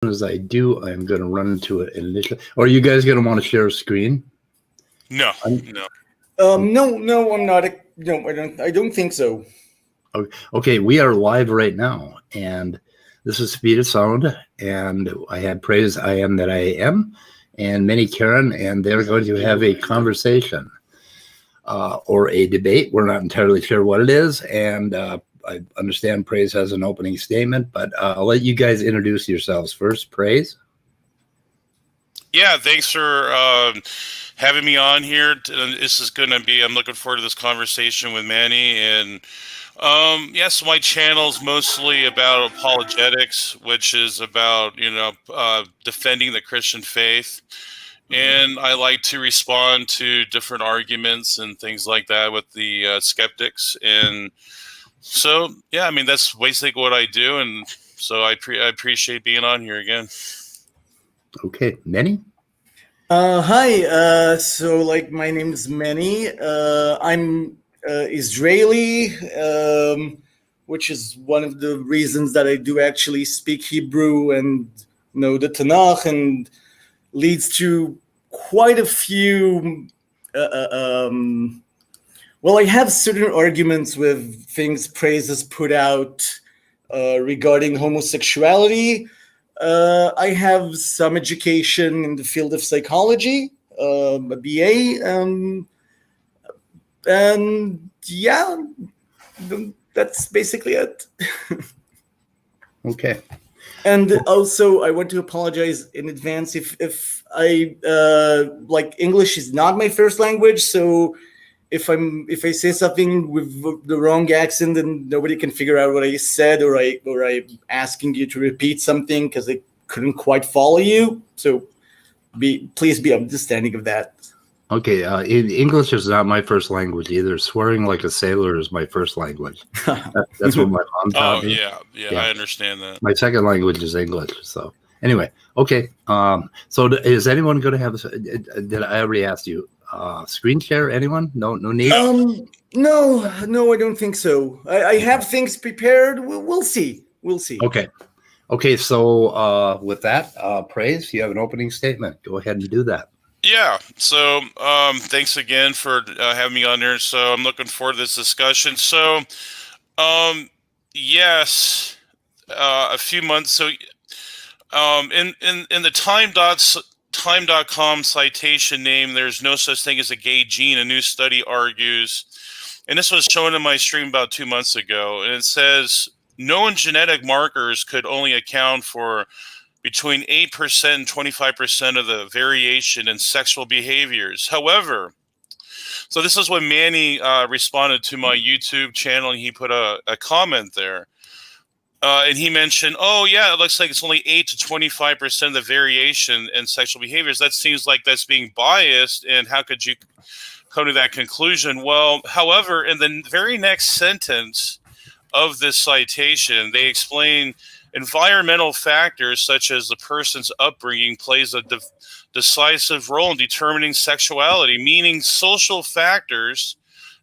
as I do, I'm going to run into it initially. Or are you guys going to want to share a screen? No. No, I'm not. No, I don't think so. Okay, we are live right now, and this is Speed of Sound, and I had Praise I Am That I Am, and Meny Karen, and they're going to have a conversation or a debate. We're not entirely sure what it is, and I understand Praise has an opening statement, but I'll let you guys introduce yourselves first. Praise? Yeah, thanks for having me on here. This is going to be, I'm looking forward to this conversation with Meny. And so my channel is mostly about apologetics, which is about, defending the Christian faith. And I like to respond to different arguments and things like that with the skeptics. And so, yeah, I mean, that's basically what I do. And so I appreciate being on here again. Okay, Meny? Hi. So, my name is Meny. I'm Israeli, which is one of the reasons that I do actually speak Hebrew and know the Tanakh, and leads to quite a few. Well, I have certain arguments with things Praise has put out regarding homosexuality. I have some education in the field of psychology, a BA, and yeah, that's basically it. Okay. And also, I want to apologize in advance if I English is not my first language, so if I say something with the wrong accent and nobody can figure out what I said, or I'm asking you to repeat something because I couldn't quite follow you, so please be understanding of that. Okay, English is not my first language either. Swearing like a sailor is my first language. That's what my mom taught me. Yeah, I understand that. My second language is English. So anyway, okay. So is anyone going to have? Did I already ask you? Screen share? Anyone? No need. No, I don't think so. I have things prepared. We'll see. Okay. So with that, Praise, you have an opening statement. Go ahead and do that. Yeah. So thanks again for having me on there. So I'm looking forward to this discussion. So yes, a few months. So in the Time.com citation name, there's no such thing as a gay gene, a new study argues. And this was shown in my stream about 2 months ago. And it says known genetic markers could only account for between 8% and 25% of the variation in sexual behaviors. However, so this is when Meny responded to my YouTube channel, and he put a comment there. And he mentioned, it looks like it's only 8 to 25% of the variation in sexual behaviors. That seems like that's being biased. And how could you come to that conclusion? Well, however, in the very next sentence of this citation, they explain environmental factors such as the person's upbringing plays a decisive role in determining sexuality, meaning social factors,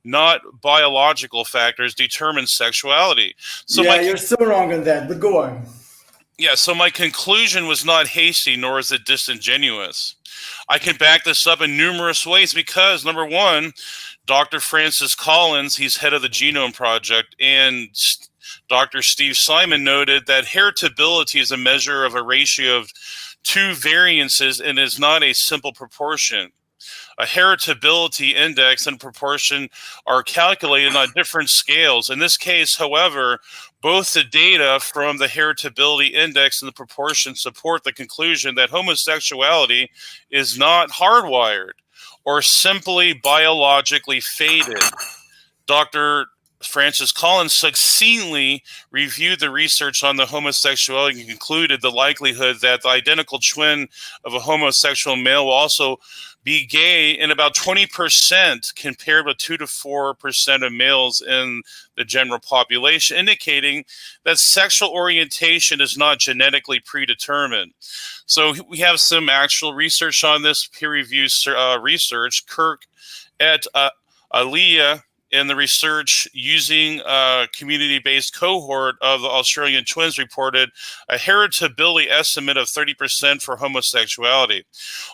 not biological factors, determine sexuality. So you're so wrong on that, but go on. Yeah, so my conclusion was not hasty, nor is it disingenuous. I can back this up in numerous ways because, number one, Dr. Francis Collins, he's head of the Genome Project, and Dr. Steve Simon noted that heritability is a measure of a ratio of two variances and is not a simple proportion. A heritability index and proportion are calculated on different scales. In this case, however, both the data from the heritability index and the proportion support the conclusion that homosexuality is not hardwired or simply biologically fated. Dr. Francis Collins succinctly reviewed the research on the homosexuality and concluded the likelihood that the identical twin of a homosexual male will also be gay in about 20% compared with 2 to 4% of males in the general population, indicating that sexual orientation is not genetically predetermined. So we have some actual research on this, peer-reviewed research. Kirk et Aliyah in the research using a community-based cohort of the Australian twins reported a heritability estimate of 30% for homosexuality.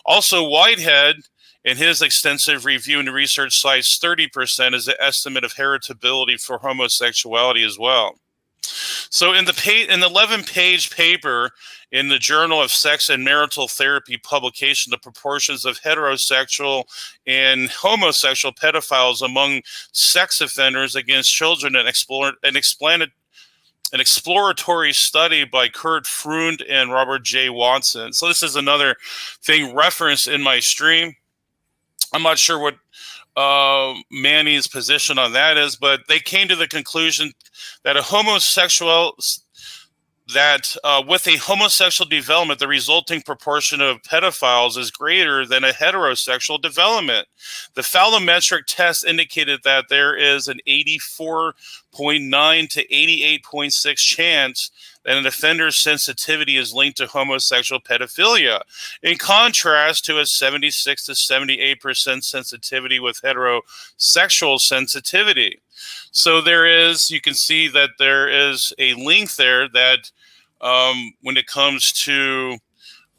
Also, Whitehead, in his extensive review and research, cites 30% as the estimate of heritability for homosexuality as well. So in the 11-page paper in the Journal of Sex and Marital Therapy publication, the proportions of heterosexual and homosexual pedophiles among sex offenders against children, an exploratory study by Kurt Freund and Robert J. Watson. So this is another thing referenced in my stream. I'm not sure what Meny's position on that is, but they came to the conclusion that with a homosexual development, the resulting proportion of pedophiles is greater than a heterosexual development. The phallometric test indicated that there is an 84.9 to 88.6 chance that an offender's sensitivity is linked to homosexual pedophilia, in contrast to a 76 to 78% sensitivity with heterosexual sensitivity. So you can see that there is a link there that when it comes to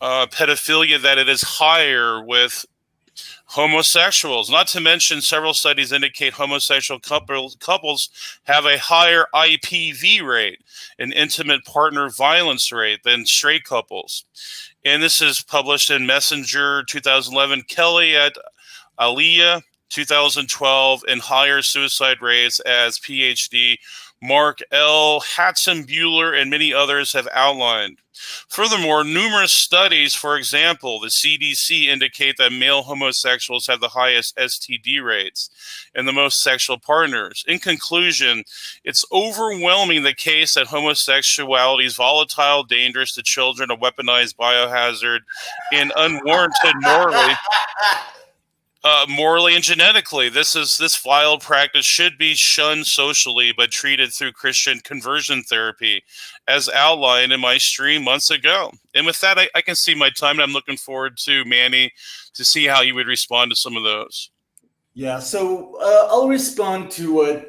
pedophilia, that it is higher with homosexuals. Not to mention, several studies indicate homosexual couples have a higher IPV rate, an intimate partner violence rate, than straight couples. And this is published in Messenger 2011, Kelly at Aliyah 2012, and higher suicide rates as PhD Mark L. Hatzenbuehler and many others have outlined. Furthermore, numerous studies, for example, the CDC, indicate that male homosexuals have the highest STD rates and the most sexual partners. In conclusion, it's overwhelming the case that homosexuality is volatile, dangerous to children, a weaponized biohazard, and unwarranted morally and genetically. This vile practice should be shunned socially, but treated through Christian conversion therapy, as outlined in my stream months ago. And with that, I can see my time, and I'm looking forward to Meny to see how you would respond to some of those. Yeah, so I'll respond to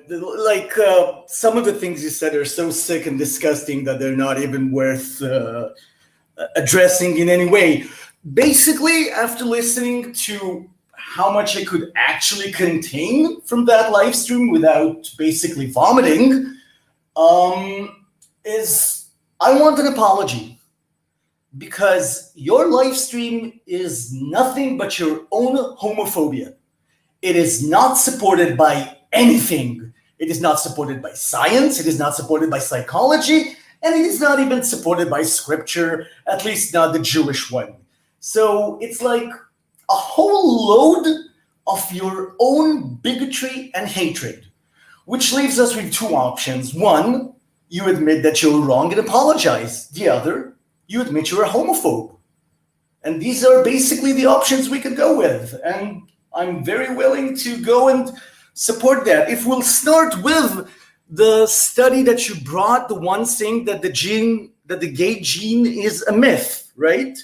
some of the things you said are so sick and disgusting that they're not even worth addressing in any way. Basically, after listening to how much I could actually contain from that live stream without basically vomiting, is I want an apology, because your live stream is nothing but your own homophobia. It is not supported by anything. It is not supported by science. It is not supported by psychology. And it is not even supported by scripture, at least not the Jewish one. So it's like a whole load of your own bigotry and hatred, which leaves us with two options. One, you admit that you're wrong and apologize. The other, you admit you're a homophobe. And these are basically the options we could go with. And I'm very willing to go and support that. If we'll start with the study that you brought, the one saying that the gay gene is a myth, right?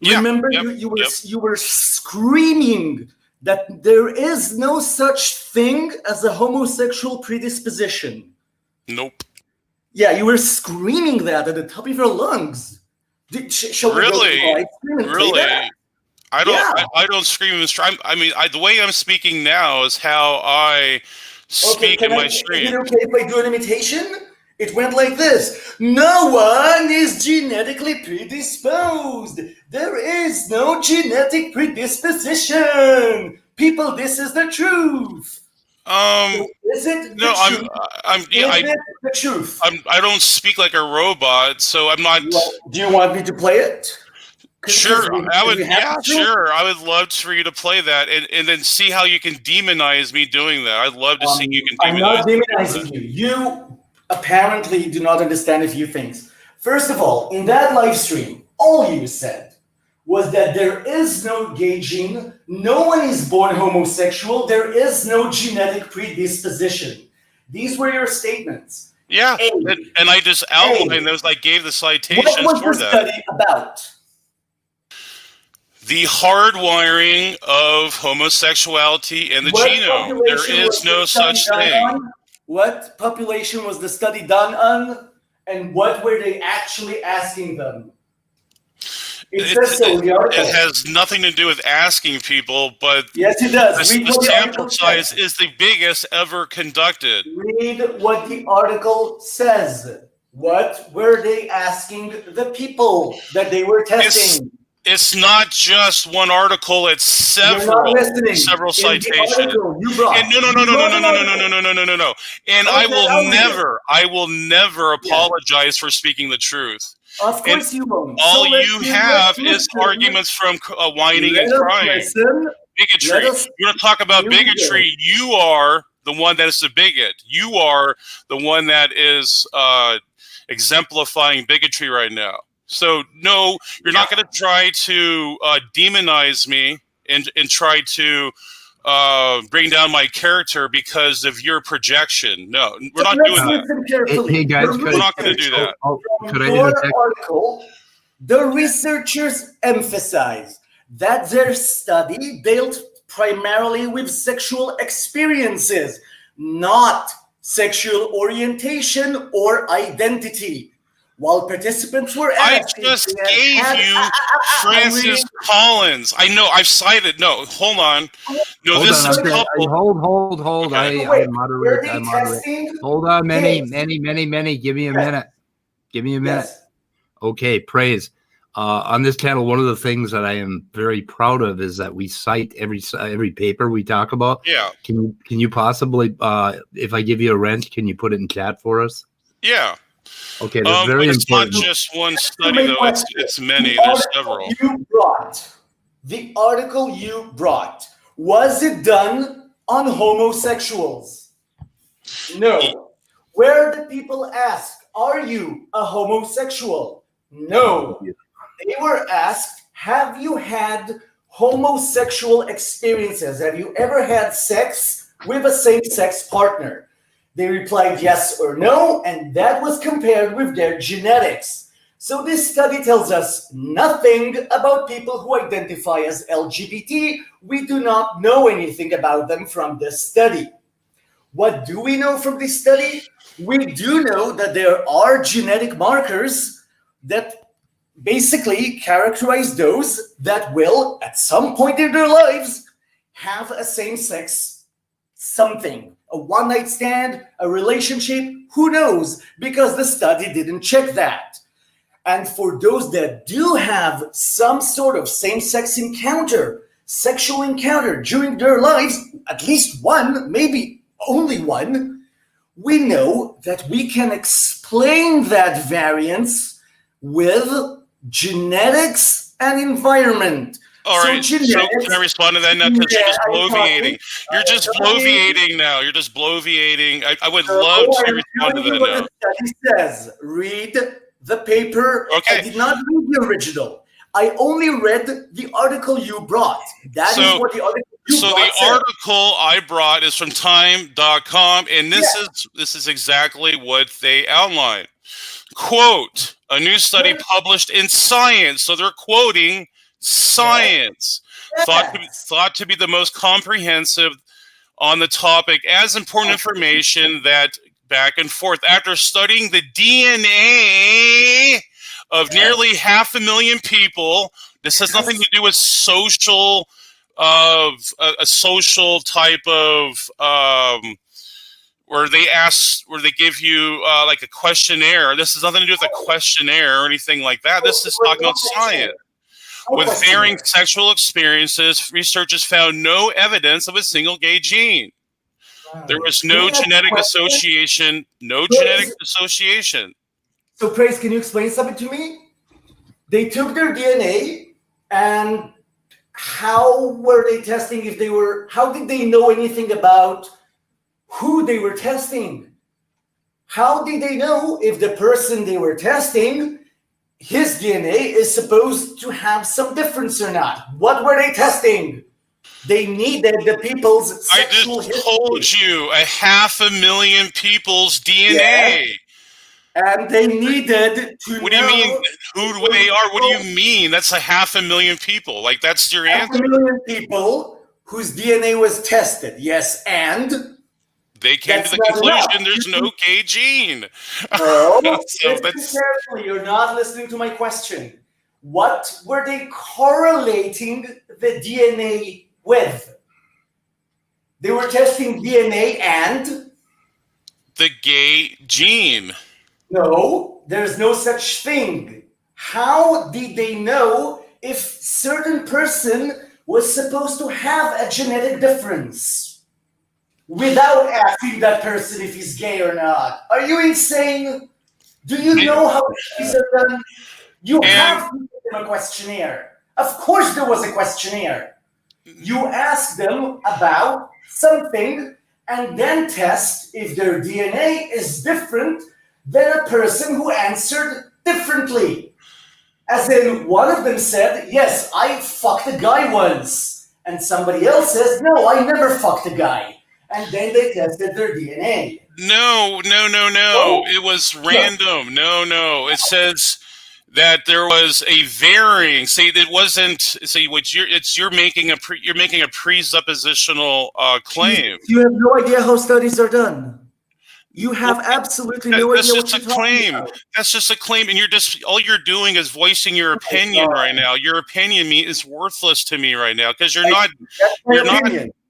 Yeah, remember, you were screaming that there is no such thing as a homosexual predisposition. Nope. Yeah, you were screaming that at the top of your lungs. Shall we Really? go to the live stream and play that? I don't scream and strike. I mean, the way I'm speaking now is how I speak in my stream. Is it okay if I do an imitation? It went like this. No one is genetically predisposed. There is no genetic predisposition. People, this is the truth. Is it the truth? The truth? I don't speak like a robot, so I'm not. Do you want me to play it? Sure, I would. Yeah, sure. I would love for you to play that, and then see how you can demonize me doing that. I'd love to see you can demonize. I'm not demonizing you. You apparently do not understand a few things. First of all, in that live stream, all you said was that there is no gay gene, no one is born homosexual, there is no genetic predisposition. These were your statements. Yeah, and I just outlined those. I gave the citations for that. What was the study about? The hardwiring of homosexuality in the What genome. There population is was no the study such done thing. on? What population was the study done on? And what were they actually asking them? It says so in the article. It has nothing to do with asking people, but Yes, it does. the Read what the sample article size says. is the biggest ever conducted. Read what the article says. What were they asking the people that they were testing? It's not just one article, it's several citations. You brought. And no. And Okay, I will never apologize for speaking the truth. Of course you won't. All you have is arguments from whining and crying. Bigotry. You want to talk about bigotry? You are the one that is the bigot. You are the one that is exemplifying bigotry right now. So no, you're not going to try to demonize me and try to bring down my character because of your projection. No, we're not doing that. Hey guys, we're not going to do that. Could I Your interject? article, the researchers emphasize that their study dealt primarily with sexual experiences, not sexual orientation or identity. While participants were asked, I just gave you Francis Collins. I know, I've cited. No, hold on. No, Hold this on, is okay. couple. Hold. Okay. I moderate. Hold on, Meny. Give me a minute. Give me a minute. Yes. Okay, praise. On this channel, one of the things that I am very proud of is that we cite every paper we talk about. Yeah. Can you possibly, if I give you a wrench, can you put it in chat for us? Yeah. Okay, that's very it's important. not just one study, though. It's many. There's several. The article you brought, was it done on homosexuals? No. Where the people asked, are you a homosexual? No. They were asked, have you had homosexual experiences? Have you ever had sex with a same-sex partner? They replied yes or no, and that was compared with their genetics. So this study tells us nothing about people who identify as LGBT. We do not know anything about them from this study. What do we know from this study? We do know that there are genetic markers that basically characterize those that will, at some point in their lives, have a same-sex something. A one-night stand, a relationship, who knows? Because the study didn't check that. And for those that do have some sort of same-sex encounter, sexual encounter during their lives, at least one, maybe only one, we know that we can explain that variance with genetics and environment. All right, so can I respond to that now? Because you're just bloviating. You're just bloviating now. You're just bloviating. I would love to respond to that now. The study says, read the paper. Okay. I did not read the original. I only read the article you brought. That is what the article you brought the said. article I brought is from time.com, and this is exactly what they outline. Quote, a new study published in Science. So they're quoting Science, thought to be the most comprehensive on the topic, as important information that back and forth. After studying the DNA of nearly 500,000 people, this has nothing to do with social, a social type of where they give you like a questionnaire. This has nothing to do with a questionnaire or anything like that. This is talking about science. With varying sexual experiences, researchers found no evidence of a single gay gene. There was no genetic association. No genetic association. So, Praise, can you explain something to me? They took their DNA, and how were they testing? How did they know anything about who they were testing? How did they know if the person they were testing, his DNA is supposed to have some difference or not? What were they testing? They needed the people's sexual history. I just told you 500,000 people's DNA. Yeah. And they needed to What do you mean? know Who they are? What do you mean? That's 500,000 people. Like, that's your answer? 500,000 people whose DNA was tested. Yes, and They came to that's the not conclusion enough. there's no gay gene. No, So listen that's carefully. You're not listening to my question. What were they correlating the DNA with? They were testing DNA and the gay gene. no, there's no such thing. How did they know if certain person was supposed to have a genetic difference without asking that person if he's gay or not? Are you insane? Do you know how these are done? You have to give them a questionnaire. Of course there was a questionnaire. You ask them about something and then test if their DNA is different than a person who answered differently. As in, one of them said, yes, I fucked a guy once. And somebody else says, no, I never fucked a guy. And then they tested their DNA. No. Oh. It was random. No. It says that there was a varying. See, it wasn't. See, what you're making a presuppositional claim. You have no idea how studies are done. You have absolutely no idea what you're talking about. That's just a claim, and all you're doing is voicing your opinion right now. Your opinion is worthless to me right now because you're not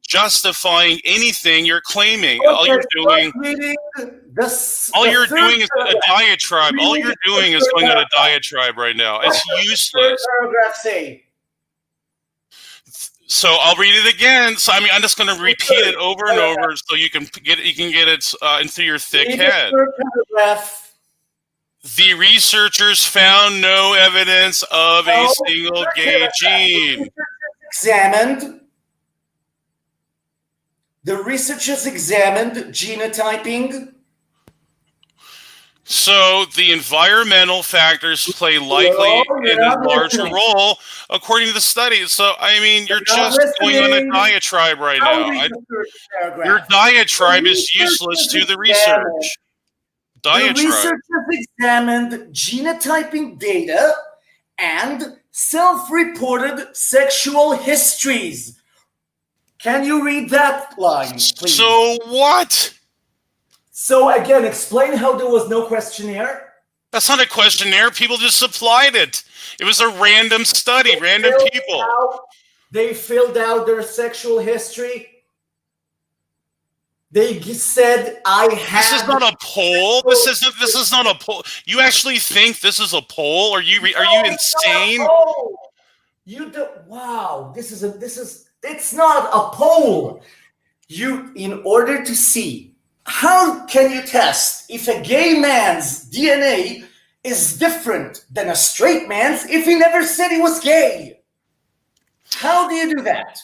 justifying anything you're claiming. All you're doing is a diatribe. All you're doing is going on a diatribe right now. It's useless. Paragraph say. So I'll read it again. So I'm just going to repeat it over and over so you can get it into your thick head. The researchers found no evidence of a single gay gene. The researchers examined genotyping. So the environmental factors play likely in a larger role, according to the study. So, you're just going on a diatribe right now. Your diatribe is useless to the research. Diatribe. The researchers examined genotyping data and self-reported sexual histories. Can you read that line, please? So what? So again, explain how there was no questionnaire. That's not a questionnaire. People just supplied it. It was a random study, random people. They filled out their sexual history. They said, "I have." This is not a poll. This is not a poll. You actually think this is a poll? Are you insane? You do. Wow. It's not a poll. In order to see. How can you test if a gay man's DNA is different than a straight man's if he never said he was gay? How do you do that?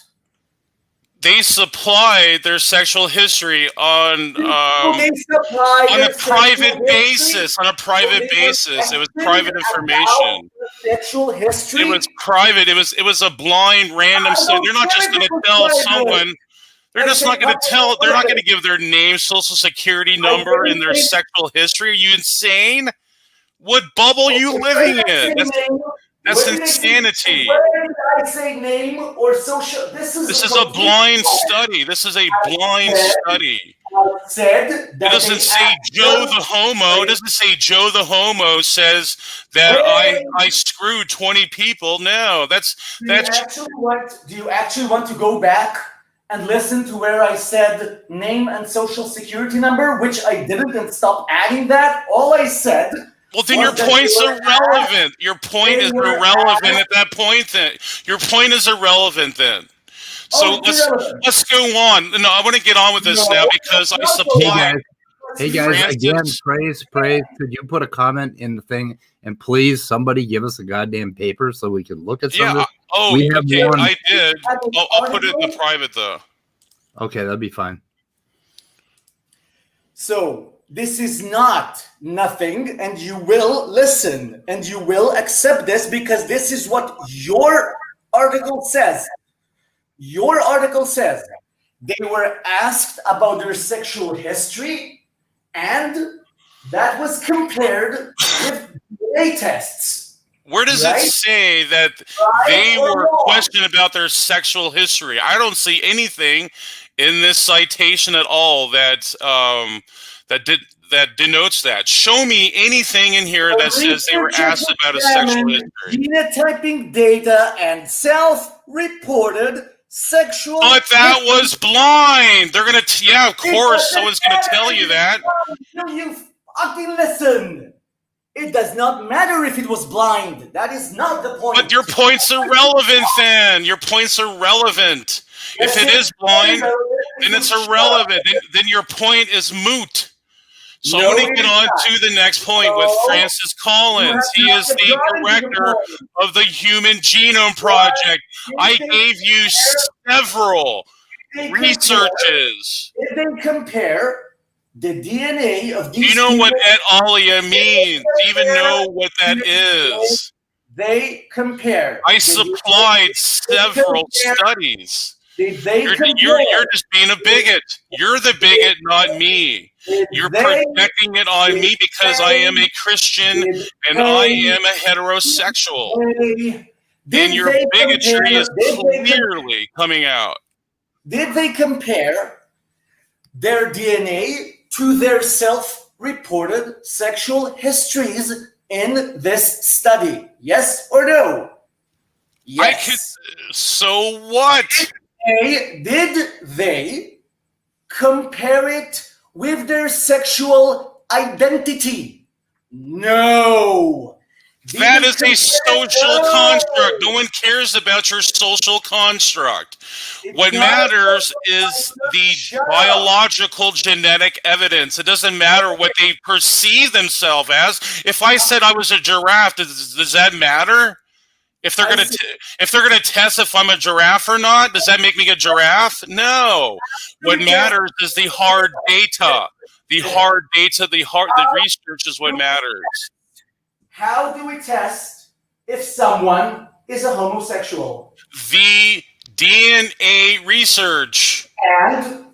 They supplied their sexual history on a private basis. On a private basis, it was private information. Sexual history. It was private. It was a blind, random. So they're not just going to tell someone. They're just not going to tell. They're not going to give their name, social security number, and their sexual history. Are you insane? What bubble are you living in? That's insanity. Where did I say name or social? This is a blind study. This is a blind study. It doesn't say Joe the homo. It doesn't say Joe the homo says that I screwed 20 people. No, that's. Do you actually want to go back and listen to where I said name and social security number, which I didn't, and stop adding that? All I said. Well, then your point's irrelevant. Your point is irrelevant at that point. Then your point is irrelevant. Then, so let's go on. No, I want to get on with this now because I supply. Hey guys, again, praise. Could you put a comment in the thing? And please, somebody give us a goddamn paper so we can look at something. Yeah. Okay. I did. I'll put it in the private though. Okay, that'd be fine. So. This is not nothing, and you will listen, and you will accept this because this is what your article says. Your article says they were asked about their sexual history and that was compared with DNA tests. Where does it say that they were questioned about their sexual history? I don't see anything in this citation at all that that denotes that. Show me anything in here that says they were asked about a sexual history. Genotyping data and self-reported sexual. But that was blind. They're gonna, yeah, of course, someone's gonna tell you that. You fucking listen. It does not matter if it was blind. That is not the point. But your point's irrelevant then. Your point's irrelevant. If it is blind, then it's irrelevant. Then your point is moot. So I'm going to get on to the next point with Francis Collins. He is the director of the Human Genome Project. I gave you several researches. If they compare the DNA of these, do you know what et alia means? Do you even know what that is? They compare. I supplied several studies. You're just being a bigot. You're the bigot, not me. You're projecting it on me because I am a Christian and I am a heterosexual. And your bigotry is clearly coming out. Did they compare their DNA to their self-reported sexual histories in this study? Yes or no? Yes. So what? Did they compare it with their sexual identity? No. That is a social construct. No one cares about your social construct. What matters is the biological genetic evidence. It doesn't matter what they perceive themselves as. If I said I was a giraffe, does that matter? If they're gonna test if I'm a giraffe or not, does that make me a giraffe? No. What matters is the hard data. The hard data, the research is what matters. How do we test if someone is a homosexual? The DNA research. And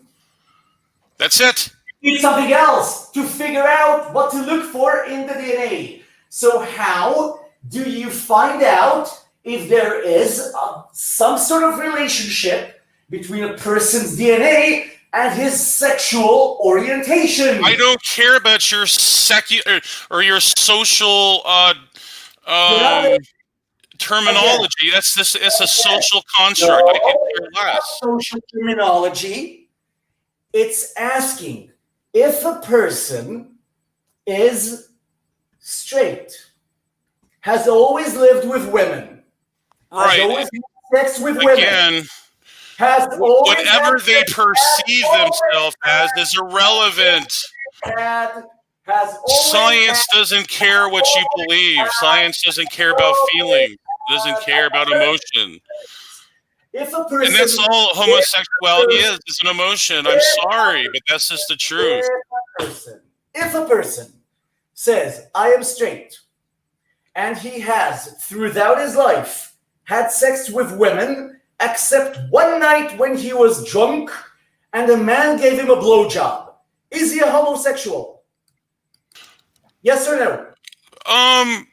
that's it. You need something else to figure out what to look for in the DNA. So how do you find out if there is some sort of relationship between a person's DNA and his sexual orientation? I don't care about your secular or your social terminology. It's a social construct. I can care less. Social terminology. It's asking if a person is straight, has always lived with women, right? Has always had sex with women. Again, whatever they perceive themselves as is irrelevant. Science doesn't care what you believe. Science doesn't care about feeling. Doesn't care about emotion. And that's all homosexuality is. It's an emotion. I'm sorry, but that's just the truth. If a person says, I am straight, and he has, throughout his life, had sex with women, except one night when he was drunk and a man gave him a blowjob, is he a homosexual? Yes or no? I'm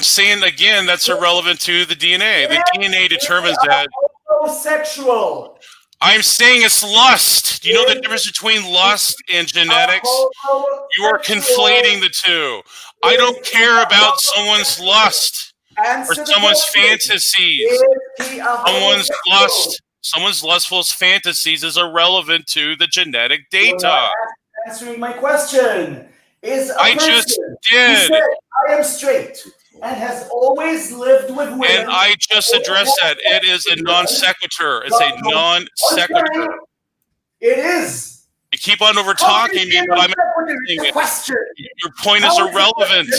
saying again, that's irrelevant to the DNA. The DNA determines that. Homosexual. I'm saying it's lust. Do you know the difference between lust and genetics? You are conflating the two. I don't care about someone's lust or someone's fantasies. Someone's lustful fantasies is irrelevant to the genetic data. Answering my question is I just did. I am straight and has always lived with women. And I just addressed that. It is a non sequitur. It's a non sequitur. It is. You keep on over talking me, but I'm asking it. Your point is irrelevant.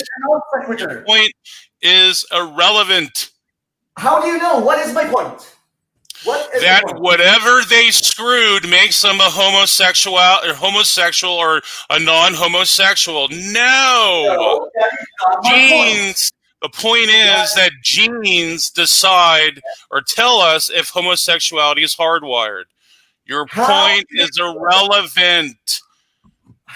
Your point is irrelevant. How do you know? What is my point? That whatever they screwed makes them a homosexual or a non-homosexual. No. Genes. The point is that genes decide or tell us if homosexuality is hardwired. Your point is irrelevant.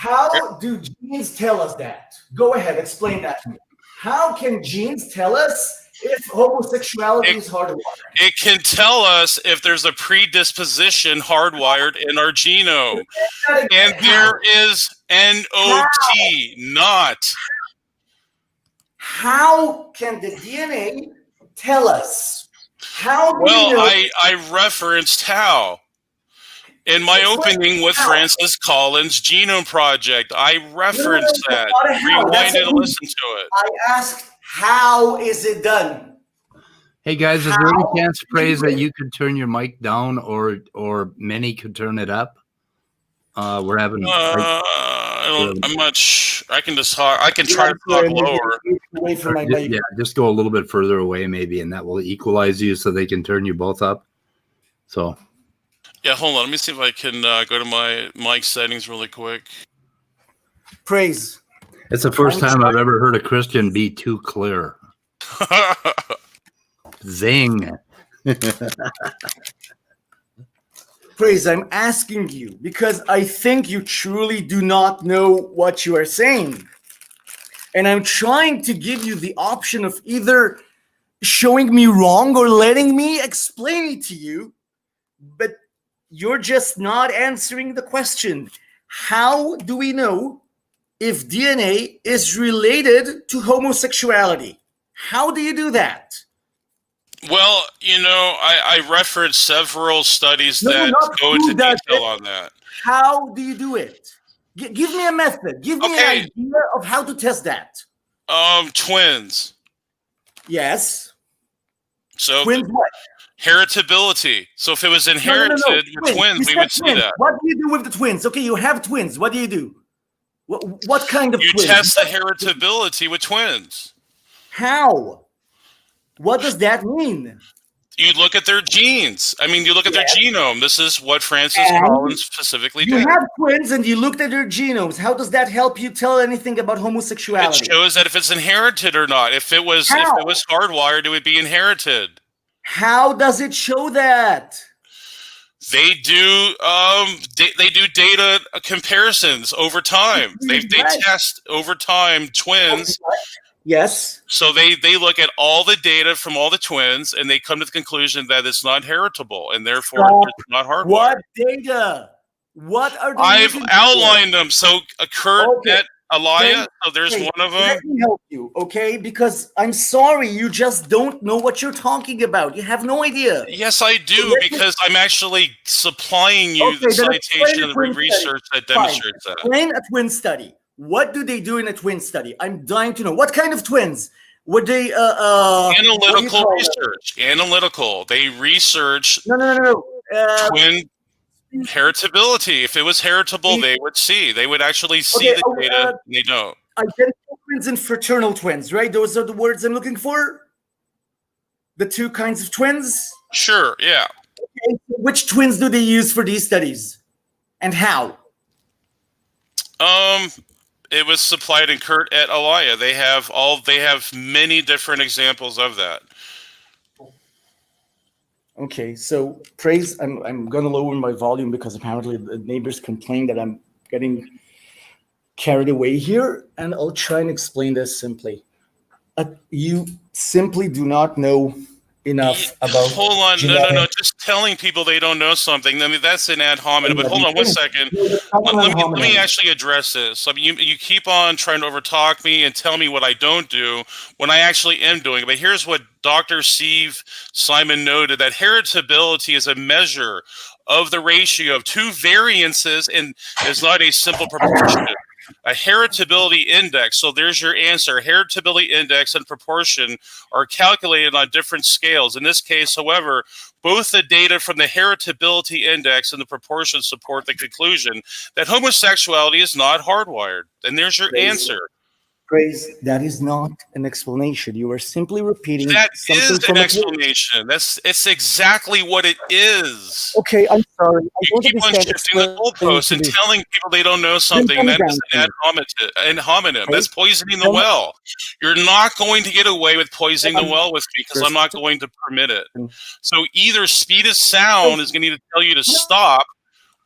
How do genes tell us that? Go ahead, explain that to me. How can genes tell us if homosexuality is hardwired? It can tell us if there's a predisposition hardwired in our genome. And there is NOT, not. How can the DNA tell us? How do Well, we know? I referenced how. In my opening with Francis Collins' Genome Project, I referenced that. Rewind it and listen to it. I asked, how is it done? Hey guys, is there any chance, Praise, that you could turn your mic down, or Meny could turn it up? We're having. I'm not. I can just talk. I can try to talk lower. Away from my mic. Yeah, just go a little bit further away, maybe, and that will equalize you, so they can turn you both up. So. Yeah, hold on. Let me see if I can go to my mic settings really quick. Praise. It's the first time I've ever heard a Christian be too clear. Zing. Praise, I'm asking you because I think you truly do not know what you are saying. And I'm trying to give you the option of either showing me wrong or letting me explain it to you. But you're just not answering the question. How do we know if DNA is related to homosexuality? How do you do that? Well, I referenced several studies that go into detail on that. How do you do it? Give me a method. Give me an idea of how to test that. Twins. Yes. So twins what? Heritability. So if it was inherited with twins, we would see that. What do you do with the twins? Okay, you have twins. What do you do? What kind of twins? You test the heritability with twins. How? What does that mean? You look at their genes. I mean, you look at their genome. This is what Francis Collins specifically did. You have twins and you looked at their genomes. How does that help you tell anything about homosexuality? It shows that if it's inherited or not. If it was hardwired, it would be inherited. How does it show that? They do data comparisons over time. They test over time twins. Yes. So they look at all the data from all the twins and they come to the conclusion that it's not heritable and therefore it's not hardwired. What data? What are they? I've outlined them. So Kurt at Alaya, so there's one of them. Let me help you, okay? Because I'm sorry, you just don't know what you're talking about. You have no idea. Yes, I do, because I'm actually supplying you the citation of the research that demonstrates that. Explain a twin study. What do they do in a twin study? I'm dying to know. What kind of twins? Would they analytical research? Analytical. They research twin heritability. If it was heritable, they would see. They would actually see the data, and they don't. Identical twins and fraternal twins, right? Those are the words I'm looking for? The two kinds of twins? Sure, yeah. Okay, so which twins do they use for these studies? And how? It was supplied in Kurt at Alaya. They have many different examples of that. Okay, so Praise, I'm going to lower my volume because apparently the neighbors complain that I'm getting carried away here, and I'll try and explain this simply. You simply do not know enough about. Hold on, no. Just telling people they don't know something. I mean, that's an ad hominem. But hold on 1 second. Let me actually address this. I mean, you keep on trying to overtalk me and tell me what I don't do when I actually am doing it. But here's what Dr. Steve Simon noted: that heritability is a measure of the ratio of two variances and is not a simple proportion. A heritability index. So there's your answer. Heritability index and proportion are calculated on different scales. In this case, however, both the data from the heritability index and the proportion support the conclusion that homosexuality is not hardwired. And there's your answer. Praise, that is not an explanation. You are simply repeating. That is an explanation. It's exactly what it is. Okay, I'm sorry. You keep on shifting the goalposts and telling people they don't know something. That is an ad hominem. That's poisoning the well. You're not going to get away with poisoning the well with me because I'm not going to permit it. So either Speed of Sound is going to need to tell you to stop,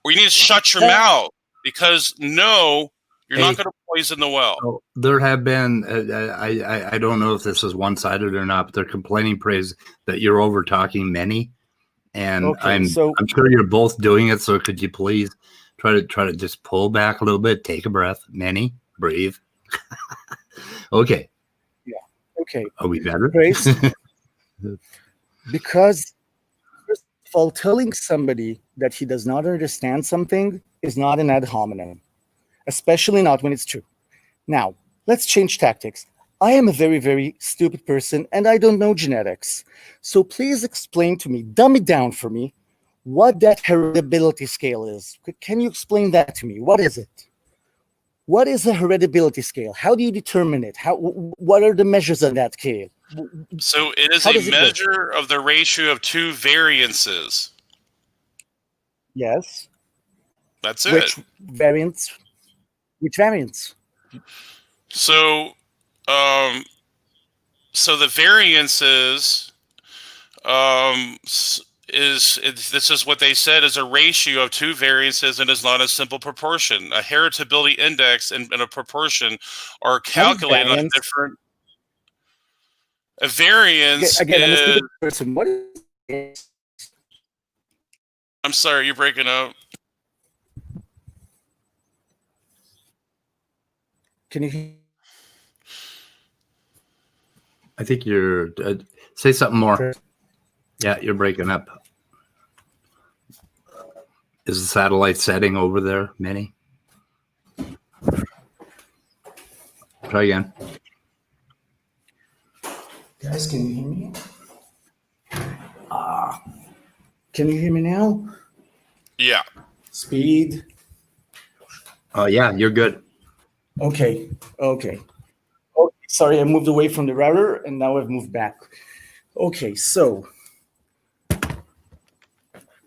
or you need to shut your mouth, because no You're not going to poison the well. So there have been, I don't know if this is one-sided or not, but they're complaining, Praise, that you're over-talking Meny. And Okay, I'm sure you're both doing it. So could you please try to just pull back a little bit, take a breath, Meny, breathe. Okay. Yeah. Okay. Are we better? Praise. Because first of all, telling somebody that he does not understand something is not an ad hominem, especially not when it's true. Now, let's change tactics. I am a very, very stupid person, and I don't know genetics. So please explain to me, dumb it down for me, what that heritability scale is. Can you explain that to me? What is it? What is a heritability scale? How do you determine it? What are the measures on that scale? So it is a measure of the ratio of two variances. Yes. That's it. Which variance? So the variances this is what they said is a ratio of two variances and is not a simple proportion. A heritability index and a proportion are calculated on different. A variance again, is. I'm a stupid person. What is? I'm sorry, you're breaking up. Can you hear? I think you're. Say something more. Yeah, you're breaking up. Is the satellite setting over there, Meny? Try again. Guys, can you hear me? Can you hear me now? Yeah. Speed. Yeah, you're good. Okay. Sorry, I moved away from the router and now I've moved back. Okay, so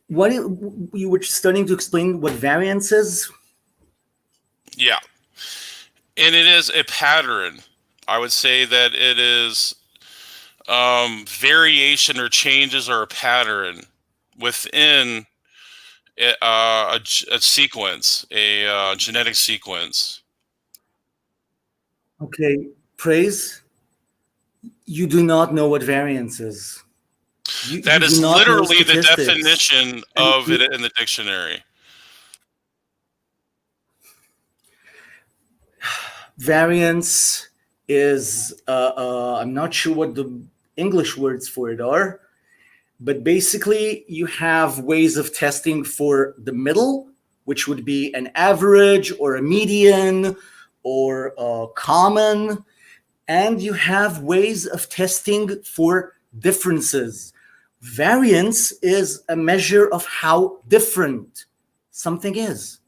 what you were starting to explain what variance is? Yeah. And it is a pattern. I would say that it is variation or changes are a pattern within a sequence, a genetic sequence. Okay, Praise. You do not know what variance is. That is literally the definition of it in the dictionary. Variance is, I'm not sure what the English words for it are, but basically you have ways of testing for the middle, which would be an average or a median or a common, and you have ways of testing for differences. Variance is a measure of how different something is.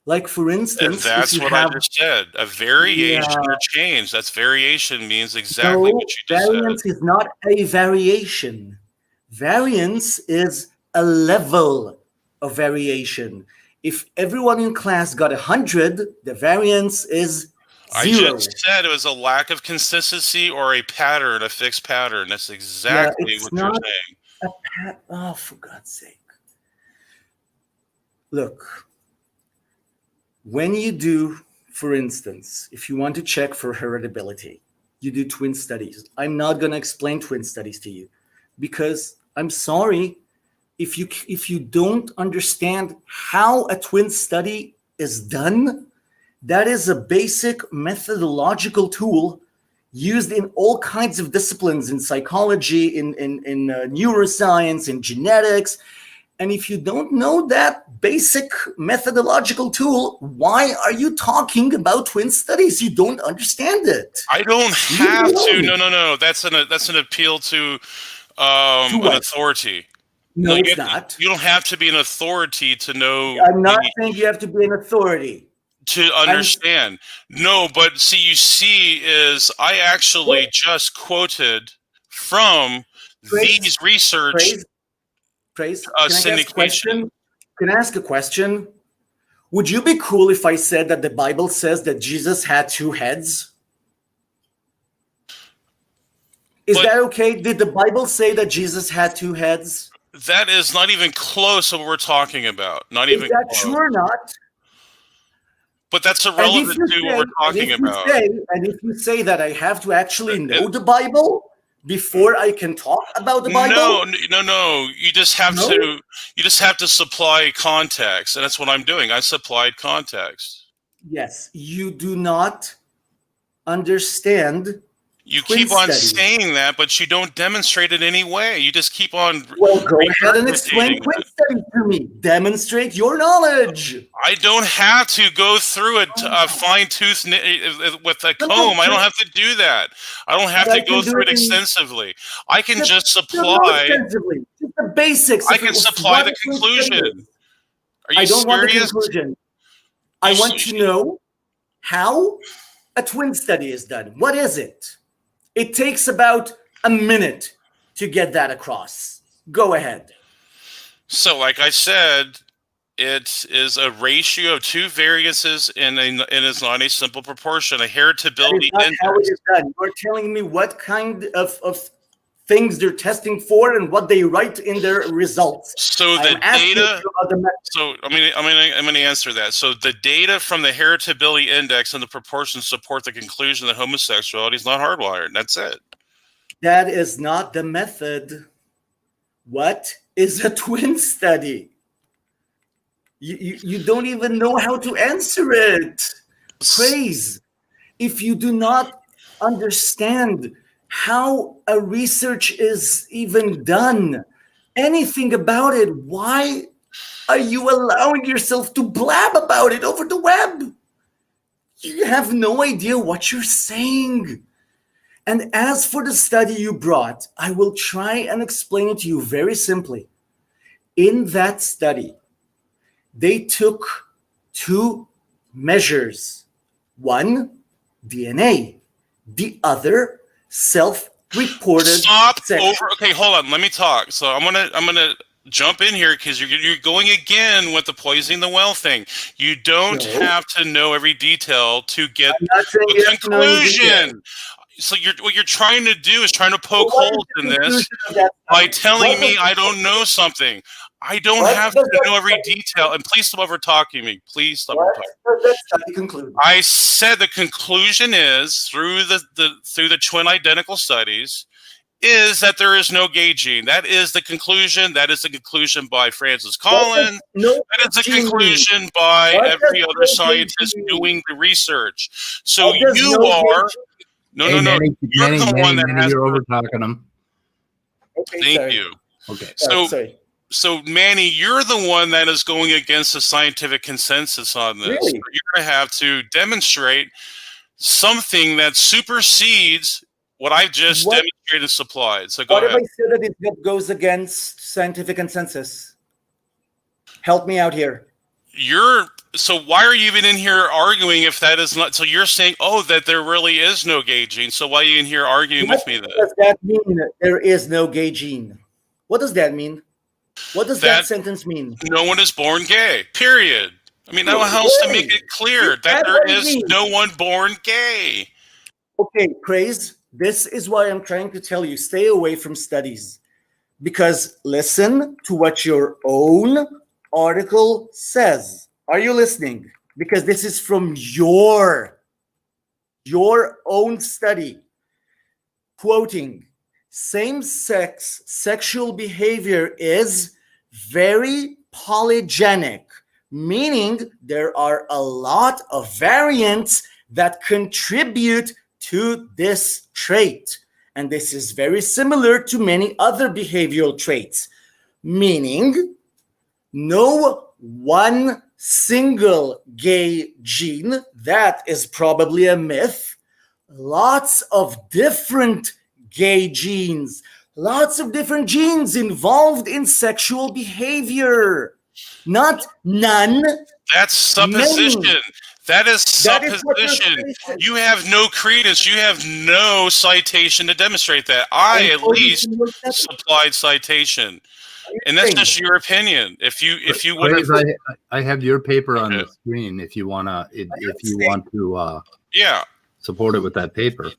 Like, for instance, and that's what I just said. A variation or change. That's variation means exactly what you just said. Variance is not a variation. Variance is a level of variation. If everyone in class got 100, the variance is 0. I just said it was a lack of consistency or a pattern, a fixed pattern. That's exactly what you're saying. Oh, for God's sake. Look, when you do, for instance, if you want to check for heritability, you do twin studies. I'm not going to explain twin studies to you because I'm sorry, if you don't understand how a twin study is done, that is a basic methodological tool used in all kinds of disciplines, in psychology, in neuroscience, in genetics. And if you don't know that basic methodological tool, why are you talking about twin studies? You don't understand it. I don't have to. No. That's an appeal to an authority. No, it's not. You don't have to be an authority to know. I'm not saying you have to be an authority. To understand. No, but see, I actually just quoted from these research syndication. Can I ask a question? Would you be cool if I said that the Bible says that Jesus had 2 heads? Is that okay? Did the Bible say that Jesus had 2 heads? That is not even close to what we're talking about. Not even close. Is that true or not? But that's irrelevant to what we're talking about. And if you say that I have to actually know the Bible before I can talk about the Bible, no. You just have to. You just have to supply context, and that's what I'm doing. I supplied context. Yes, you do not understand. You keep on saying that, but you don't demonstrate it any way. You just keep on. Well, go ahead and explain twin studies to me. Demonstrate your knowledge. I don't have to go through a fine tooth with a comb. I don't have to do that. I don't have to go through it extensively. I can just supply. Just the basics. I can supply the conclusion. Are you I don't want the serious? conclusion. I want to know how a twin study is done. What is it? It takes about a minute to get that across. Go ahead. So, like I said, it is a ratio of two variances, and it is not a simple proportion. A heritability index. How it is done. You're telling me what kind of things they're testing for and what they write in their results. So the data. So I'm going to answer that. So the data from the heritability index and the proportions support the conclusion that homosexuality is not hardwired. That's it. That is not the method. What is a twin study? You don't even know how to answer it. Praise. If you do not understand how a research is even done, anything about it, why are you allowing yourself to blab about it over the web? You have no idea what you're saying. And as for the study you brought, I will try and explain it to you very simply. In that study, they took two measures. One, DNA. The other, self-reported. Stop over. Okay, hold on. Let me talk. So I'm gonna jump in here because you're going again with the poisoning the well thing. You don't have to know every detail to get the conclusion. So what you're trying to do is trying to poke holes in this by telling me I don't know something. I don't have to know every detail. And please stop over talking me. Please stop over talking. I said the conclusion is through the twin identical studies is that there is no gay gene. That is the conclusion. That is the conclusion by Francis Collins. That is the conclusion by every other scientist doing the research. So you are. No. You're the one that has. You're over talking them. Thank you. Okay. So Manny, you're the one that is going against the scientific consensus on this. Really? You're going to have to demonstrate something that supersedes what I've just demonstrated and supplied. So go ahead. What if I said that it goes against scientific consensus? Help me out here. So why are you even in here arguing if that is not? So you're saying, that there really is no gay gene. So why are you in here arguing with me then? What does that mean? There is no gay gene. What does that mean? What does that sentence mean? No one is born gay, period. I mean, how else to make it clear that there is no one born gay? Okay, Praise, this is why I'm trying to tell you, stay away from studies. Because listen to what your own article says. Are you listening? Because this is from your own study. Quoting, same-sex sexual behavior is very polygenic, meaning there are a lot of variants that contribute to this trait. And this is very similar to many other behavioral traits, meaning no one single gay gene. That is probably a myth. Lots of different gay genes, lots of different genes involved in sexual behavior. Not none. That's supposition. Many. That is supposition. You have no credence. You have no citation to demonstrate that. I at least supplied citation. And that's just your opinion. If you would, I have your paper on the screen. If you wanna, support it with that paper.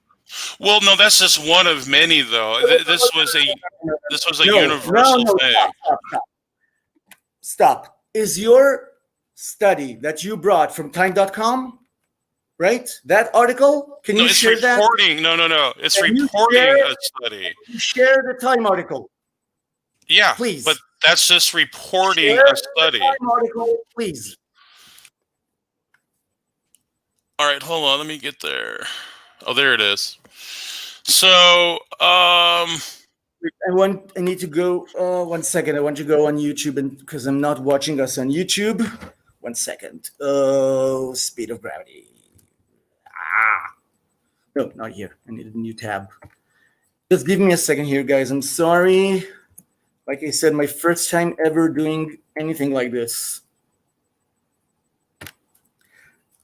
Well, no, that's just one of many, though. This was a universal thing. Stop. Is your study that you brought from time.com, right? That article, can you share that? No. It's Can you reporting share- a study. Share the Time article, Yeah, please. but that's just reporting Share a study. the Time article, please. All right, hold on. Let me get there. Oh, there it is. So, I need to go. 1 second. I want to go on YouTube, and because I'm not watching us on YouTube. 1 second. Oh, speed of gravity. No, not here. I need a new tab. Just give me a second here, guys. I'm sorry. Like I said, my first time ever doing anything like this.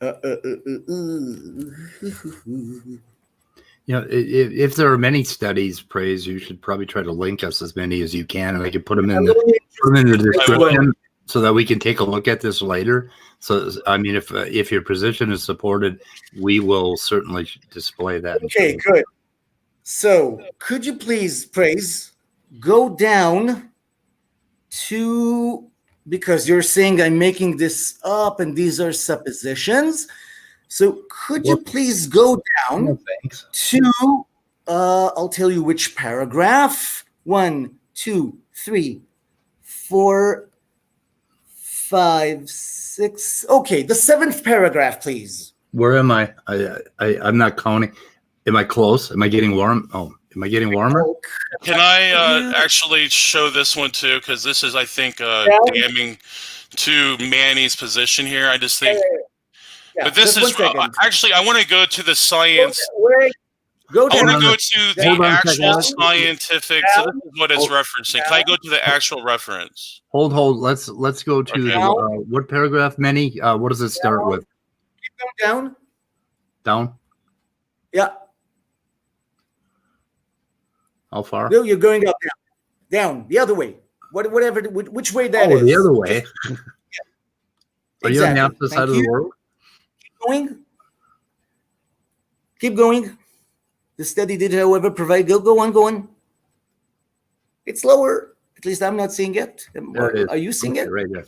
You know, if there are many studies, Praise, you should probably try to link us as many as you can, and I can put them in the description so that we can take a look at this later. So, I mean, if your position is supported, we will certainly display that. Okay, good. So, could you please, Praise, go down to, because you're saying I'm making this up and these are suppositions. So could you please go down to, I'll tell you which paragraph. 1, 2, 3, 4, 5, 6. Okay, the 7th paragraph, please. Where am I? I'm not counting. Am I close? Am I getting warm? Oh, am I getting warmer? can I actually show this one too? Because this is, I think, damning to Meny's position here. I just think. Yeah, but this is actually, I want to go to the science. I want to go to the actual scientific. So this is what it's referencing. Can I go to the actual reference? Hold. Let's go to what paragraph, Meny? What does it start with? Keep going down. Down? Yeah. How far? No, you're going up, down, the other way. Whatever, which way that is. Oh, the other way. Yeah. Are you on the opposite side of the world? Keep going. The study did, however, provide. Go on. It's lower. At least I'm not seeing it. Are you seeing it? Right there.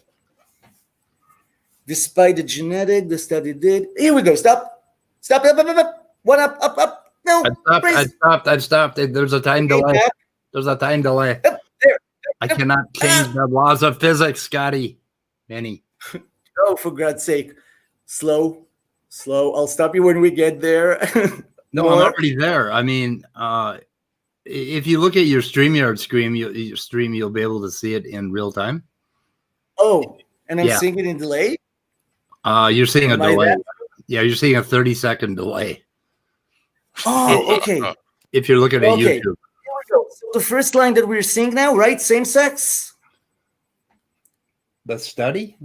Despite the genetic, the study did. Here we go. Stop. Up. One up. No. I stopped. There's a time delay. There's a time delay. There. I cannot change the laws of physics, Scotty. Meny. Oh, for God's sake. Slow. I'll stop you when we get there. No, I'm already there. I mean, if you look at your StreamYard stream, you'll be able to see it in real time. Oh, and I'm seeing it in delay? You're seeing a delay. Yeah, you're seeing a 30-second delay. Oh, okay. If you're looking at YouTube. Here we go. So the first line that we're seeing now, right? Same sex? The study?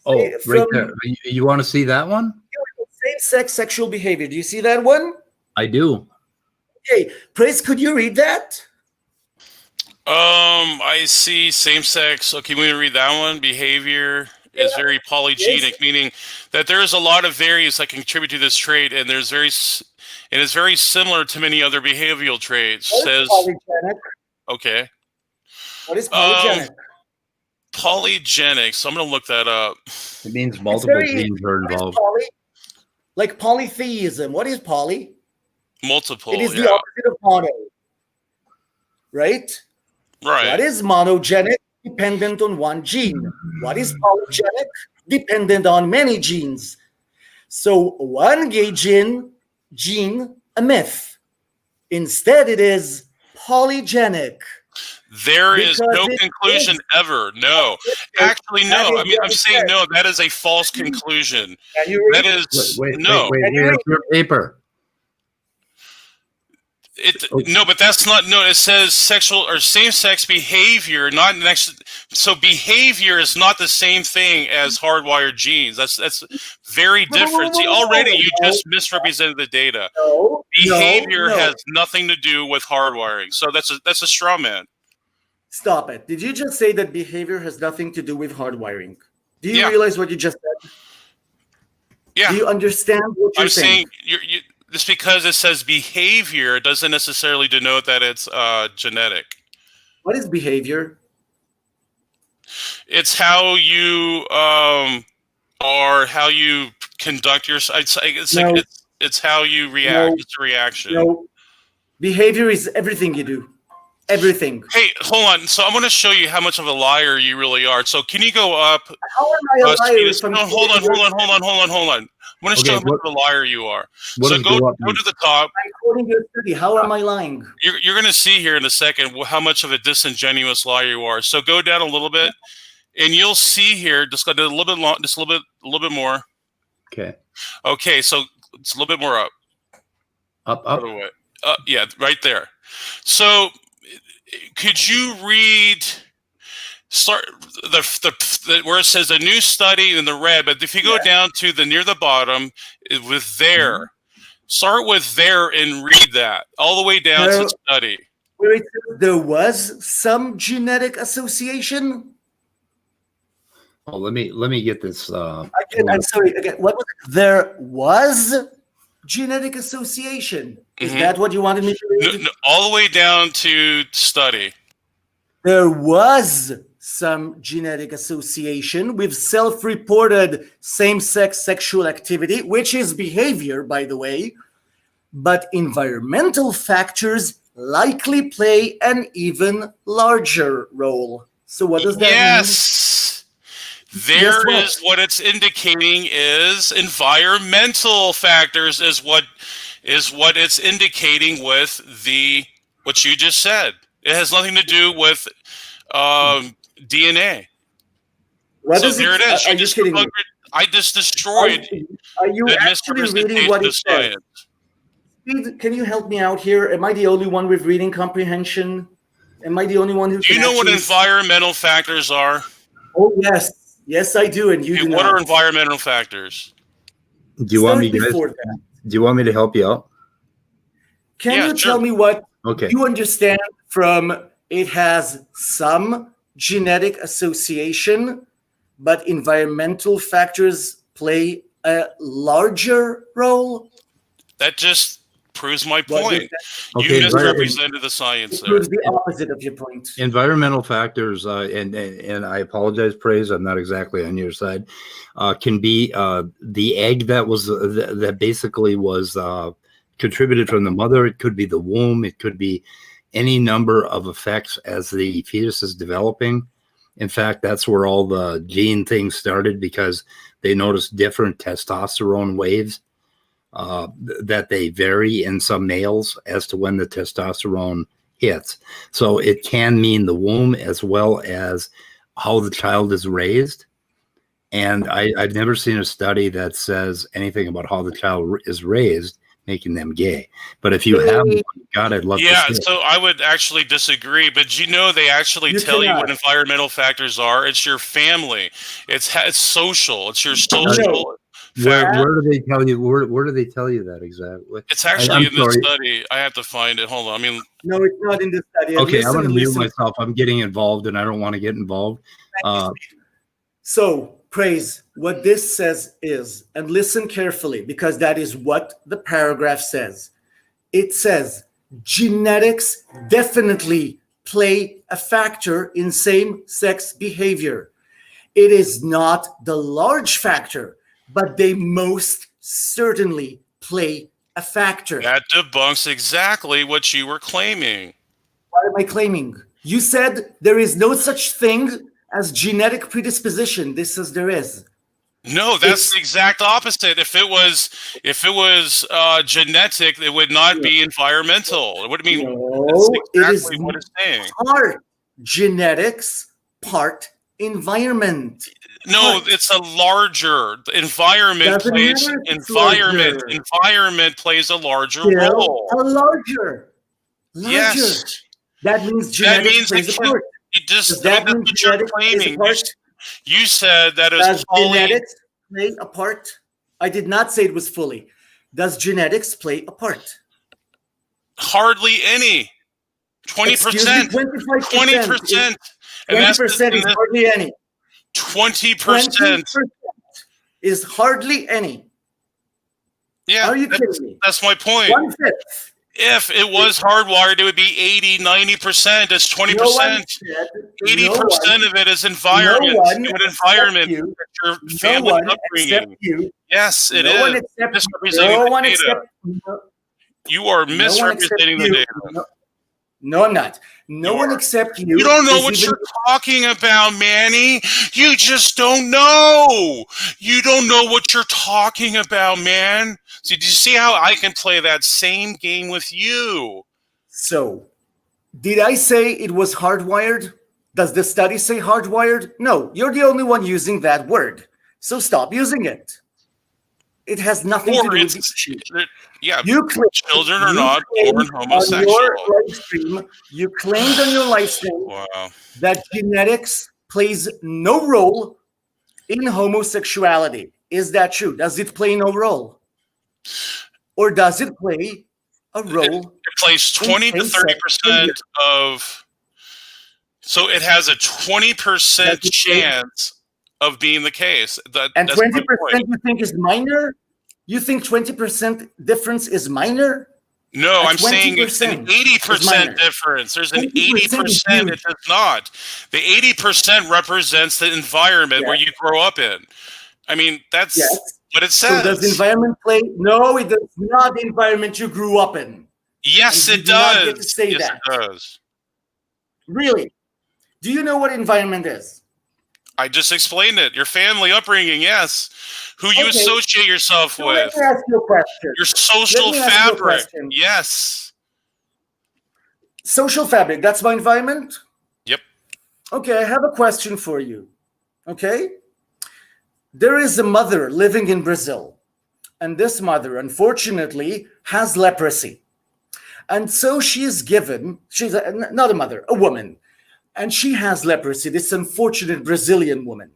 Oh, right there. You want to see that one? Same-sex sexual behavior. Do you see that one? I do. Okay, Praise, could you read that? I see same-sex. Okay, we read that one. Behavior is very polygenic, meaning that there is a lot of variants that contribute to this trait, and it is very similar to many other behavioral traits. What is polygenic? Okay. What is polygenic? Polygenic. So I'm going to look that up. It means multiple genes are involved. Like polytheism. What is poly? Multiple. It is the opposite of mono. Right? Right. What is monogenic? Dependent on one gene. What is polygenic? Dependent on many genes. So one gay gene, a myth. Instead, it is polygenic. There is no conclusion ever. No. Actually, no. I mean, I'm saying no. That is a false conclusion. That is no. Wait. Your paper. No, but that's not. No, it says sexual or same-sex behavior. Not next. So behavior is not the same thing as hardwired genes. That's very different. See, already you just misrepresented the data. Behavior has nothing to do with hardwiring. So that's a straw man. Stop it. Did you just say that behavior has nothing to do with hardwiring? Do you realize what you just said? Yeah. Do you understand what you're saying? Just because it says behavior doesn't necessarily denote that it's genetic. What is behavior? It's how you or how you conduct your. It's how you react. No. It's a reaction. No, behavior is everything you do. Everything. Hey, hold on. So I'm going to show you how much of a liar you really are. So can you go up? How am I a liar? No, hold on. I'm going to show you how much of a liar you are. So go to the top. According to your study, how am I lying? You're going to see here in a second how much of a disingenuous liar you are. So go down a little bit, and you'll see here. Just go a little bit long. Just a little bit more. Okay. Okay. So it's a little bit more up. Up. Yeah, right there. So could you read? Start the where it says a new study in the red, but if you go down to the near the bottom with there, start with there and read that all the way down to study. Where it says there was some genetic association. Oh, let me get this. Again, I'm sorry. Again, what was it? There was genetic association. Is that what you wanted me to read? No, all the way down to study. There was some genetic association with self-reported same-sex sexual activity, which is behavior, by the way, but environmental factors likely play an even larger role. So what does that mean? Yes. There is what it's indicating is environmental factors is what it's indicating with what you just said. It has nothing to do with DNA. There it is. Are you kidding me? I just destroyed. Are you actually reading what it says? Can you help me out here? Am I the only one with reading comprehension? Am I the only one who? Do you know what environmental factors are? Oh yes, yes I do, and you do not. What are environmental factors? Do you want me to help you out? Can you tell me what you understand from it has some genetic association, but environmental factors play a larger role? That just proves my point. You misrepresented the science there. Proves the opposite of your point. Environmental factors, and I apologize, Praise, I'm not exactly on your side, can be the egg that basically was contributed from the mother. It could be the womb. It could be any number of effects as the fetus is developing. In fact, that's where all the gene things started, because they noticed different testosterone waves that they vary in some males as to when the testosterone hits. So it can mean the womb as well as how the child is raised. And I've never seen a study that says anything about how the child is raised making them gay. But if you have one, God, I'd love to see it. So I would actually disagree. But they actually tell you what environmental factors are. It's your family. It's social. It's your social. Where do they tell you? Where do they tell you that exactly? It's actually in the study. I have to find it. Hold on. No, it's not in the study. Okay, I'm going to mute myself. I'm getting involved, and I don't want to get involved. So, Praise, what this says is, and listen carefully, because that is what the paragraph says. It says genetics definitely play a factor in same-sex behavior. It is not the large factor, but they most certainly play a factor. That debunks exactly what you were claiming. What am I claiming? You said there is no such thing as genetic predisposition. This says there is. No, that's the exact opposite. If it was genetic, it would not be environmental. What do you mean? No, that's exactly it is what it's saying. Part genetics, part environment. No, it's a larger environment. Environment plays a larger role. A larger. Yes. That means genetics plays a part. Does that mean what you're claiming? You said that does genetics play a part? I did not say it was fully. Does genetics play a part? Hardly any. 20%. 20%. 20% is hardly any. 20% is hardly any. Yeah, are you kidding me? That's my point. 1/5 If it was hardwired, it would be 80, 90%. It's 20%. 80% of it is environment. Environment. Your family upbringing. Yes, it is. You are misrepresenting the data. No, I'm not. No one except you. You don't know what you're talking about, Manny. You just don't know. You don't know what you're talking about, man. So, do you see how I can play that same game with you? So, did I say it was hardwired? Does the study say hardwired? No, you're the only one using that word. So stop using it. It has nothing to do with it. Yeah, children are not born homosexual. You claimed on your live stream that genetics plays no role in homosexuality. Is that true? Does it play no role? Or does it play a role? It plays 20 to 30% of... So it has a 20% chance of being the case. And 20% you think is minor? You think 20% difference is minor? No, I'm saying it's an 80% difference. There's an 80% it does not. The 80% represents the environment where you grow up in. I mean, that's what it says. So does environment play? No, it does not. The environment you grew up in. Yes, it does. Yes, it does. Really? Do you know what environment is? I just explained it. Your family upbringing, yes. Who you associate yourself with. Let me ask you a question. Your social fabric. Yes. Social fabric, that's my environment? Yep. Okay, I have a question for you. Okay? There is a mother living in Brazil. And this mother, unfortunately, has leprosy. And so she is given, not a mother, a woman. And she has leprosy, this unfortunate Brazilian woman.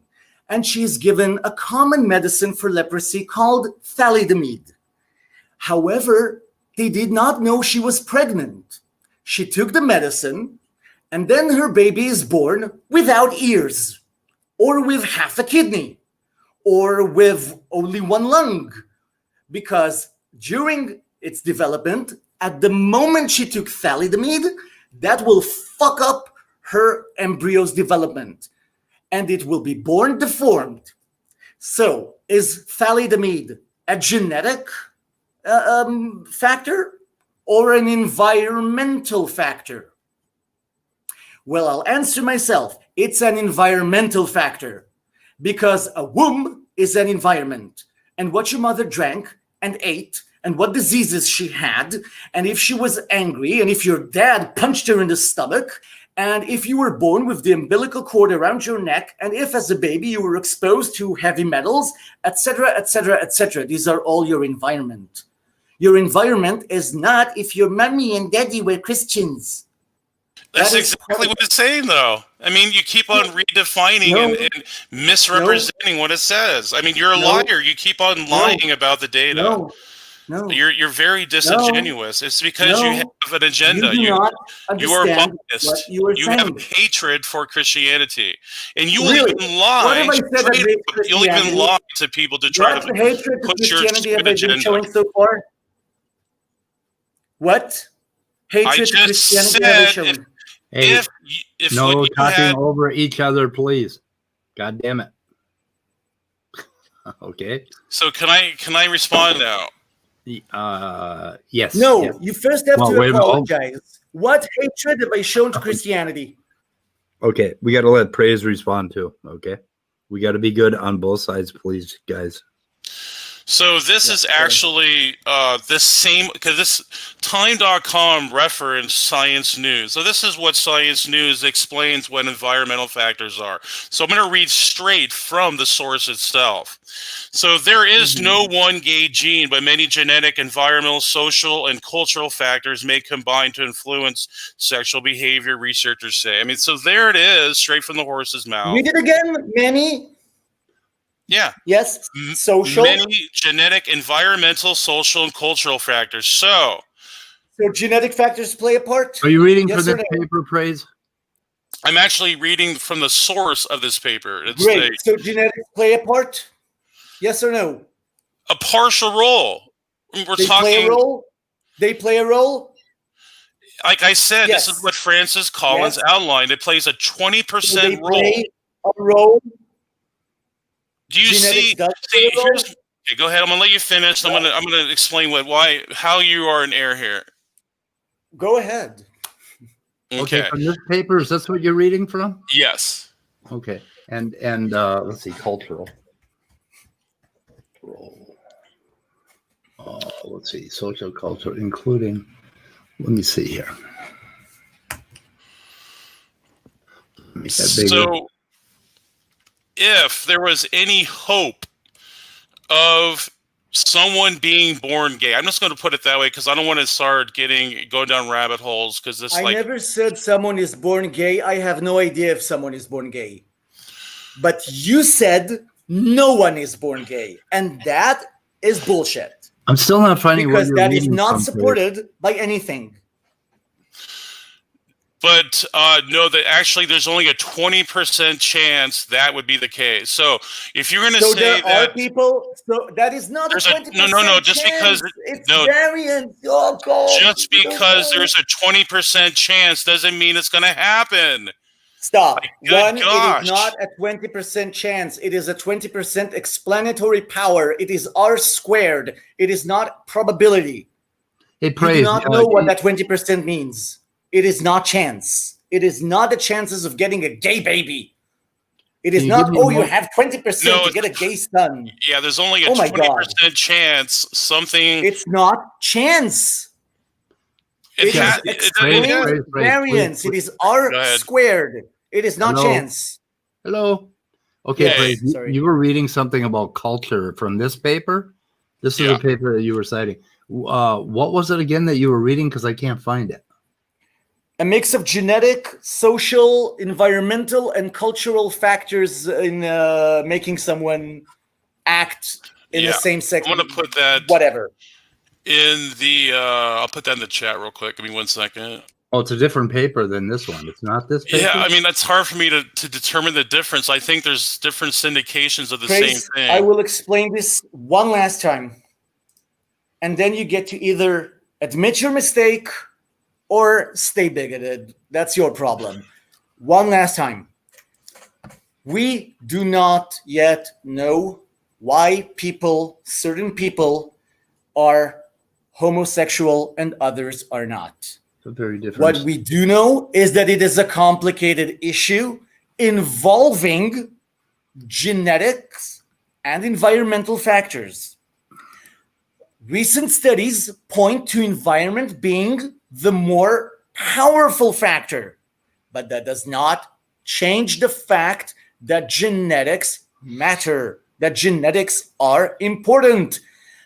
And she is given a common medicine for leprosy called thalidomide. However, they did not know she was pregnant. She took the medicine, and then her baby is born without ears, or with half a kidney, or with only one lung. Because during its development, at the moment she took thalidomide, that will fuck up her embryo's development, and it will be born deformed. So, is thalidomide a genetic factor or an environmental factor? Well, I'll answer myself. It's an environmental factor, because a womb is an environment, and what your mother drank and ate, and what diseases she had, and if she was angry, and if your dad punched her in the stomach, and if you were born with the umbilical cord around your neck, and if as a baby you were exposed to heavy metals, etc., etc., etc. These are all your environment. Your environment is not if your mommy and daddy were Christians. That's exactly what it's saying, though. I mean, you keep on redefining and misrepresenting what it says. I mean, you're a liar. You keep on lying about the data. No. You're very disingenuous. It's because you have an agenda. You are biased. You have hatred for Christianity, and you will even lie. You'll even lie to people to try to put your agenda. Showing so far? What hatred to Christianity have I shown? Hey, if no talking over each other, please. God damn it. Okay. So can I respond now? Yes. No, yes. You first have to apologize. What hatred have I shown to Christianity? Okay, we got to let praise respond too. Okay, we got to be good on both sides, please, guys. So this is actually this same, because this time.com referenced Science News. So this is what Science News explains what environmental factors are. So I'm going to read straight from the source itself. So there is no one gay gene, but many genetic, environmental, social, and cultural factors may combine to influence sexual behavior, researchers say. I mean, so there it is, straight from the horse's mouth. Read it again, Meny. Yeah. Yes. Social. Many genetic, environmental, social, and cultural factors. So genetic factors play a part? Are you reading from this paper, Praise? I'm actually reading from the source of this paper. It's great. So genetics play a part? Yes or no? A partial role. We're talking. Play a role? They play a role. Like I said, Yes. this is what Francis Collins outlined. It plays a 20% role. Play a role. Do you see? Okay, go ahead. I'm gonna let you finish. I'm gonna explain how you are in error here. Go ahead. Okay. From this paper, is this what you're reading from? Yes. Okay. And let's see, cultural. Let's see, social culture, including. Let me see here. Make that bigger. So, if there was any hope of someone being born gay, I'm just going to put it that way because I don't want to start going down rabbit holes. Because this, I never said someone is born gay. I have no idea if someone is born gay. But you said no one is born gay, and that is bullshit. I'm still not finding because that is not supported by anything. But no, that actually there's only a 20% chance that would be the case. So if you're going to say there are people, so that is not a 20% no, just chance. because It's variant. Oh God! Just because there's a 20% chance doesn't mean it's going to happen. Stop. It is not a 20% chance. It is a 20% explanatory power. It is R squared. It is not probability. Hey, you do not know what that 20% means. It is not chance. It is not the chances of getting a gay baby. It is not, you have 20% to get a gay son. Yeah, there's only a 20% chance something. It's not chance. It is variance. It is R squared. It is not chance. Hello. Okay, you were reading something about culture from this paper? This is a paper that you were citing. What was it again that you were reading? Because I can't find it. A mix of genetic, social, environmental, and cultural factors in making someone act in the same sex. I'm going to put that whatever in the. I'll put that in the chat real quick. Give me 1 second. Oh, it's a different paper than this one. It's not this paper? Yeah, I mean, that's hard for me to determine the difference. I think there's different syndications of the same thing. I will explain this one last time. And then you get to either admit your mistake or stay bigoted. That's your problem. One last time. We do not yet know why certain people are homosexual and others are not. So very different. What we do know is that it is a complicated issue involving genetics and environmental factors. Recent studies point to environment being the more powerful factor, but that does not change the fact that genetics matter, that genetics are important.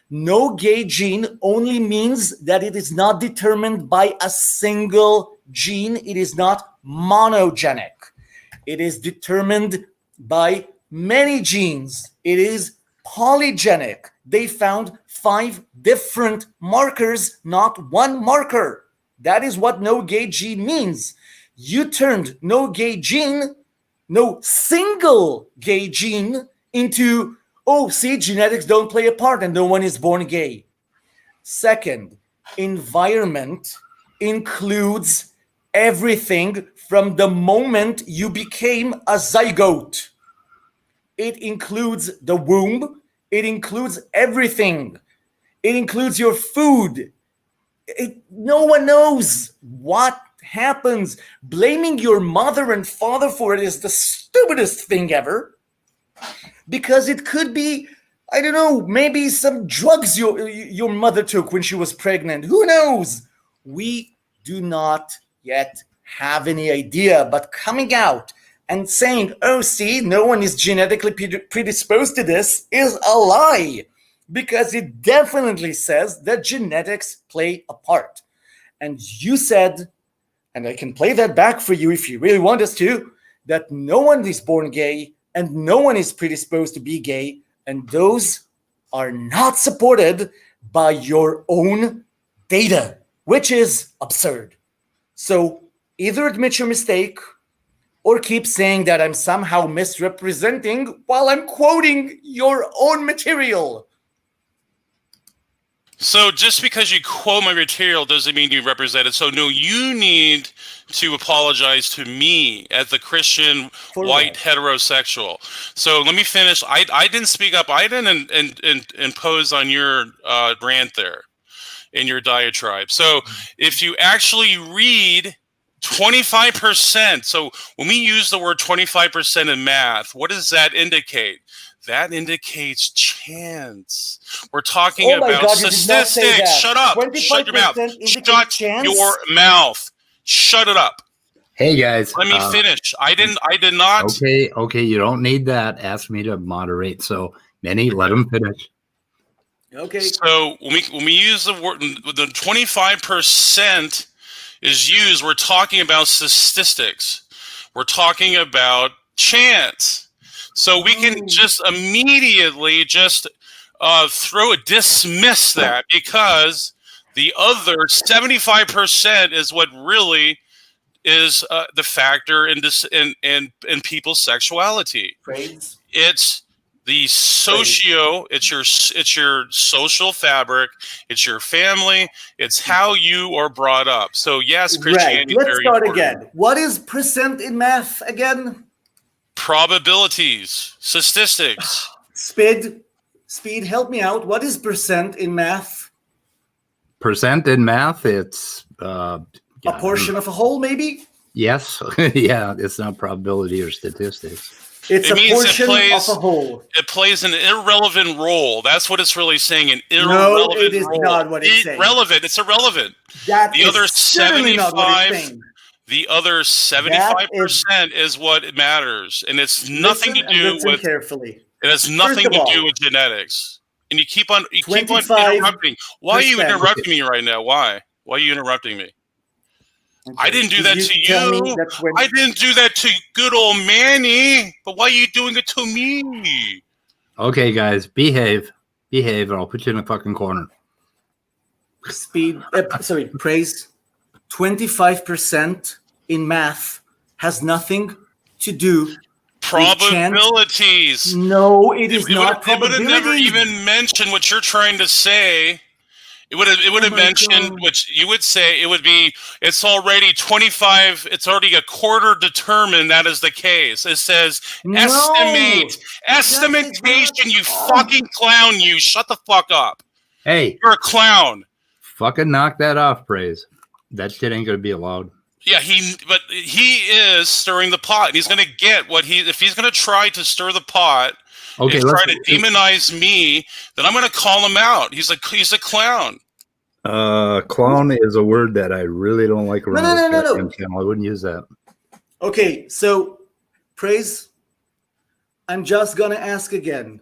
No gay gene only means that it is not determined by a single gene. It is not monogenic. It is determined by many genes. It is polygenic. They found 5 different markers, not one marker. That is what no gay gene means. You turned no single gay gene into, genetics don't play a part and no one is born gay. Second, environment includes everything from the moment you became a zygote. It includes the womb. It includes everything. It includes your food. No one knows what happens. Blaming your mother and father for it is the stupidest thing ever. Because it could be, I don't know, maybe some drugs your mother took when she was pregnant. Who knows? We do not yet have any idea. But coming out and saying, no one is genetically predisposed to this is a lie. Because it definitely says that genetics play a part. And you said, and I can play that back for you if you really want us to, that no one is born gay and no one is predisposed to be gay, and those are not supported by your own data, which is absurd. So either admit your mistake or keep saying that I'm somehow misrepresenting while I'm quoting your own material. So just because you quote my material doesn't mean you represent it. So no, you need to apologize to me as the Christian white heterosexual. So let me finish. I didn't speak up. I didn't impose on your rant there in your diatribe. So if you actually read 25%, so when we use the word 25% in math, what does that indicate? That indicates chance. We're talking about statistics. Shut up. Shut your mouth. Shut your mouth. Shut it up. Hey guys. Let me finish. I did not. Okay. You don't need that. Ask me to moderate. So Meny, let him finish. Okay. So when we use the word, the 25% is used, we're talking about statistics. We're talking about chance. So we can just immediately just dismiss that, because the other 75% is what really is the factor in this in people's sexuality. Praise. It's the it's your social fabric, it's your family, it's how you are brought up. So yes, Christianity. Right. Let's start again. What is percent in math again? Probabilities, statistics. Speed, help me out. What is percent in math? Percent in math, it's a portion of a whole, maybe? Yes. Yeah, it's not probability or statistics. It's a portion of a whole. It plays an irrelevant role. That's what it's really saying. An irrelevant role. No, it is not what it's saying. Irrelevant. It's irrelevant. That the other 75. The other 75% is what matters, and it's nothing to do with. Carefully. It has nothing to do with genetics. And you keep on interrupting. Why are you interrupting me right now? Why? Why are you interrupting me? Okay. I didn't do that to you. I didn't do that to good old Meny. But why are you doing it to me? Okay, guys, behave, or I'll put you in a fucking corner. Praise. 25% in math has nothing to do. Probabilities. No, it is not probabilities. It would have never even mentioned what you're trying to say. It would have mentioned what you would say. It would be, it's already 25. It's already a quarter determined that is the case. It says estimation. You fucking clown. You shut the fuck up. Hey, you're a clown. Fucking knock that off, Praise. That shit ain't gonna be allowed. Yeah, he is stirring the pot. And he's gonna get what if he's gonna try to stir the pot. Okay, and try to demonize me, then I'm gonna call him out. He's a clown. Clown is a word that I really don't like around No. channel. I wouldn't use that. Okay, so Praise, I'm just gonna ask again.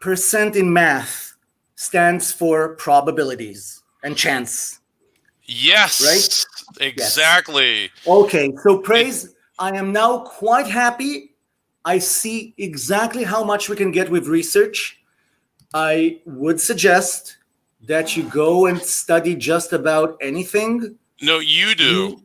Percent in math stands for probabilities and chance. Yes. Right? Exactly. Yes. Okay, so Praise, I am now quite happy. I see exactly how much we can get with research. I would suggest that you go and study just about anything. No, you do.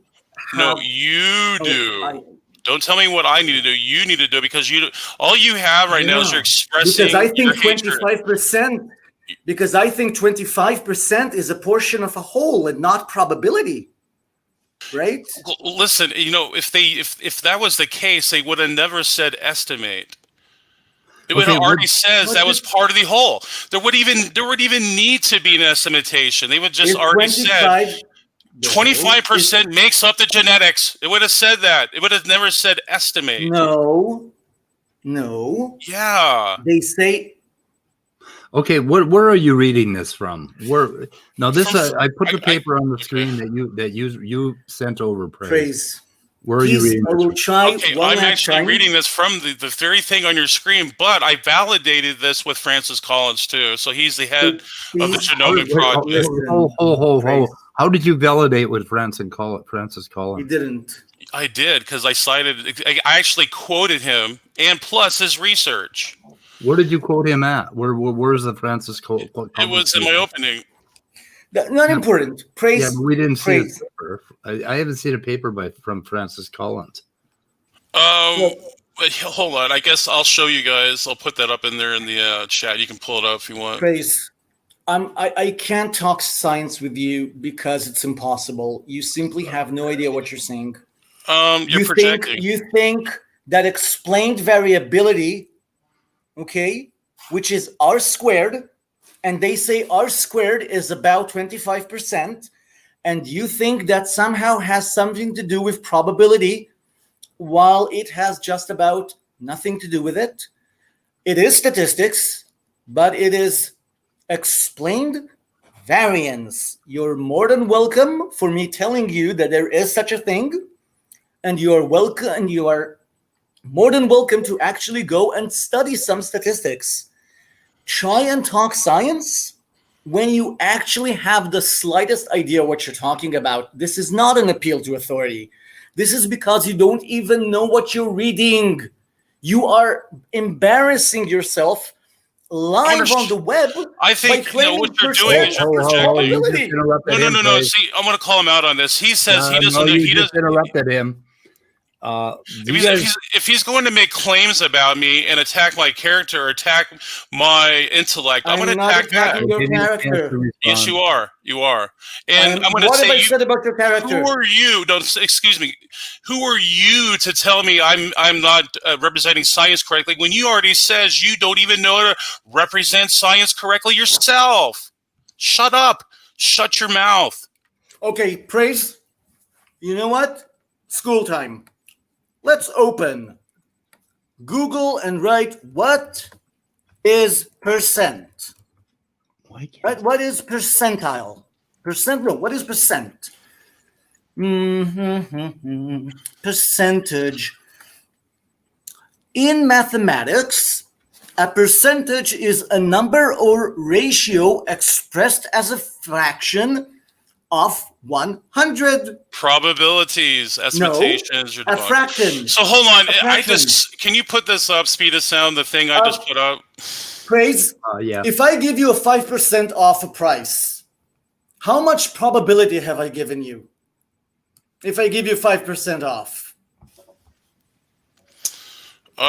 You do. Don't tell me what I need to do. You need to do, because all you have right now is you're expressing. Because I think 25%. Because I think 25% is a portion of a whole and not probability. Right? Listen, if that was the case, they would have never said estimate. It would have already says that was part of the whole. There would even need to be an estimation. They would just already said 25% makes up the genetics. It would have said that. It would have never said estimate. No. Yeah. They say. Okay, where are you reading this from? I put the paper on the screen that you sent over. Praise. Where are you reading this? I'm actually reading this from the very thing on your screen, but I validated this with Francis Collins too. So he's the head of the Genome project. How did you validate with Francis Collins? You didn't. I did, because I I actually quoted him, and plus his research. Where did you quote him at? Where's the Francis Collins? It was in my opening. Not important. Praise. Yeah, we didn't see a paper. I haven't seen a paper from Francis Collins. Hold on. I guess I'll show you guys. I'll put that up in there in the chat. You can pull it up if you want. Praise. I can't talk science with you because it's impossible. You simply have no idea what you're saying. You're projecting. You think that explained variability, okay, which is R squared, and they say R squared is about 25%, and you think that somehow has something to do with probability, while it has just about nothing to do with it. It is statistics, but it is explained variance. You're more than welcome for me telling you that there is such a thing, and you are welcome, and you are more than welcome to actually go and study some statistics. Try and talk science when you actually have the slightest idea what you're talking about. This is not an appeal to authority. This is because you don't even know what you're reading. You are embarrassing yourself live on the web. I think what you're doing is you're projecting. No. See, I'm going to call him out on this. He says he doesn't know. He just interrupted him. If he's going to make claims about me and attack my character or attack my intellect, I'm going to attack that. Your character. Yes, you are. You are. And I'm going to say, what have I said about your character? Who are you? Excuse me. Who are you to tell me I'm not representing science correctly when you already says you don't even know how to represent science correctly yourself? Shut up. Shut your mouth. Okay, praise. You know what? School time. Let's open Google and write what is percent. Right? What is percentile? What is percent? Percentage. In mathematics, a percentage is a number or ratio expressed as a fraction of 100. Probabilities, estimations. No, a fraction. So hold on. Can you put this up, speed of sound, the thing I just put up? Praise. Yeah. If I give you a 5% off a price, how much probability have I given you? If I give you 5% off. So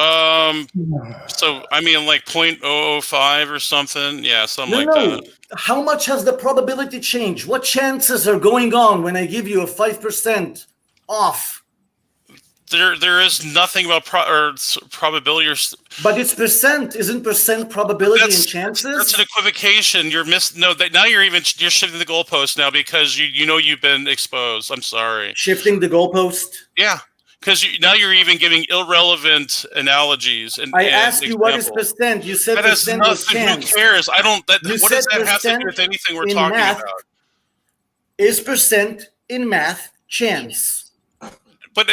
I mean like 0.005 or something. Yeah, something like that. How much has the probability changed? What chances are going on when I give you a 5% off? There is nothing about probability but it's percent. Isn't percent probability and chances? That's an equivocation. You're now you're shifting the goalpost now because you've been exposed. I'm sorry. Shifting the goalpost? Yeah. Because now you're even giving irrelevant analogies. I asked you what is percent. You said percent was chance. Who cares? I don't. What does that have to do with anything we're talking about? Is percent in math chance? But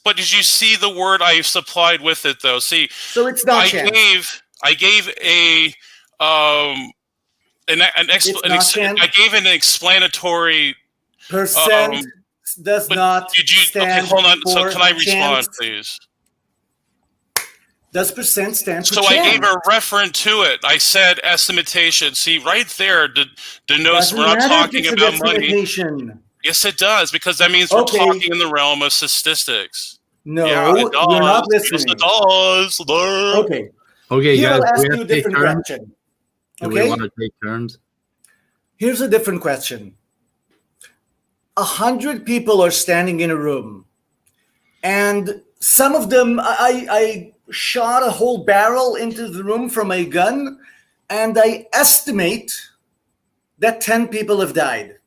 But did you see the word I supplied with it though? See. So it's not chance. I gave an explanatory. Percent. Does not stand hold on. For so can I respond, chance. Please? Does percent stand for so chance? I gave a reference to it. I said estimation. See, right there denotes we're not talking about money. Yes, it does, because that means we're talking in the realm of statistics. No, you're not listening. Yes, it does. Okay. Okay, Here guys. I'll ask you a different question. Do we want to take turns? Here's a different question. 100 people are standing in a room, and some of them, I shot a whole barrel into the room from a gun, and I estimate that 10 people have died.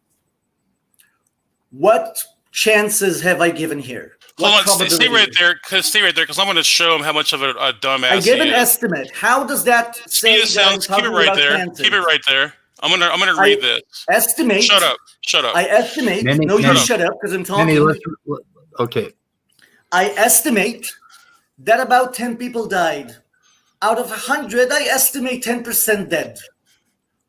What chances have I given here? Hold on, stay right there, because I'm going to show him how much of a dumbass I give an estimate. How does that say that? Keep it right there. Chances? Keep it right there. I'm gonna read this. Estimate. Shut up. I estimate. Meny, shut up because I'm talking. Meny, okay. I estimate that about 10 people died. Out of 100, I estimate 10% dead.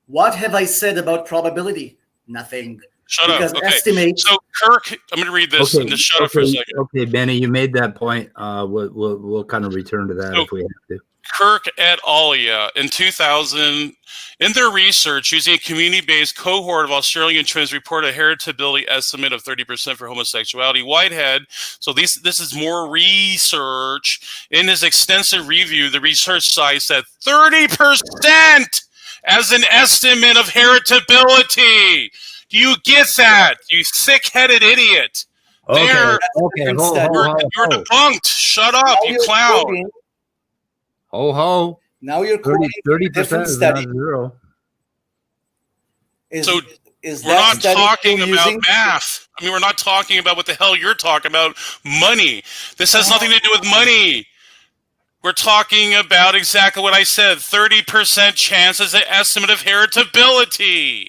What have I said about probability? Nothing. Shut because up. Okay. Estimate. So Kirk, I'm gonna read this and just shut up for a second. Okay, Meny, you made that point. We'll kind of return to that if we have to. Kirk et al. In 2000, in their research, using a community-based cohort of Australian twins, reported a heritability estimate of 30% for homosexuality. Whitehead, so this is more research. In his extensive review, the research cites that 30% as an estimate of heritability. Do you get that, you thick-headed idiot? Okay, There, okay, you're debunked. Shut up, Now you you're clown. quoting- ho. Now you're quoting 30% different is not study. zero. So Is we're that not study talking still about using? math. I mean, we're not talking about what the hell you're talking about, money. This has nothing to do with money. We're talking about exactly what I said, 30% chance as an estimate of heritability.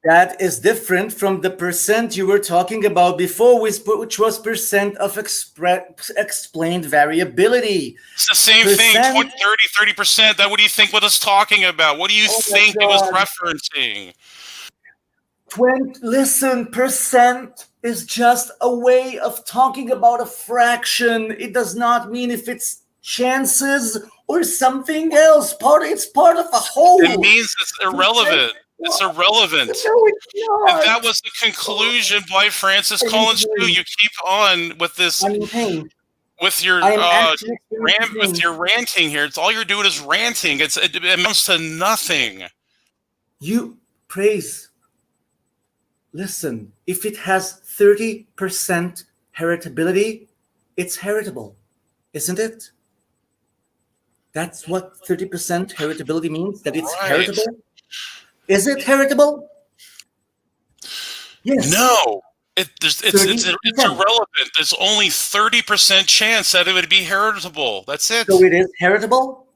That is different from the percent you were talking about before, which was percent of explained variability. It's the same thing, 20, 30, 30%. That, what do you think what it's talking about? What do you think it was referencing? Listen, percent is just a way of talking about a fraction. It does not mean if it's chances or something else. It's part of a whole. It means it's irrelevant. It's irrelevant. No, it's not. And that was the conclusion by Francis Collins too. You keep on with this, I'm in pain. with your ranting here. It's all you're doing is ranting. It amounts to nothing. You praise. Listen, if it has 30% heritability, it's heritable, isn't it? That's what 30% heritability means, that it's heritable? Is it heritable? Yes. No. It's irrelevant. There's only 30% chance that it would be heritable. That's it. So it is heritable?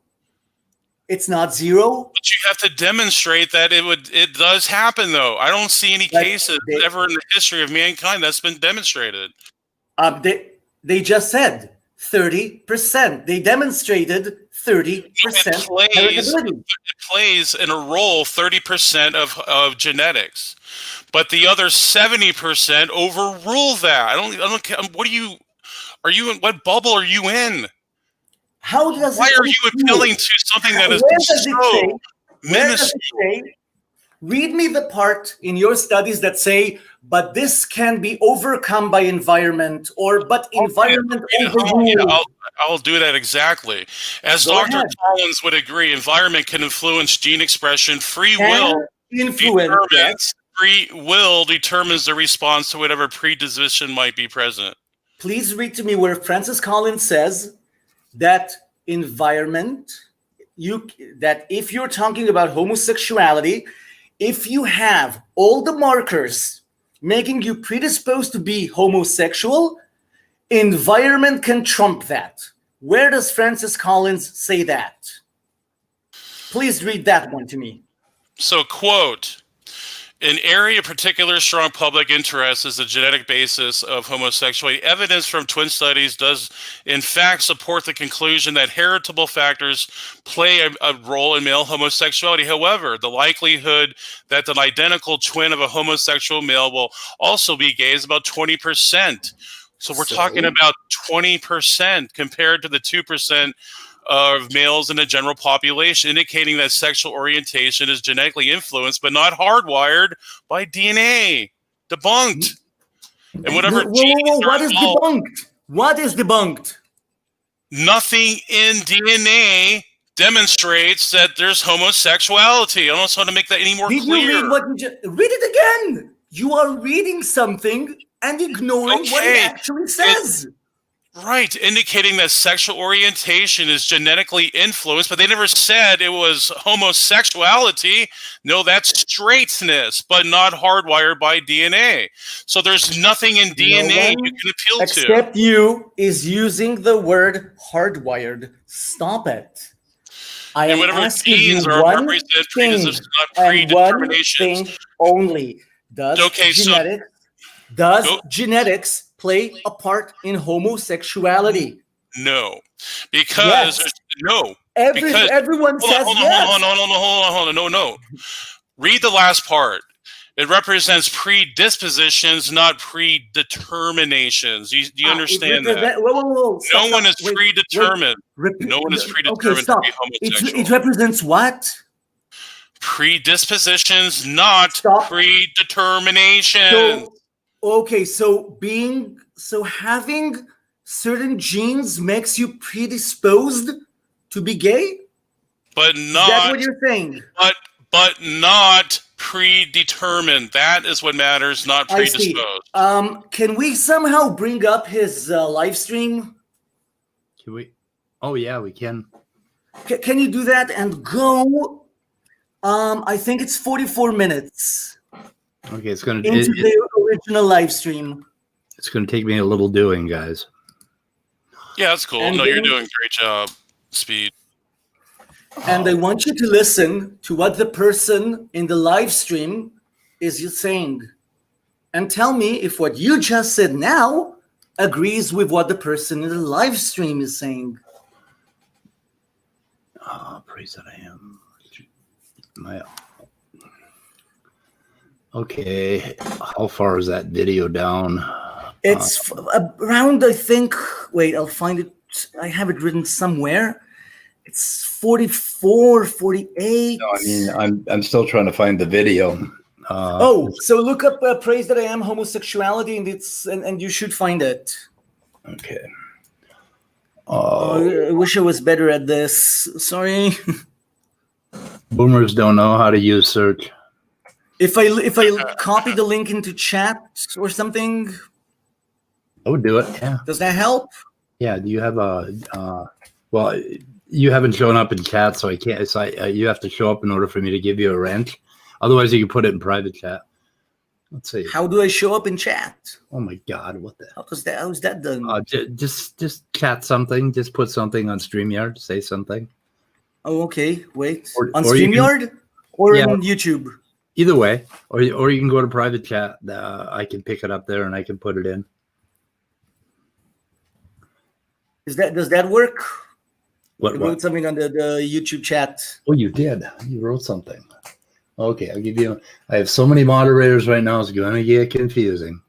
It's not zero? But you have to demonstrate that it does happen, though. I don't see any cases ever in the history of mankind that's been demonstrated. They just said 30%. They demonstrated 30% heritability. It plays in a role 30% of genetics, but the other 70% overrule that. I don't. What are you in? What bubble are you in? How does Why are you appealing to something that is so minuscule? Read me the part in your studies that say, but this can be overcome by environment, or but environment overruled. I'll do that exactly. As Dr. Collins would agree, environment can influence gene expression. Free will determines the response to whatever predisposition might be present. Please read to me where Francis Collins says that environment, that if you're talking about homosexuality, if you have all the markers making you predisposed to be homosexual, environment can trump that. Where does Francis Collins say that? Please read that one to me. So, quote, an area of particular strong public interest is the genetic basis of homosexuality. Evidence from twin studies does, in fact, support the conclusion that heritable factors play a role in male homosexuality. However, the likelihood that an identical twin of a homosexual male will also be gay is about 20%. So we're talking about 20% compared to the 2% of males in the general population, indicating that sexual orientation is genetically influenced but not hardwired by DNA. Debunked. And whatever what is debunked? What is debunked? Nothing in DNA demonstrates that there's homosexuality. I don't know how to make that any more clear. You read what you read it again. You are reading something and ignoring what it actually says. Right, indicating that sexual orientation is genetically influenced, but they never said it was homosexuality. No, that's straightness, but not hardwired by DNA. So there's nothing in DNA you can appeal to. Except you is using the word hardwired. Stop it. I am asking you one thing, and one thing only. Does genetics play a part in homosexuality? No, because everyone says yes. Hold on. No. Read the last part. It represents predispositions, not predeterminations. Do you understand that? Whoa, no one is predetermined. No one is predetermined to be homosexual. It represents what? Predispositions, not predetermination. So having certain genes makes you predisposed to be gay? but Is that not what you're saying? but not predetermined. That is what matters, not I see. predisposed. Can we somehow bring up his live stream? Can we? Oh yeah, we can. Can you do that and go? I think it's 44 minutes Okay, it's gonna into the original live stream. it's gonna take me a little doing, guys. Yeah, that's cool. And No, you're then- doing a great job, Speed. And I want you to listen to what the person in the live stream is saying. And tell me if what you just said now agrees with what the person in the live stream is saying. Oh, praise that I am. Okay, how far is that video down? It's around, I think, wait, I'll find it. I have it written somewhere. It's 44, 48. No, I mean, I'm still trying to find the video. So look up Praise That I Am Homosexuality, and you should find it. Okay. I wish I was better at this. Sorry. Boomers don't know how to use search. If I copy the link into chat or something, I would do it. Yeah. does that help? Yeah. Do you have well, you haven't shown up in chat, so I can't. It's like you have to show up in order for me to give you a wrench. Otherwise, you can put it in private chat. Let's see. How do I show up in chat? Oh my God! What the? How's that done? Just chat something. Just put something on StreamYard. Say something. Oh, okay. Wait. Or On you can- StreamYard or Yeah. on YouTube? Either way, or you can go to private chat. I can pick it up there and I can put it in. Does that work? I What? wrote something on the YouTube chat. Oh, you did. You wrote something. Okay, I'll give you. I have so many moderators right now. It's going to get confusing.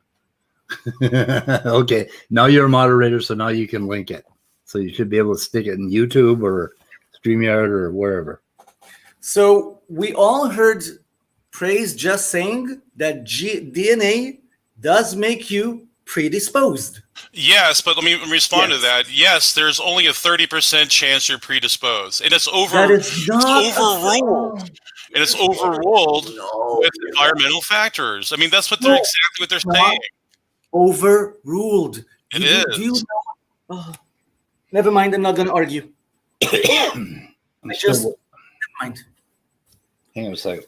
Okay, now you're a moderator, so now you can link it. So you should be able to stick it in YouTube or StreamYard or wherever. So we all heard Praise just saying that DNA does make you predisposed. Yes, but let me respond Yes. to that. Yes, there's only a 30% chance you're predisposed, and it's That is not overruled. And it's overruled with environmental factors. I mean, that's what they're No. exactly what they're No. saying. Overruled. It Do you is. know? Oh, never mind. I'm not going to argue. I'm Just still- never mind. hang on a second.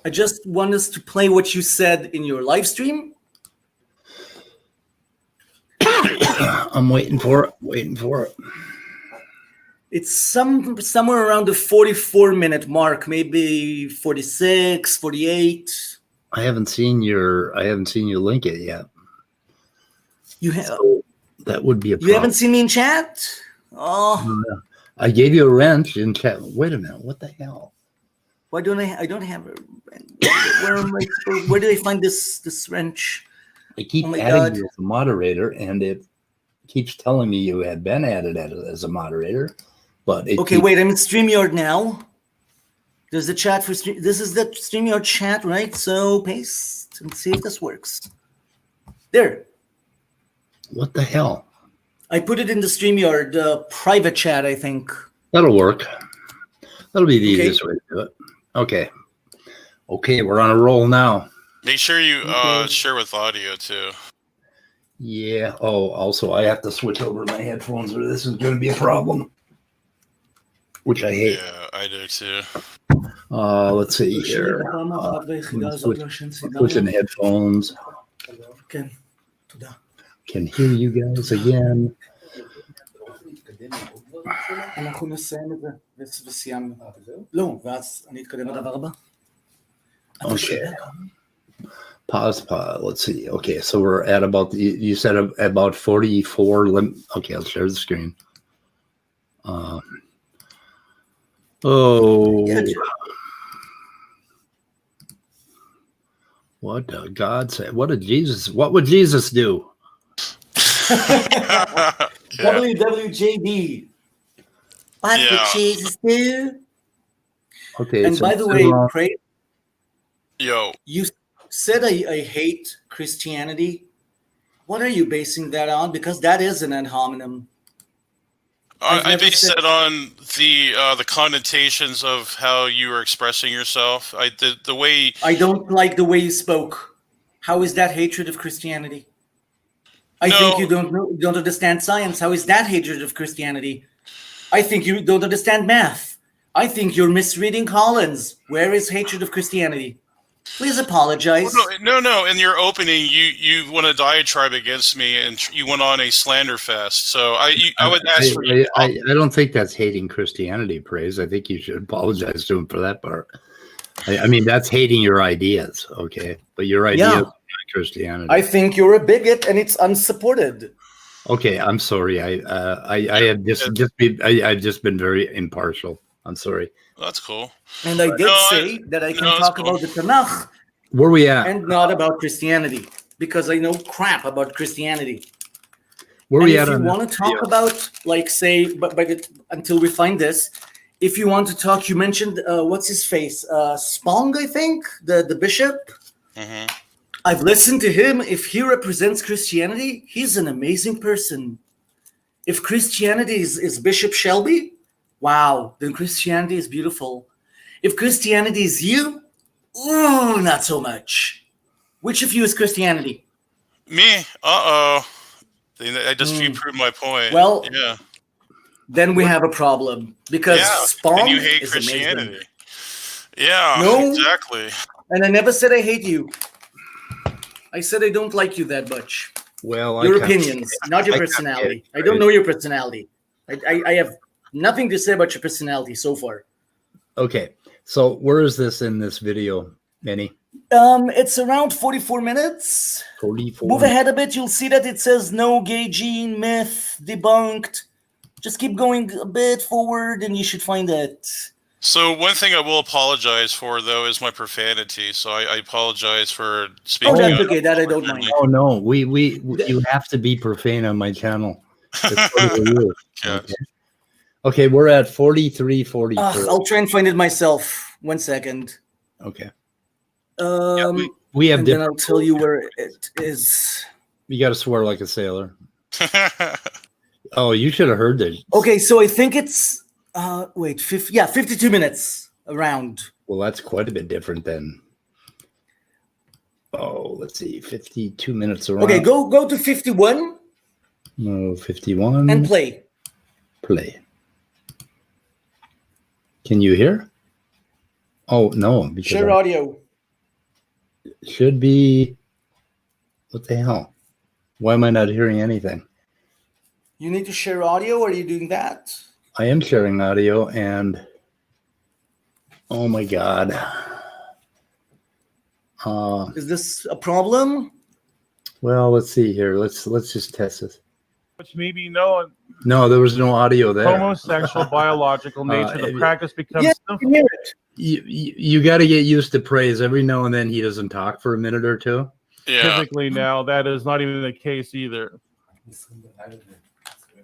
I just want us to play what you said in your live stream. I'm waiting for it. Waiting for it. It's somewhere around the 44-minute mark, maybe 46, 48. I haven't seen you link it yet. So that would be a problem. You haven't seen me in chat? Oh, I gave you a wrench in chat. Wait a minute. What the hell? why don't I don't have a where do I find this wrench? I keep Oh my adding God. you as a moderator, and it keeps telling me you had been added as a moderator. But it Okay, wait, I'm in StreamYard now. There's the chat for Stream. This is the StreamYard chat, right? So paste and see if this works. There. What the hell? I put it in the StreamYard private chat, I think. That'll work. That'll be the Okay. easiest way to do it. Okay. Okay, we're on a roll now. Make sure you Okay. share with audio too. Yeah. Oh, also, I have to switch over my headphones or this is going to be a problem, which I hate. Yeah, I do too. Let's see here. Switching headphones. כן, תודה. Can hear you guys again. אנחנו נסיים את זה וסיימנו. לא, ואז אני אתקדם לדבר הבא. Okay. Pause. Let's see. Okay, so we're at about, you said about 44. Okay, I'll share the screen. Yeah, what did God say? What would Jesus do? Yeah. WWJD. What Yeah. would Jesus do? Okay. And so- by the way, Craig, Yo, you said I hate Christianity. What are you basing that on? Because that is an ad hominem. I've I never base said- it on the connotations of how you were expressing yourself. The way I don't like the way you spoke. How is that hatred of Christianity? I think you don't understand science. How is that hatred of Christianity? I think you don't understand math. I think you're misreading Collins. Where is hatred of Christianity? Please apologize. No. In your opening, you went a diatribe against me, and you went on a slander fest. So I would ask for you. I don't think that's hating Christianity, Praise. I think you should apologize to him for that part. I mean, that's hating your ideas, okay? But your ideas are not Christianity. I think you're a bigot, and it's unsupported. Okay, I'm sorry. I've just been very impartial. I'm sorry. That's cool. And I did say that I can talk about the Tanakh Where we at? and not about Christianity because I know crap about Christianity. Where and we if at? you on want to talk about, like, say, but until we find this, if you want to talk, you mentioned what's his face, Spong, I think, the bishop. Mm-hmm. I've listened to him. If he represents Christianity, he's an amazing person. If Christianity is Bishop Shelby, wow, then Christianity is beautiful. If Christianity is you, ooh, not so much. Which of you is Christianity? Me? I just you proved my point. Well, yeah. Then we have a problem because Spong and you hate is Christianity. amazing. Yeah, No, exactly. And I never said I hate you. I said I don't like you that much. Well, Your opinions, not your personality. I don't know your personality. I have nothing to say about your personality so far. Okay, so where is this in this video, Meny? It's around 44 minutes. 44. Move ahead a bit. You'll see that it says no gay gene, myth, debunked. Just keep going a bit forward and you should find it. So one thing I will apologize for, though, is my profanity. So I apologize for speaking. Oh, that's okay. That I don't mind. Oh no, you have to be profane on my channel. Yes. Okay, we're at 43, 44. I'll try and find it myself. 1 second. Okay. We have and then I'll tell you where it is. You got to swear like a sailor. Oh, you should have heard this. Okay, so I think it's 52 minutes around. Well, that's quite a bit different than. Oh, let's see, 52 minutes around. Okay, go to 51. No, 51. And play. Play. Can you hear? Oh no, Share audio. Should be. What the hell? Why am I not hearing anything? You need to share audio. Are you doing that? I am sharing audio, and oh my god, is this a problem? Well, let's see here. Let's just test this. Which may be known. No, there was no audio there. Homosexual biological nature. The practice becomes. Yes, I can hear it. You got to get used to praise. Every now and then he doesn't talk for a minute or two. Yeah. Typically now that is not even the case either.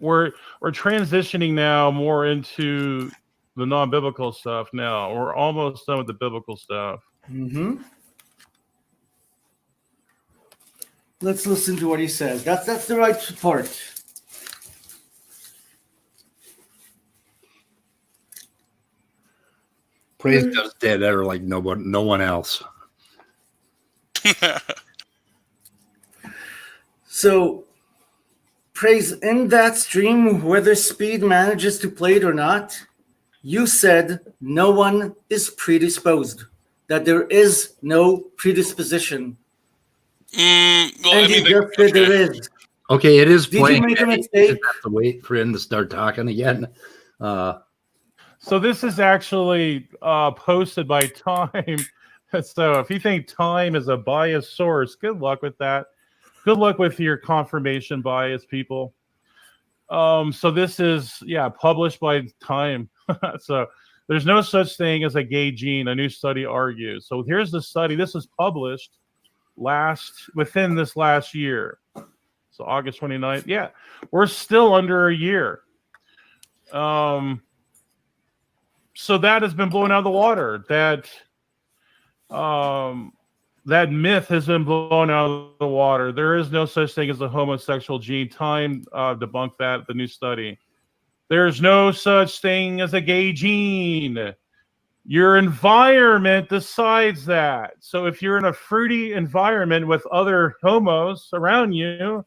We're transitioning now more into the non-biblical stuff now. We're almost done with the biblical stuff. Mm-hmm. Let's listen to what he says. That's the right part. Praise does dead air like no one else. So, Praise, in that stream, whether Speed manages to play it or not, you said no one is predisposed, that there is no predisposition. Well, and you just said there is. Okay, it is playing. Did you make a mistake? You have to wait for him to start talking again. So this is actually posted by Time. So if you think Time is a biased source, good luck with that. Good luck with your confirmation bias, people. So this is, published by Time. So there's no such thing as a gay gene, a new study argues. So here's the study. This is published within this last year. So August 29th. Yeah, we're still under a year. So that has been blown out of the water. That myth has been blown out of the water. There is no such thing as a homosexual gene. Time debunked that, the new study. There's no such thing as a gay gene. Your environment decides that. So if you're in a fruity environment with other homos around you,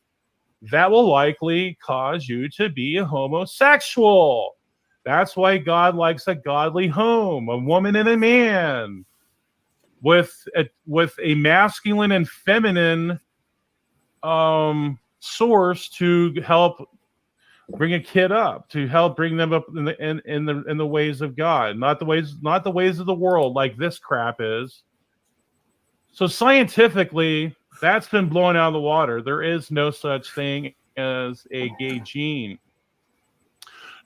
that will likely cause you to be a homosexual. That's why God likes a godly home, a woman and a man, with a masculine and feminine source to help bring a kid up, to help bring them up in the ways of God, not the ways of the world like this crap is. So scientifically, that's been blown out of the water. There is no such thing as a gay gene.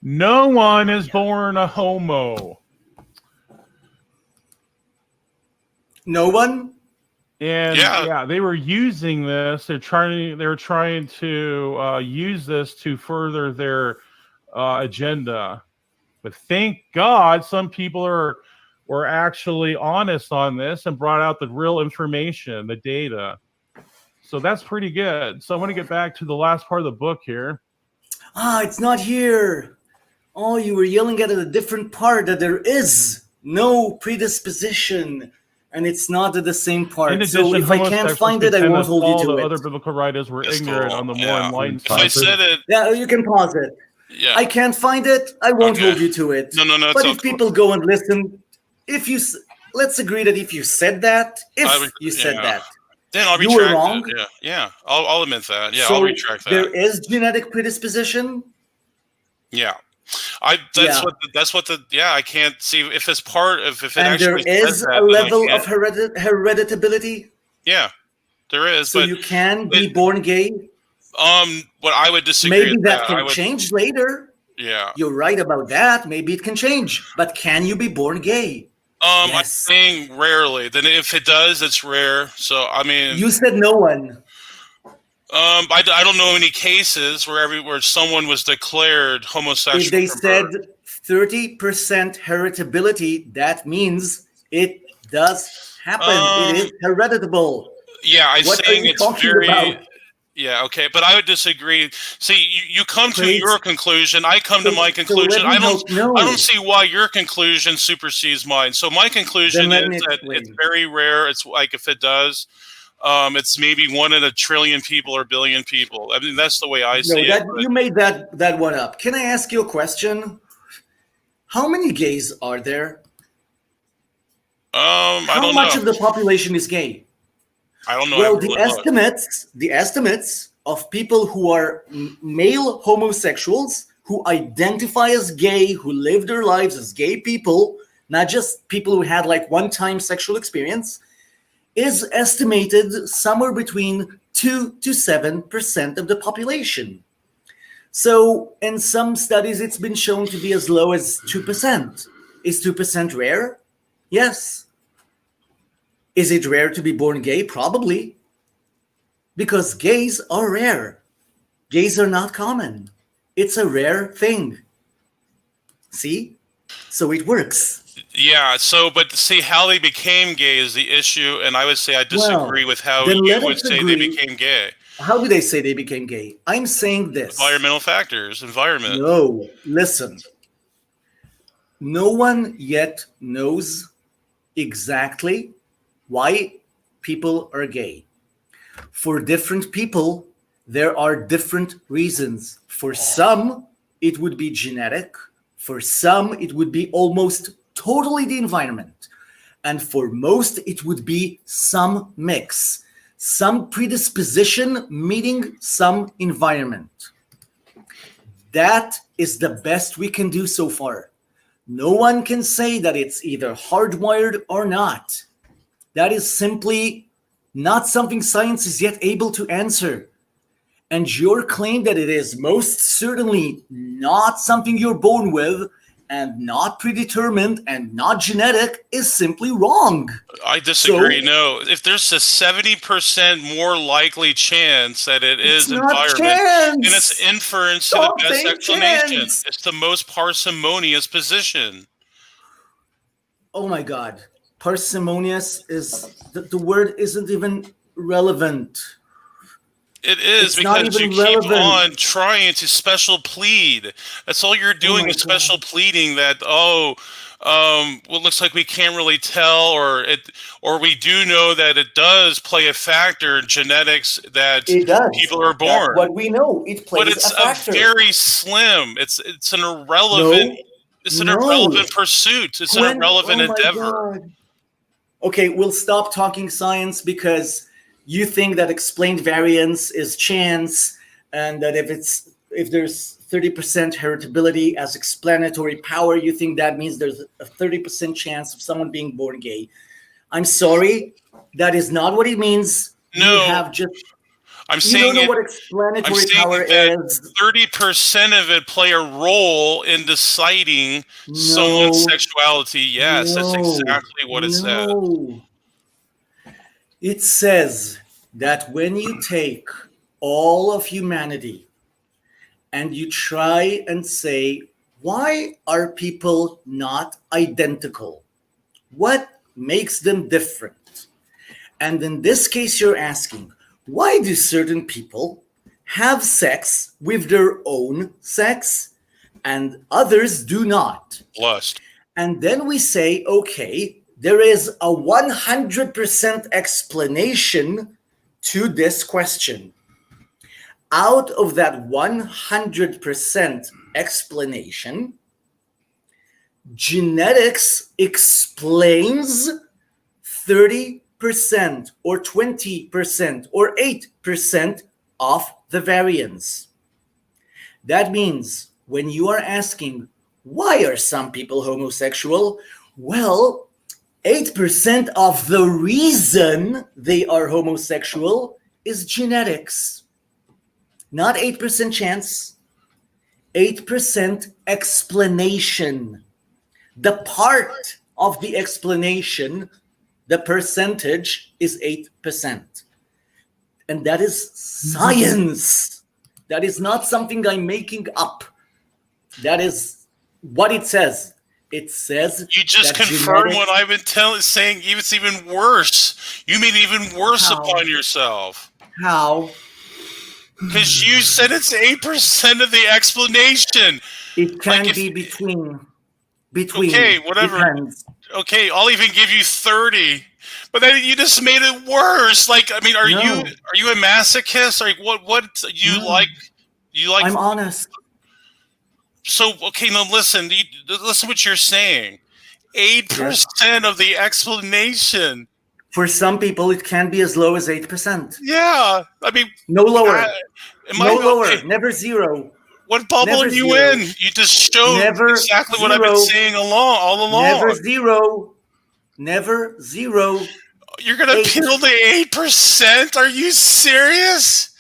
No one is born a homo. No one? And yeah, they were using this. They were trying to use this to further their agenda. But thank God, some people were actually honest on this and brought out the real information, the data. So that's pretty good. So I want to get back to the last part of the book here. It's not here. Oh, you were yelling at a different part, that there is no predisposition. And it's not at the same part. In addition, so if I can't find it, I won't hold you to all it. the other biblical writers were ignorant on the more enlightened If I said it, Yeah, you can pause it. yeah. I can't find it. I won't hold you to it. No, But it's if people go and listen, let's agree that if you said that, you said that, then I'll you retract were wrong. it. Yeah. I'll admit that. Yeah, So I'll retract that. there is genetic predisposition. Yeah. I can't see if it's part of if it And there actually is says that, a level of hereditability. Yeah, there is. So but you can be born gay. What I would disagree Maybe with that can change later. Yeah. You're right about that. Maybe it can change. But can you be born gay? I'm Yes. saying rarely. Then if it does, it's rare. So I mean, You said no one. I don't know any cases where someone was declared homosexual. If they from said birth. 30% heritability, that means it does happen. It is hereditable. Yeah, I'm What are saying you it's talking very. about? Yeah, okay, but I would disagree. See, you come to Great. your conclusion. I come to my So conclusion. let me I help. No. don't see why your conclusion supersedes mine. So my conclusion Then is let me that explain. it's very rare. It's like if it does, it's maybe 1 in a trillion people or billion people. I mean, that's the way I see it. You made that one up. Can I ask you a question? How many gays are there? I How don't much know. of the population is gay? I don't know. Well, I really looked. the estimates of people who are male homosexuals who identify as gay, who live their lives as gay people, not just people who had like one-time sexual experience, is estimated somewhere between 2 to 7% of the population. So in some studies, it's been shown to be as low as 2%. Is 2% rare? Yes. Is it rare to be born gay? Probably. Because gays are rare. Gays are not common. It's a rare thing. See? So it works. Yeah. So, but see how they became gay is the issue, and I would say I disagree with how then you let would us say agree. they became gay. How do they say they became gay? I'm saying this. Environmental factors. Environment. No, listen. No one yet knows exactly why people are gay. For different people, there are different reasons. For some, it would be genetic. For some, it would be almost totally the environment. And for most, it would be some mix. Some predisposition meeting some environment. That is the best we can do so far. No one can say that it's either hardwired or not. That is simply not something science is yet able to answer. And your claim that it is most certainly not something you're born with and not predetermined and not genetic is simply wrong. I disagree. So, no, if there's a 70% more likely chance that it is not environment, chance. and it's inference to Stop the best saying explanation. chance. It's the most parsimonious position. Oh my God. Parsimonious is, the word isn't even relevant. It is It's not because you even keep relevant. on trying to special plead. That's all you're doing my is special God. pleading that, well, it looks like we can't really tell, or we do know that it does play a factor in genetics that It does. people are That's born. what we know. It But plays it's a factor. very slim. It's an irrelevant. No. It's an No. irrelevant pursuit. It's an irrelevant oh my endeavor. God. Okay, we'll stop talking science because you think that explained variance is chance, and that if there's 30% heritability as explanatory power, you think that means there's a 30% chance of someone being born gay. I'm sorry, that is not what it means. No. You have just I'm you saying don't know it. what I'm explanatory saying power that is. 30% of it play a role in deciding someone's sexuality. Yes, that's exactly what it says. No. It says that when you take all of humanity and you try and say, why are people not identical? What makes them different? And in this case, you're asking, why do certain people have sex with their own sex and others do not? Lust. And then we say, okay, there is a 100% explanation to this question. Out of that 100% explanation, genetics explains 30% or 20% or 8% of the variance. That means when you are asking, why are some people homosexual? Well, 8% of the reason they are homosexual is genetics. Not 8% chance, 8% explanation. The part of the explanation, the percentage is 8%. And that is science. That is not something I'm making up. That is what it says. It says you just confirm what I've been saying. It's even worse. You made it even worse upon yourself. How? Because you said it's 8% of the explanation. It can be between. Okay, whatever. Depends. Okay, I'll even give you 30. But then you just made it worse. Like, I mean, are you a masochist? Like, what you like? You like? I'm honest. So, okay, now listen. Listen what you're saying. 8% of the explanation. For some people, it can be as low as 8%. Yeah, I mean, no lower. Lower. Okay. Never zero. What bubble are you in? You just showed exactly what I've been saying all along. Never zero. Never zero. You're gonna appeal the 8%? Are you serious?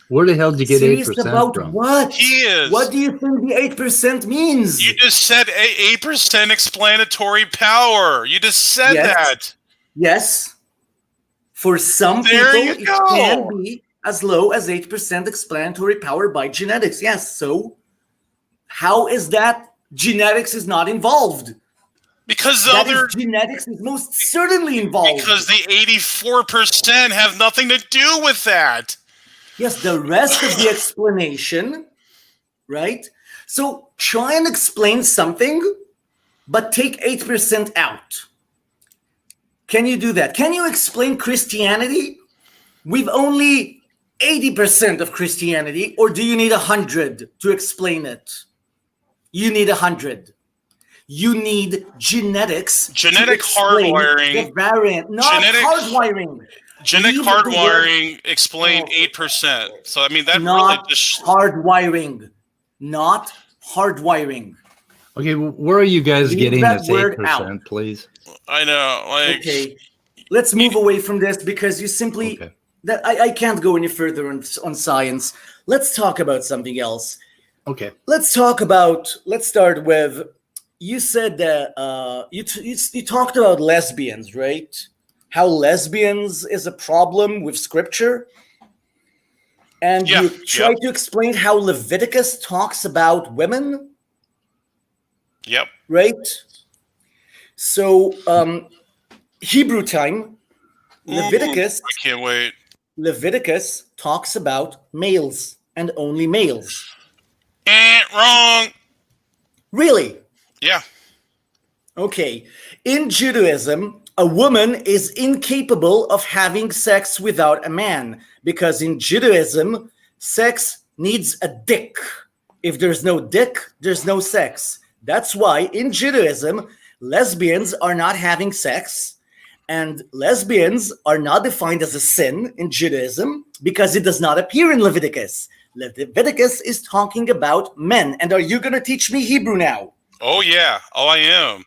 Where the hell did you get 8% about from? What? He is. What do you think the 8% means? You just said 8% explanatory power. You just said that. Yes. For some people, it can be as low as 8% explanatory power by genetics. Yes. So how is that genetics is not involved? Because the genetics is most certainly involved. Because the 84% have nothing to do with that. Yes, the rest of the explanation, right? So try and explain something, but take 8% out. Can you do that? Can you explain Christianity with only 80% of Christianity, or do you need 100 to explain it? You need 100. You need genetics. Genetic hardwiring. The variant, not hardwiring. Genetic hardwiring explained 8%. So I mean that not really just hardwiring. Not hardwiring. Okay, where are you guys getting this 8%, out. Please? I know. Okay, let's move away from this because you simply that I can't go any further on science. Let's talk about something else. Okay. Let's start with. You said that you talked about lesbians, right? How lesbians is a problem with scripture. And you tried to explain how Leviticus talks about women. Yep. Right? So, Hebrew time, Leviticus. I can't wait. Leviticus talks about males and only males. Wrong. Really? Yeah. Okay. In Judaism, a woman is incapable of having sex without a man because in Judaism, sex needs a dick. If there's no dick, there's no sex. That's why in Judaism, lesbians are not having sex, and lesbians are not defined as a sin in Judaism because it does not appear in Leviticus. Leviticus is talking about men. And are you going to teach me Hebrew now? Oh, yeah. Oh, I am.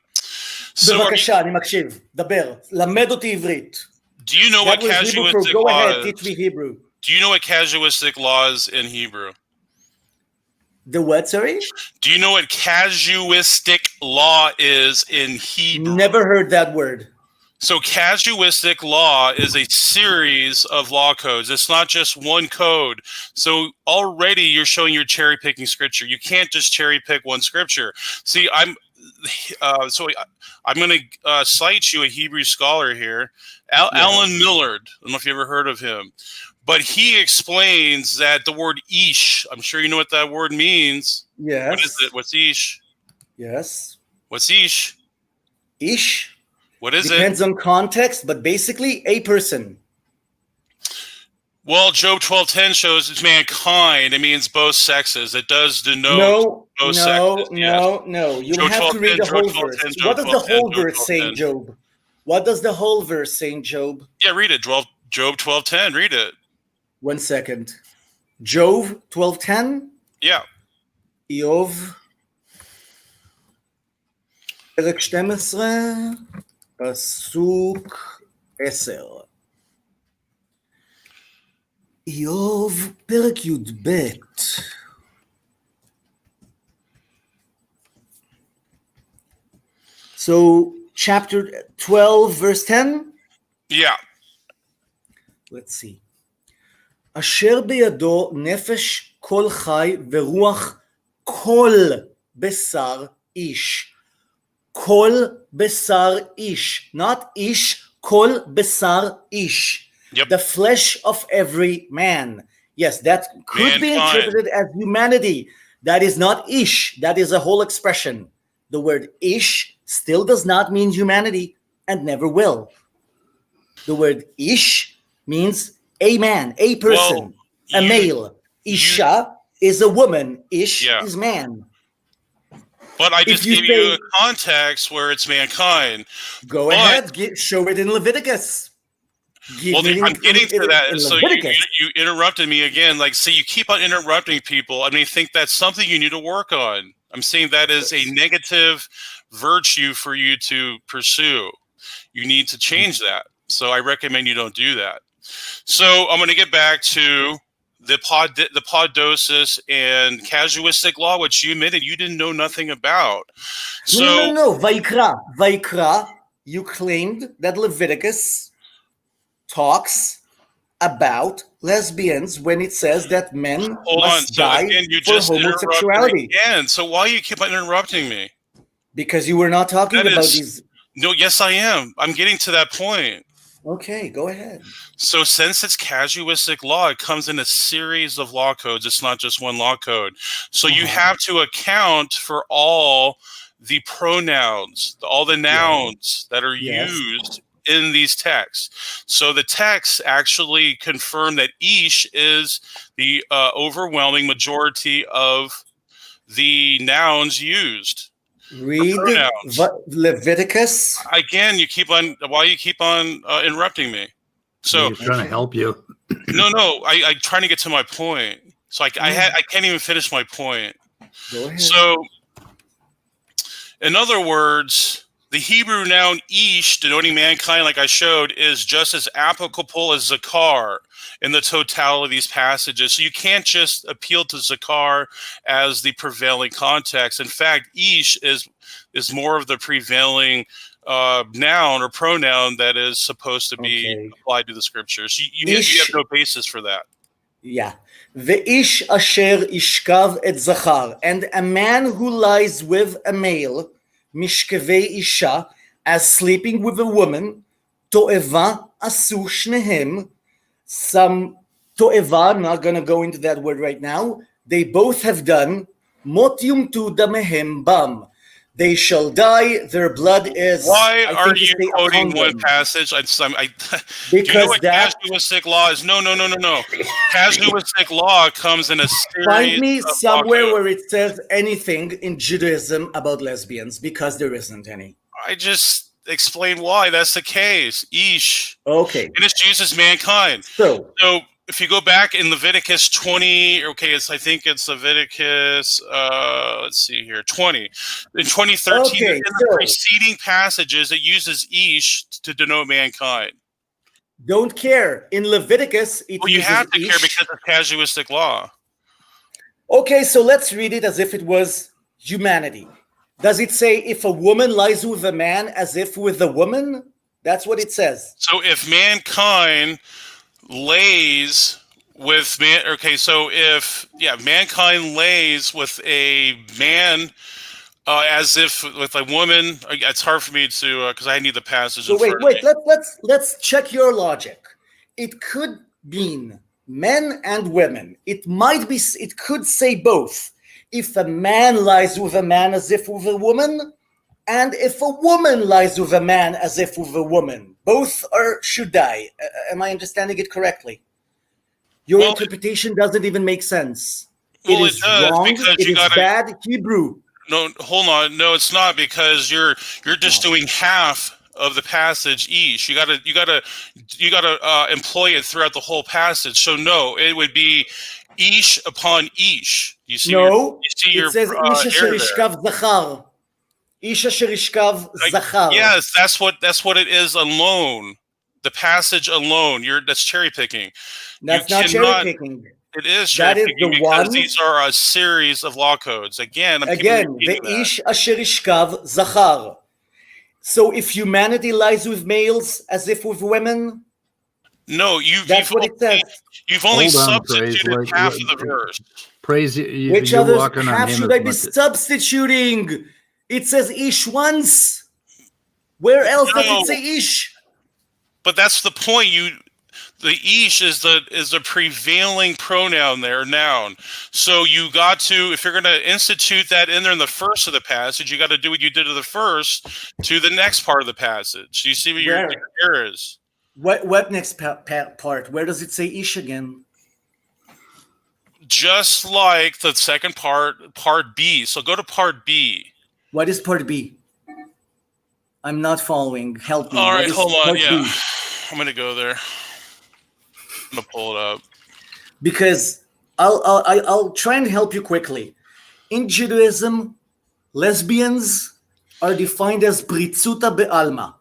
So, בבקשה, אני מקשיב. דבר. למד אותי עברית. do you know what That was Hebrew, casuistic go law ahead, is? teach me Hebrew. Do you know what casuistic law is in Hebrew? The what, sorry? Do you know what casuistic law is in Hebrew? Never heard that word. So casuistic law is a series of law codes. It's not just one code. So already you're showing you're cherry picking scripture. You can't just cherry pick one scripture. See, I'm going to cite you a Hebrew scholar here, Alan Millard. I don't know if you ever heard of him, but he explains that the word ish, I'm sure you know what that word means. Yes. What is it? What's ish? Yes. What's ish? Ish. What is Depends on context, but basically a person. Well, Job 12:10 shows it's mankind. It means both sexes. It does denote both sexes. No. You Job have to read the whole verse. 12:10, What does the whole verse say in 12:10. Job? What does the whole verse say in Job? Yeah, read it. Job 12:10. Read it. 1 second. Job 12:10. Yeah. איוב, פרק 12, פסוק 10. איוב, פרק י"ב. So, chapter 12, verse 10? Yeah. Let's see. אשר בידו נפש כל חי ורוח כל בשר איש. כל בשר איש. Not איש, כל בשר איש. Yep. The flesh of every man. Yes, that could be Mankind. interpreted as humanity. That is not ish. That is a whole expression. The word ish still does not mean humanity and never will. The word ish means a man, a person, a male. Isha is a woman. Ish is man. But I just you gave say- you a context where it's mankind. Go ahead, show it in Leviticus. Well, I'm getting to that. in So Leviticus. you interrupted me again. Like, see, you keep on interrupting people. I mean, I think that's something you need to work on. I'm saying that is a negative virtue for you to pursue. You need to change that. So I recommend you don't do that. So I'm going to get back to the podosis and casuistic law, which you admitted you didn't know nothing about. So No. Vaikra, you claimed that Leviticus talks about lesbians when it says that men hold on. must So die again, you for just homosexuality. interrupted again. So why you keep on interrupting me? Because you were not talking That about is- these. No, yes, I am. I'm getting to that point. Okay, go ahead. So since it's casuistic law, it comes in a series of law codes. It's not just one law code. So you have to account for all the pronouns, all the nouns that are Yes. used in these texts. So the texts actually confirm that ish is the overwhelming majority of the nouns used. Read pronouns. Leviticus. Again, why you keep on interrupting me? So He's trying to help you. no, I'm trying to get to my point. So I can't even finish my point. Go ahead. So, in other words, the Hebrew noun ish, denoting mankind, like I showed, is just as applicable as zakar in the totality of these passages. So you can't just appeal to zakar as the prevailing context. In fact, ish is more of the prevailing noun or pronoun that is supposed to be applied to the scriptures. You have no basis for that. Yeah. Ve'ish asher ishkav et zachar, and a man who lies with a male, mishkevei isha, as sleeping with a woman, to'eva asu shnehem, some to'eva, I'm not going to go into that word right now, they both have done mot yumtu damehem bam. They shall die, their blood is... Why I are think you it's quoting upon one them. passage? Do you know Because what that... casuistic law is? No. Casuistic law comes in a series Find me of law somewhere codes. where it says anything in Judaism about lesbians, because there isn't any. I just explained why that's the case. Ish. Okay. And it's Jesus mankind. So if you go back in Leviticus 20, I think it's Leviticus, let's see here, 20. In 2013, Okay, in the preceding passages, it uses ish to denote mankind. don't care. In Leviticus, it Well, you uses have to care ish. because of casuistic law. Okay, so let's read it as if it was humanity. Does it say if a woman lies with a man as if with a woman? That's what it says. So if mankind lays with man, so if mankind lays with a man as if with a woman, it's hard for me to because I need the passage. So wait, let's check your logic. It could mean men and women. It could say both. If a man lies with a man as if with a woman, and if a woman lies with a man as if with a woman, both should die. Am I understanding it correctly? Your interpretation doesn't even make sense. Well, it is wrong. It is bad Hebrew. No, hold on. No, it's not, because you're just doing half of the passage each. You gotta employ it throughout the whole passage. So no, it would be ish upon ish. You see? No, it says ish asher ishkav zachar. Ish asher ishkav zachar. Yes, that's what it is alone. The passage alone. That's cherry picking. That's not cherry picking. It is cherry picking because these are a series of law codes. Again, the ish asher ishkav zachar. So if humanity lies with males as if with women, no, that's what it says. You've only substituted half of the verse. Praise which other half should I be substituting? It says ish once. Where else does it say ish? But that's the point. The ish is the prevailing pronoun there, noun. So you got to, if you're going to institute that in there in the first of the passage, you got to do what you did to the first to the next part of the passage. You see what your error is? What next part? Where does it say ish again? Just like the second part B. So go to part B. What is part B? I'm not following. Help me. All right, hold on. Yeah, B? I'm going to go there. I'm gonna pull it up because I'll try and help you quickly. In Judaism, lesbians are defined as britzuta be'alma.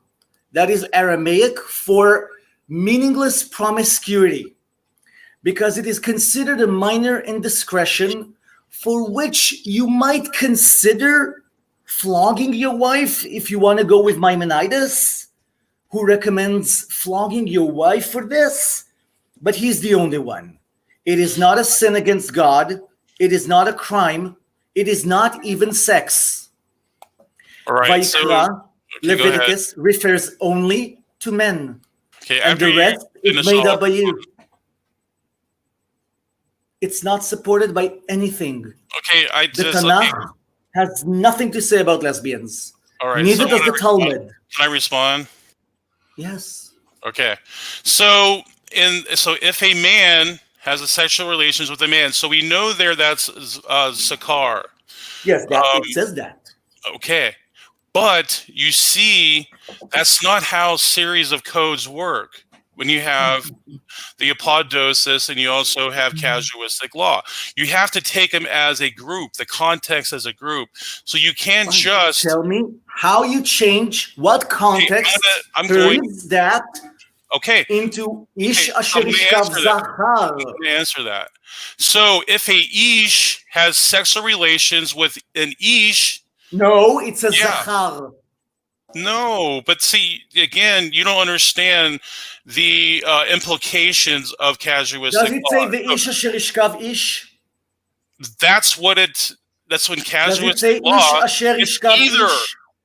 That is Aramaic for meaningless promiscuity, because it is considered a minor indiscretion for which you might consider flogging your wife if you want to go with Maimonides, who recommends flogging your wife for this. But he's the only one. It is not a sin against God. It is not a crime. It is not even sex. All right. Vayikra, Leviticus refers only to men. Okay, and the rest is made up by you. It's not supported by anything. Okay, the Tanakh has nothing to say about lesbians. All right. Neither does the Talmud. Can I respond? Yes. Okay. So if a man has a sexual relations with a man, so we know that's sakar. Yes, it says that. Okay. But you see, that's not how series of codes work. When you have the apodosis and you also have casuistic law, you have to take them as a group, the context as a group. So you can't just tell me how you change what context turns that into ish asher ishkav zachar. I'm going to answer that. So if a ish has sexual relations with an ish, no, it's a zachar. No, but see, again, you don't understand the implications of casuistic law. Does it say the ish asher ishkav ish? That's when casuistic law,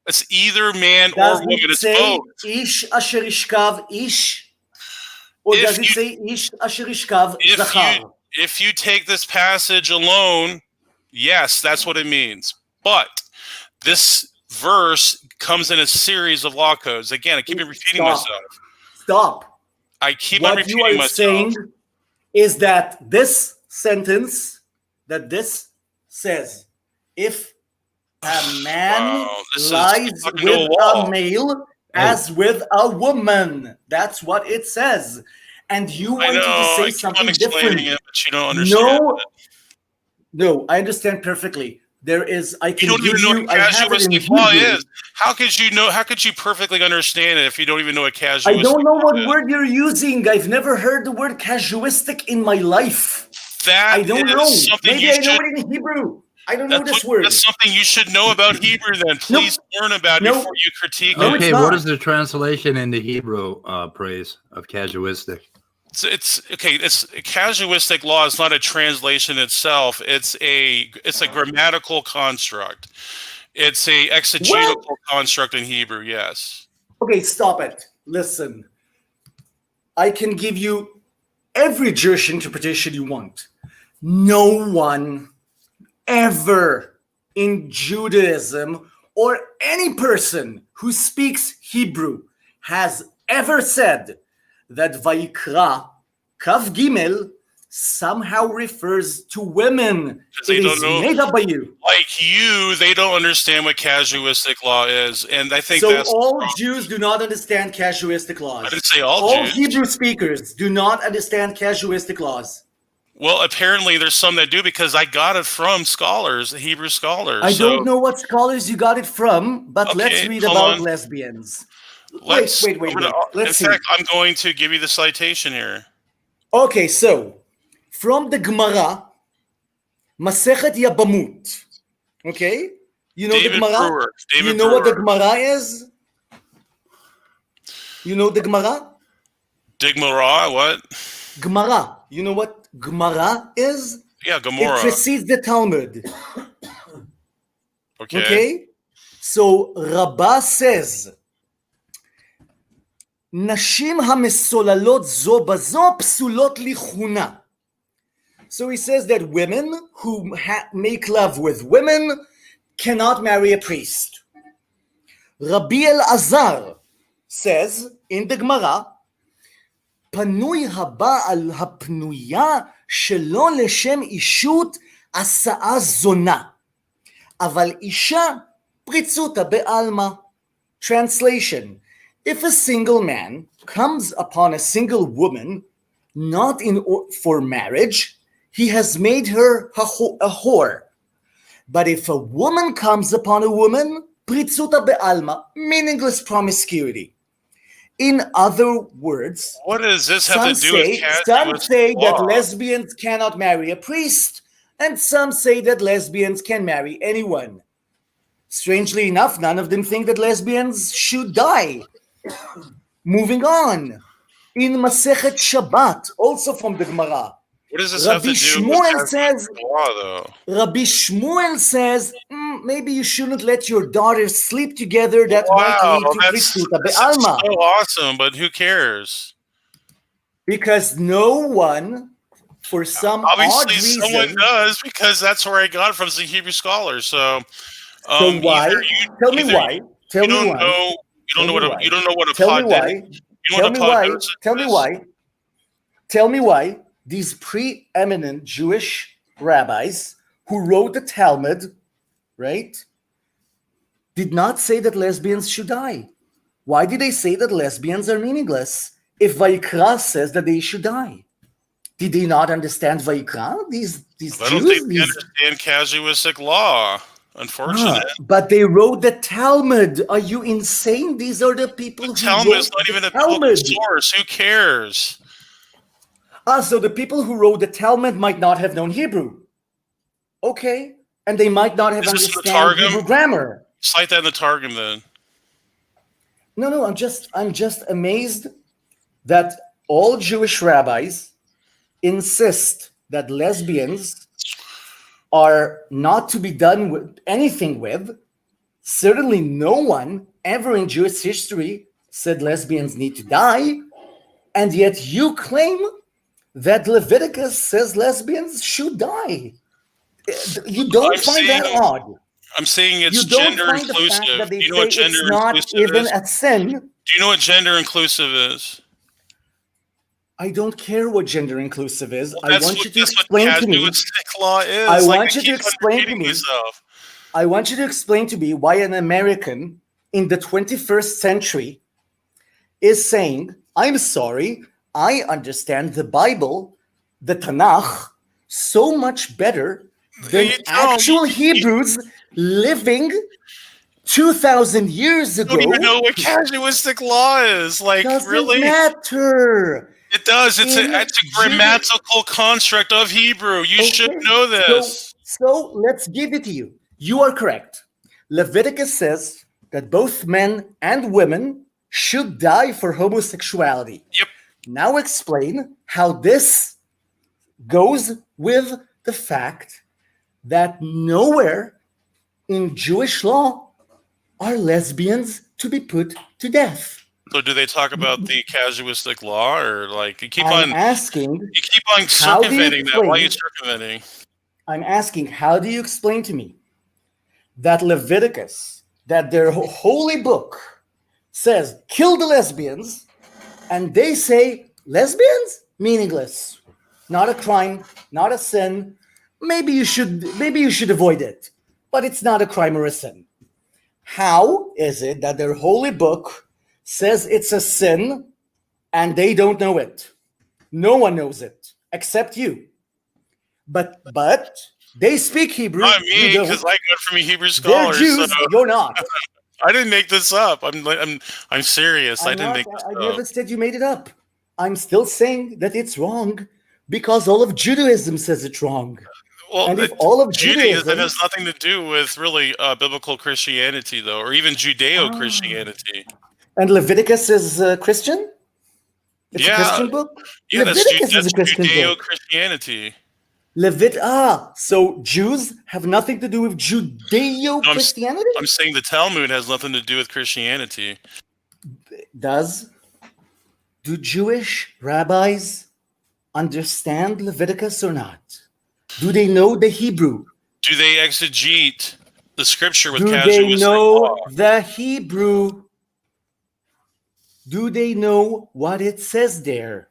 it's either man or woman. It's both. Ish asher ishkav ish? Or does it say ish asher ishkav zachar? If you take this passage alone, yes, that's what it means. But this verse comes in a series of law codes. Again, I keep repeating myself. Stop. I keep on repeating myself. What you are saying is that this sentence, that this says, if a man lies with a male as with a woman, that's what it says. And you wanted to say something different. It, but you don't understand No, I understand perfectly. There is, I can give you. You don't even know what casuistic law is. How could you know? How could you perfectly understand it if you don't even know what casuistic? I don't know what word you're using. I've never heard the word casuistic in my life. I don't know. Maybe I know it in Hebrew. I don't know this word. That's something you should know about Hebrew. Then please learn about it before you critique. Okay, what is the translation into Hebrew? Praise of casuistic. It's okay. It's casuistic law is not a translation itself. It's a grammatical construct. It's a exegetical construct in Hebrew. Yes. Okay, stop it. Listen, I can give you every Jewish interpretation you want. No one ever in Judaism or any person who speaks Hebrew has ever said that Vayikra, Kav Gimel, somehow refers to women. It is made up by you. Like you, they don't understand what casuistic law is. And I think so all Jews do not understand casuistic laws. I didn't say all Jews. All Hebrew speakers do not understand casuistic laws. Well, apparently there's some that do because I got it from scholars, Hebrew scholars. I don't know what scholars you got it from, but let's read about lesbians. Wait. Let's see. In fact, I'm going to give you the citation here. Okay, so from the Gemara, Masechet Yabamut. Okay? You know David the Gemara? Breuer. You know what the Gemara is? You know the Gemara? Digmara, what? Gemara. You know what Gemara is? Yeah, Gemara. It precedes the Talmud. Okay? So Rabbah says, Nashim hamesolalot zo bazo psulot lichuna. So he says that women who make love with women cannot marry a priest. Rabbi Elazar says in the Gemara, Panui haba'al hapnuya shelo leshem ishut asa'a zona. Aval isha pritzuta be'alma. Translation. If a single man comes upon a single woman, not for marriage, he has made her a whore. But if a woman comes upon a woman, pritzuta be'alma, meaningless promiscuity. In other words, what does this have to do with some say that lesbians cannot marry a priest, and some say that lesbians can marry anyone. Strangely enough, none of them think that lesbians should die. Moving on, in Masechet Shabbat, also from the Gemara, what does this have to do with law, though? Rabbi Shmuel says, maybe you shouldn't let your daughters sleep together. That might lead to pritzuta be'alma. So awesome, but who cares? Because no one, for some odd reason, someone does, because that's where I got it from the Hebrew scholars. So why? Tell me why. Tell me why. You don't know what a pod is. Tell me why these preeminent Jewish rabbis who wrote the Talmud, right, did not say that lesbians should die. Why did they say that lesbians are meaningless if Vayikra says that they should die? Did they not understand Vayikra? These Jews? I don't think they understand casuistic law. Unfortunate. But they wrote the Talmud. Are you insane? These are the people who Talmud wrote is not even a Talmud. source. Who cares? So the people who wrote the Talmud might not have known Hebrew. Okay. And they might not have understood Hebrew grammar. Cite that in the Targum then. No, I'm just amazed that all Jewish rabbis insist that lesbians are not to be done with anything with. Certainly no one ever in Jewish history said lesbians need to die. And yet you claim that Leviticus says lesbians should die. You don't find that odd. I'm saying it's You don't gender find the fact inclusive. that they Do you know say what gender it's not inclusive even is? a sin. Do you know what gender inclusive is? I don't care what gender inclusive is. Well, I want you to explain to me. Casuistic law is. I Like, want you to explain to me. I want you to explain to me why an American in the 21st century is saying, I'm sorry, I understand the Bible, the Tanakh, so much better than actual Hebrews living 2,000 years ago. You don't even know what casuistic law is. Like, really? Doesn't matter. It does. It's a grammatical construct of Hebrew. You should know this. So let's give it to you. You are correct. Leviticus says that both men and women should die for homosexuality. Yep. Now explain how this goes with the fact that nowhere in Jewish law are lesbians to be put to death. So do they talk about the casuistic law, or like you keep I'm on circumventing that? Why are you circumventing? I'm asking, how do you explain to me that Leviticus, that their holy book says kill the lesbians, and they say lesbians meaningless, not a crime, not a sin. Maybe you should avoid it, but it's not a crime or a sin. How is it that their holy book says it's a sin and they don't know it? No one knows it except you. But they speak Hebrew. Not me, because I got from a Hebrew They're scholar. Jews. So. You're not. I didn't make this up. I'm serious. I didn't make this up. I never said you made it up. I'm still saying that it's wrong because all of Judaism says it's wrong. Well, and if all of Judaism has nothing to do with really biblical Christianity, though, or even Judeo-Christianity. And Leviticus is Christian? It's a Christian book? Yeah, Leviticus is a Christian book. Judeo-Christianity. So Jews have nothing to do with Judeo-Christianity? I'm saying the Talmud has nothing to do with Christianity. Do Jewish rabbis understand Leviticus or not? Do they know the Hebrew? Do they exegete the scripture with casuistic law? Do they know law? the Hebrew? Do they know what it says there?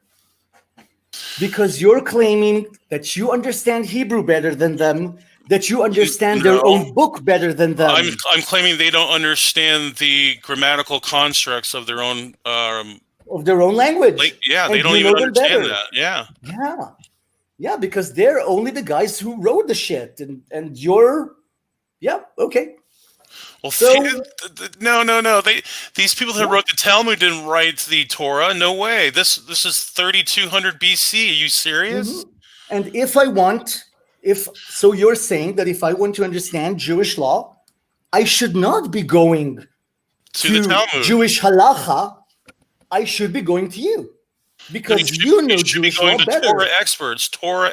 Because you're claiming that you understand Hebrew better than them, that you understand their own book better than them. I'm claiming they don't understand the grammatical constructs of their own language. They don't even understand that. Yeah, because they're only the guys who wrote the shit, and you're, okay. Well, no. These people who wrote the Talmud didn't write the Torah. No way. This is 3200 BC. Are you serious? Mm-hmm. And so you're saying that if I want to understand Jewish law, I should not be going to the Talmud. Jewish halacha. I should be going to you. Because you know Jewish law better. Torah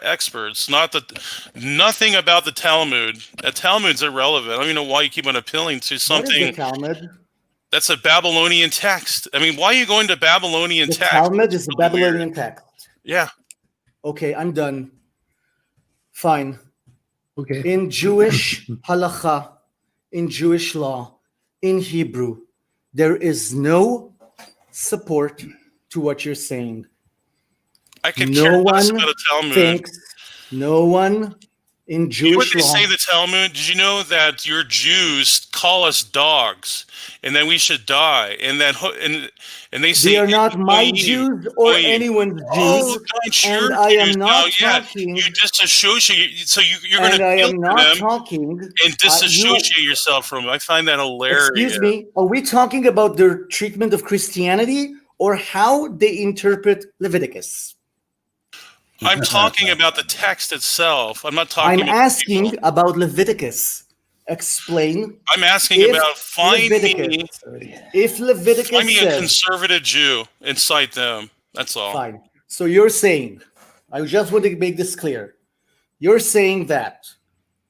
experts, nothing about the Talmud. The Talmud's irrelevant. I don't even know why you keep on appealing to something. What is the Talmud? That's a Babylonian text. I mean, why are you going to Babylonian text? The Talmud is a Babylonian text. Yeah. Okay, I'm done. Fine. Okay. In Jewish halacha, in Jewish law, in Hebrew, there is no support to what you're saying. I could care less about the Talmud. No one in Jewish law. You know what they say in the Talmud? Did you know that your Jews call us dogs, and that we should die, and they say they are not my Jews or anyone's Jews, and I am not talking. You disassociate, so you're going to kill them and disassociate yourself from them. I find that hilarious. Excuse me, are we talking about their treatment of Christianity or how they interpret Leviticus? I'm talking about the text itself. I'm not talking. I'm asking about Leviticus. Explain. I'm asking about find me a conservative Jew and cite them. That's all. Fine. So you're saying, I just want to make this clear. You're saying that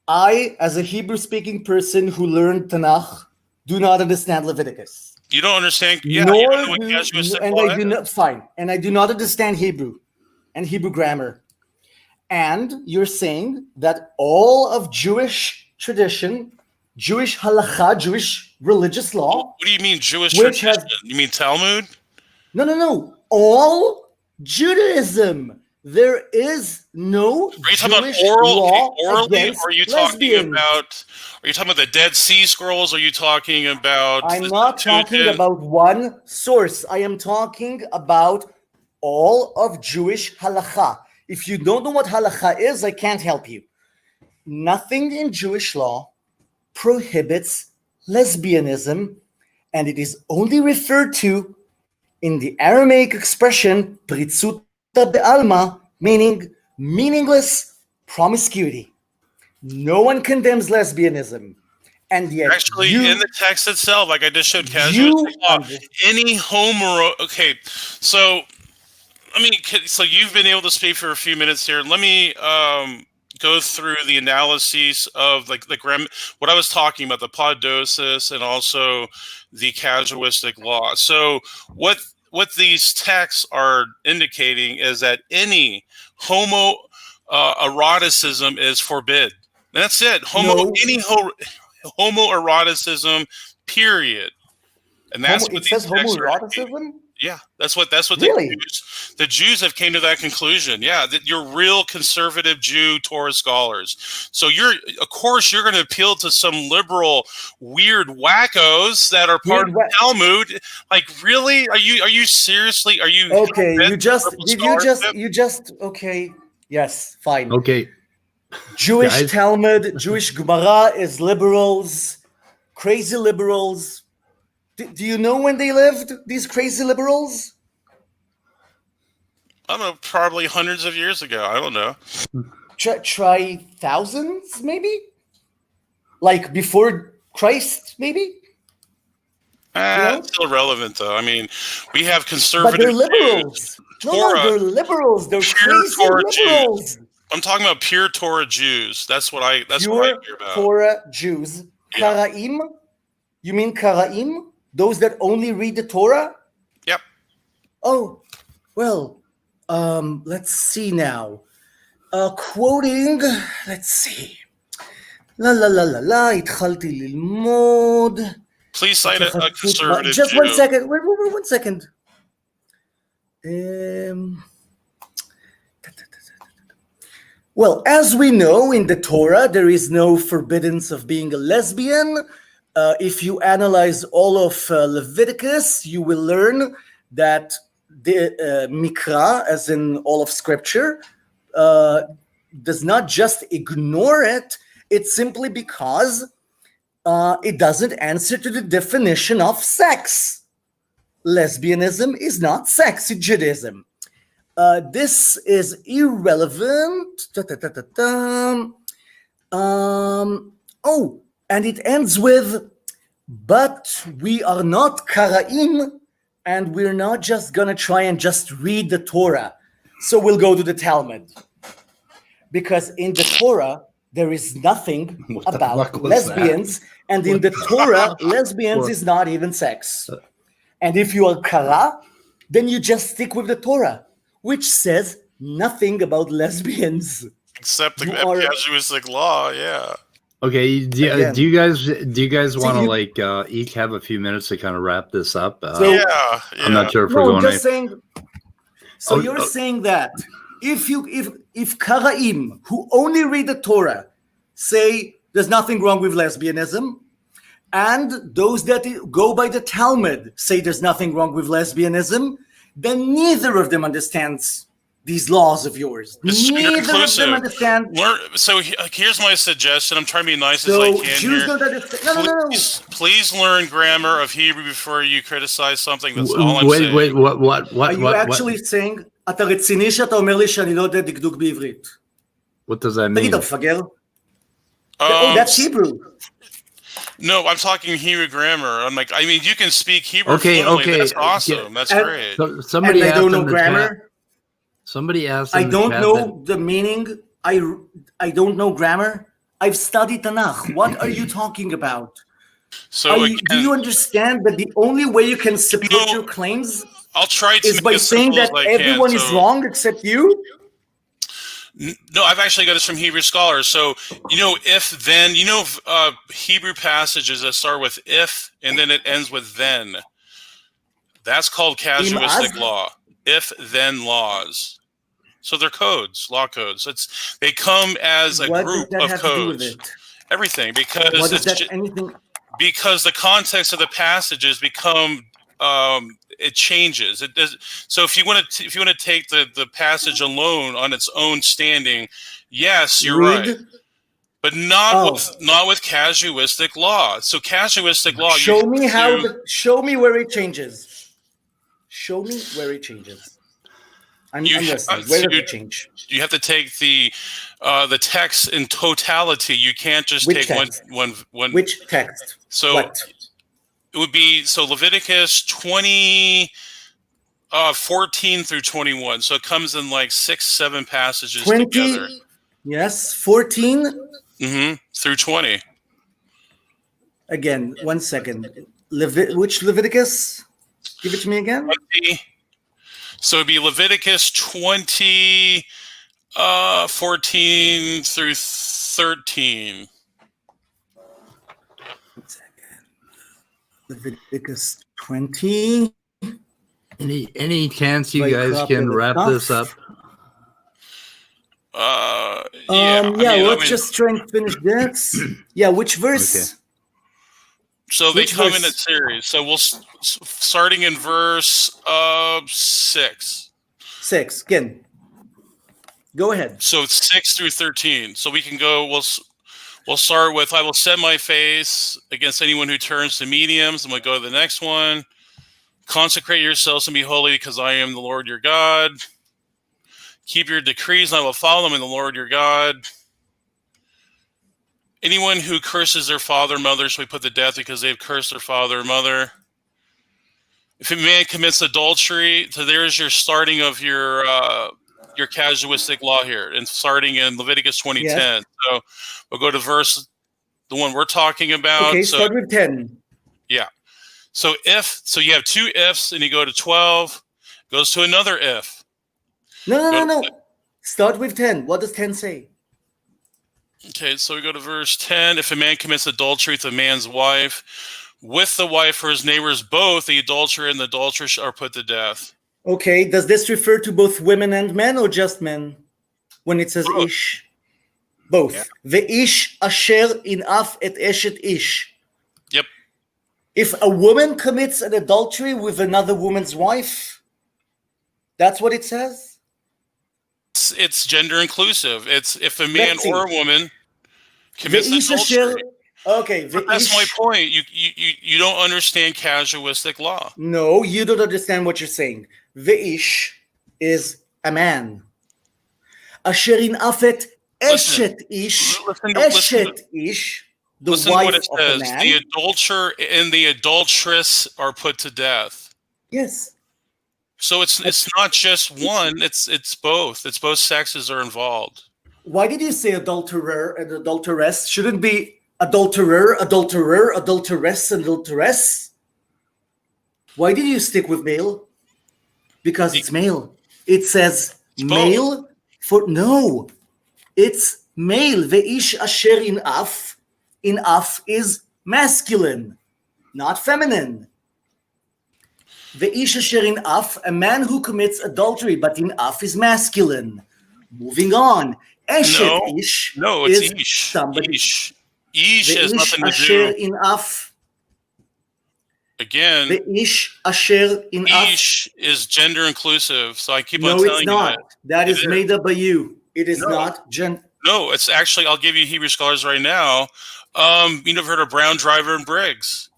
I, as a Hebrew-speaking person who learned Tanakh, do not understand Leviticus. You don't understand? Yeah, you Nor don't know what do, casuistic and law I do is? not fine, and I do not understand Hebrew and Hebrew grammar. And you're saying that all of Jewish tradition, Jewish halakha, Jewish religious law, What do you mean Jewish which tradition? has You mean Talmud? no, all Judaism. There is no Are you talking about Jewish oral, law orally, against or are you lesbians. are you talking about the Dead Sea Scrolls? Or are you talking about I'm the not talking Septuagint? about one source. I am talking about all of Jewish halakha. If you don't know what halakha is, I can't help you. Nothing in Jewish law prohibits lesbianism, and it is only referred to in the Aramaic expression pritzuta be'alma, meaning meaningless promiscuity. No one condemns lesbianism, and yet Actually, in the text itself, like I just showed you casuistic law, any okay, so so you've been able to speak for a few minutes here. Let me go through the analyses of like what I was talking about, the podosis and also the casuistic law. So what these texts are indicating is that any eroticism is forbid. And that's it. Any homoeroticism, period. And that's what it these says texts are. homoeroticism? Yeah, that's what Really? the Jews have came to that conclusion. Yeah, that you're real conservative Jew Torah scholars. So of course you're going to appeal to some liberal weird wackos that are part of the Talmud. Like, really? Are you seriously? Are you okay? Okay, yes, fine. Okay. Jewish Guys. Talmud, Jewish Gemara is liberals, crazy liberals. Do you know when they lived, these crazy liberals? I don't know, probably hundreds of years ago. I don't know. Try thousands, maybe? Like before Christ, maybe? It's still relevant, though. I mean, we have conservative But they're liberals. Jews. No, they're liberals. They're crazy Torah liberals. Jews. I'm talking about pure Torah Jews. That's what I hear about. Torah Jews. Yeah. Karaim? You mean Karaim? Those that only read the Torah? Yep. Oh, well, let's see now. Quoting, let's see. התחלתי ללמוד. Please cite a conservative Just Jew. 1 second. Wait, 1 second. Well, as we know, in the Torah, there is no forbiddance of being a lesbian. If you analyze all of Leviticus, you will learn that the Mikra, as in all of Scripture, does not just ignore it. It's simply because it doesn't answer to the definition of sex. Lesbianism is not sex in Judaism. This is irrelevant. And it ends with, but we are not karaim, and we're not just going to try and just read the Torah. So we'll go to the Talmud. Because in the Torah, there is nothing about lesbians. And in the Torah, lesbians is not even sex. And if you are kara, then you just stick with the Torah, which says nothing about lesbians. Except the Casuistic Law, yeah. Okay, do you guys want to each have a few minutes to kind of wrap this up? Yeah. I'm not sure if we're going. Just saying. So you're saying that if Karaim who only read the Torah say there's nothing wrong with lesbianism, and those that go by the Talmud say there's nothing wrong with lesbianism, then neither of them understands these laws of yours. Neither of them understand. So here's my suggestion. I'm trying to be nice as I can here. Please learn grammar of Hebrew before you criticize something. That's all I'm saying. Wait, what? Are you actually saying, אתה רציני שאתה אומר לי שאני לא יודע דקדוק בעברית? What does that mean? תגיד, מפגר? That's Hebrew. No, I'm talking Hebrew grammar. You can speak Hebrew fluently. That's awesome. That's great. Somebody I don't know grammar. Somebody asked. I don't know the meaning. I don't know grammar. I've studied Tanakh. What are you talking about? So again, do you understand that the only way you can support your claims I'll try to is make by it saying simple that as I everyone can. is wrong except you? No, I've actually got this from Hebrew scholars. So, if then, Hebrew passages that start with if and then it ends with then. That's called casuistic law. If then laws. So they're codes, law codes. They come as a group of codes. Everything, because because the context of the passages become it changes. It does. So if you want to take the passage alone on its own standing, yes, you're right, but not with casuistic law. So casuistic law. Show me where it changes. Show me where it changes. I'm listening. Where does it change? You have to take the text in totality. You can't just take one. Which text? So what? It would be Leviticus 20, 14 through 21. So it comes in like 6-7 passages 20, together. Yes, 14 through 20. Again, 1 second. Which Leviticus? Give it to me again. 20. So it'd be Leviticus 20, 14 through 13. 1 second. Leviticus 20. Any chance you guys can wrap this up? Let's just try and finish that. Yeah, which verse? Okay. So they come in a series. So we'll starting in verse 6. 6. Again. Go ahead. So it's 6 through 13. So we can go. We'll start with I will set my face against anyone who turns to mediums, and we'll go to the next one. Consecrate yourselves and be holy, because I am the Lord your God. Keep your decrees, and I will follow them in the Lord your God. Anyone who curses their father or mother shall be put to death because they have cursed their father or mother. If a man commits adultery, so there's your starting of your casuistic law here, and starting in Leviticus 20:10. Yes. So we'll go to the one we're talking about. Okay, start with 10. Yeah. So you have 2 ifs, and you go to 12, goes to another if. No. Start with 10. What does 10 say? Okay, so we go to verse 10. If a man commits adultery with a man's wife, with the wife or his neighbors both, the adulterer and the adulteress are put to death. Okay, does this refer to both women and men or just men? When it says ish? Both. Yeah. Ve'ish asher inaf et eshet ish. Yep. If a woman commits an adultery with another woman's wife, that's what it says? It's gender inclusive. It's if a man or a woman commits adultery. Okay, that's my point. You don't understand casuistic law. No, you don't understand what you're saying. Ve'ish is a man. Asher inafet eshet ish. Eshet ish. The wife what it says. Of a man. The adulterer and the adulteress are put to death. Yes. So it's not just one, it's both. It's both sexes are involved. Why did you say adulterer and adulteress? Shouldn't it be adulterer, adulteress, and adulteress? Why did you stick with male? Because it's male. It says male no. It's male. Ve'ish asher inaf. Inaf is masculine, not feminine. Ve'ish asher inaf, a man who commits adultery, but inaf is masculine. Moving on. Eshet ish. No, it's is ish. Somebody. Ish has nothing to asher do. Inaf. Again, Ve'ish asher inaf. Ish is gender inclusive, so I keep on telling you that. No, it's not. That is made up by you. It is not gender. No, it's actually, I'll give you Hebrew scholars right now. You never heard of Brown, Driver, and Briggs?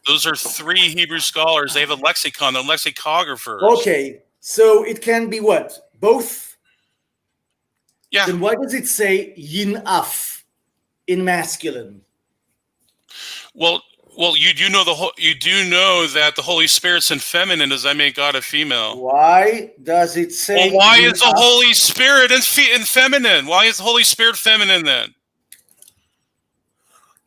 Those are 3 Hebrew scholars. They have a lexicon. They're lexicographers. Okay, so it can be what? Both? Yeah. Then why does it say yinaf in masculine? Well, you do know that the Holy Spirit's in feminine, as I made God a female. Why does it say? Well, why is the Holy Spirit in feminine? Why is the Holy Spirit feminine then?